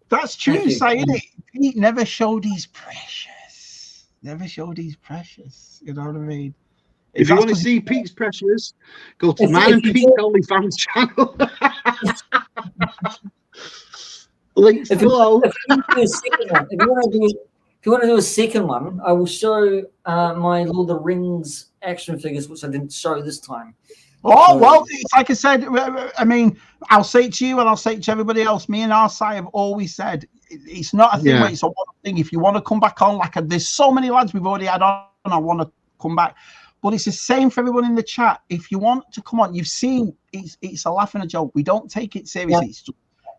That's true, saying it. Pete never showed he's precious. Never showed he's precious. You know what I mean? If you want to see Pete's precious, go to mine and Pete's OnlyFans channel. Links below. If you want to do a second one, I will show my Lord of the Rings action figures, which I didn't show this time. Oh, well, it's like I said, I mean, I'll say it to you and I'll say it to everybody else. Me and Arsai have always said, it's not a thing where it's a one thing. If you want to come back on, there's so many lads we've already had on, I want to come back. But it's the same for everyone in the chat. If you want to come on, you've seen, it's a laugh and a joke. We don't take it seriously.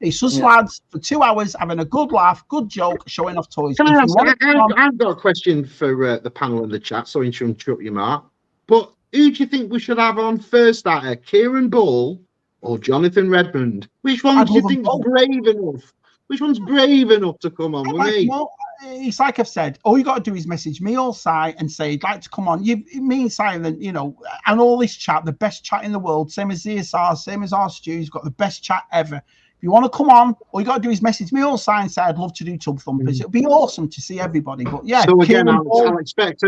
It's just Yeah. lads for 2 hours having a good laugh, good joke, showing off toys. Can If I you ask, want to come on, I've got a question for the panel in the chat. Sorry to interrupt you, Mark. But who do you think we should have on first out of Kieran Ball or Jonathan Redmond? Which one I'd do you love them think's both. brave enough? Which one's brave enough to come on with like, me? well, it's like I've said, all you got to do is message me or Si and say you'd like to come on. Me and Si, and all this chat, the best chat in the world, same as ZSR, same as our Stu's got the best chat ever. If you want to come on, all you got to do is message me or Si and say I'd love to do Tub Thumpers. It'd be awesome to see everybody. But yeah, So again, Kieran Ball, I'll expect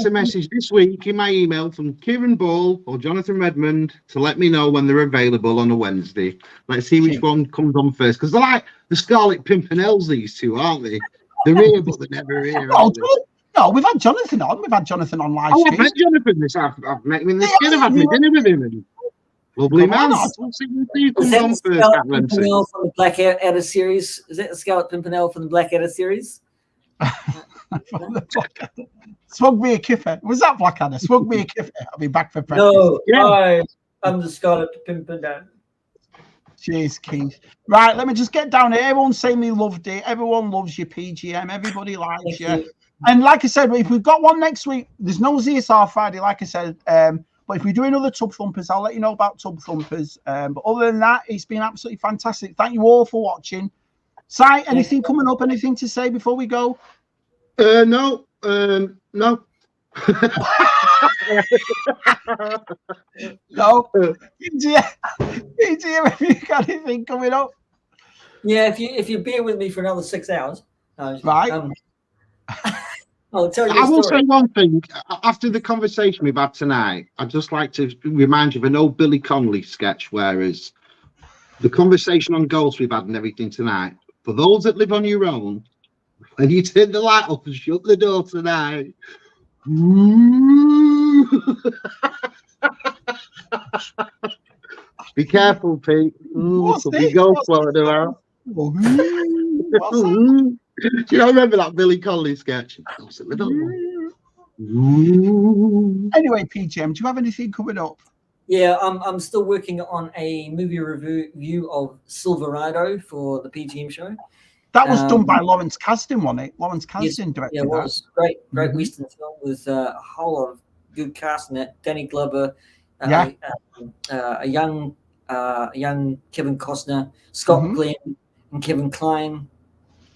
a message this week in my email from Kieran Ball or Jonathan Redmond to let me know when they're available on a Wednesday. Let's see which one comes on first, because they're like the Scarlet Pimpernels, these two, aren't they? They're here, but they're never here, aren't they? No, we've had Jonathan on. We've had Jonathan on live Oh, stream. I've met Jonathan. I've met him in the skin. I've had my dinner with him. And lovely man. We'll see who comes on first. Scarlet Pimpernel from the Blackadder series? Is that the Scarlet Pimpernel from the Blackadder series? Swug me a kiffer. Was that Blackadder? Swug me a kiffer. I'll be back for practice. No, I'm the Scarlet Pimpernel. Cheers, Keith. Right, let me just get down here. Everyone saying they loved it. Everyone loves you, P.G.M. Everybody likes you. And like I said, if we've got one next week, there's no ZSR Friday, like I said. But if we do another Tub Thumpers, I'll let you know about Tub Thumpers. But other than that, it's been absolutely fantastic. Thank you all for watching. Si, anything coming up? Anything to say before we go? No. No. PGM, have you got anything coming up? Yeah, if you bear with me for another 6 hours, right. I'll tell you. I will say one thing. After the conversation we've had tonight, I'd just like to remind you of an old Billy Connolly sketch, whereas the conversation on ghosts we've had and everything tonight, for those that live on your own, when you turn the light off and shut the door tonight, be careful, Pete. Be ghost floating around. Do you remember that Billy Connolly sketch? Anyway, PGM, do you have anything coming up? Yeah, I'm still working on a movie review of Silverado for the P.G.M show. That was done by Lawrence Kasdan, wasn't it? Lawrence Kasdan directed it was that. Great Western film with a whole lot of good cast in it. Danny Glover, a young Kevin Costner, Scott Glenn, and Kevin Kline.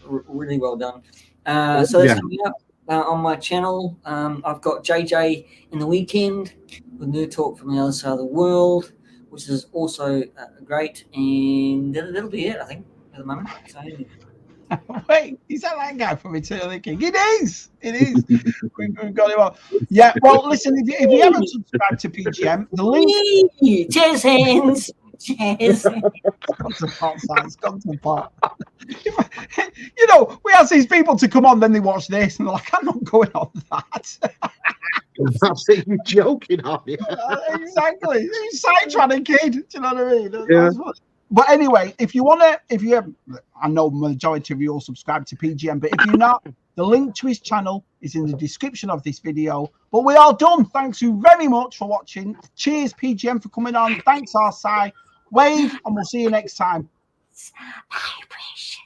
Really well done. So that's coming up on my channel. I've got JJ in the weekend with Nerd Talk from the Other Side of the World, which is also great. And that'll be it, I think, at the moment. So, wait, is that guy from Eternal King? It is. We've got him on. Yeah, well, listen, if you haven't subscribed to PGM, the link. Jazz hands. Jazz. It's gone to pot. We ask these people to come on, then they watch this, and they're like, I'm not going on that. That's it, you're joking, aren't you? Exactly. Sidetracking kid. Do you know what I mean? Yeah. But anyway, I know majority of you all subscribe to PGM, but if you're not, the link to his channel is in the description of this video. But we are done. Thanks you very much for watching. Cheers, PGM, for coming on. Thanks, RSI. Wave, and we'll see you next time. Vibration.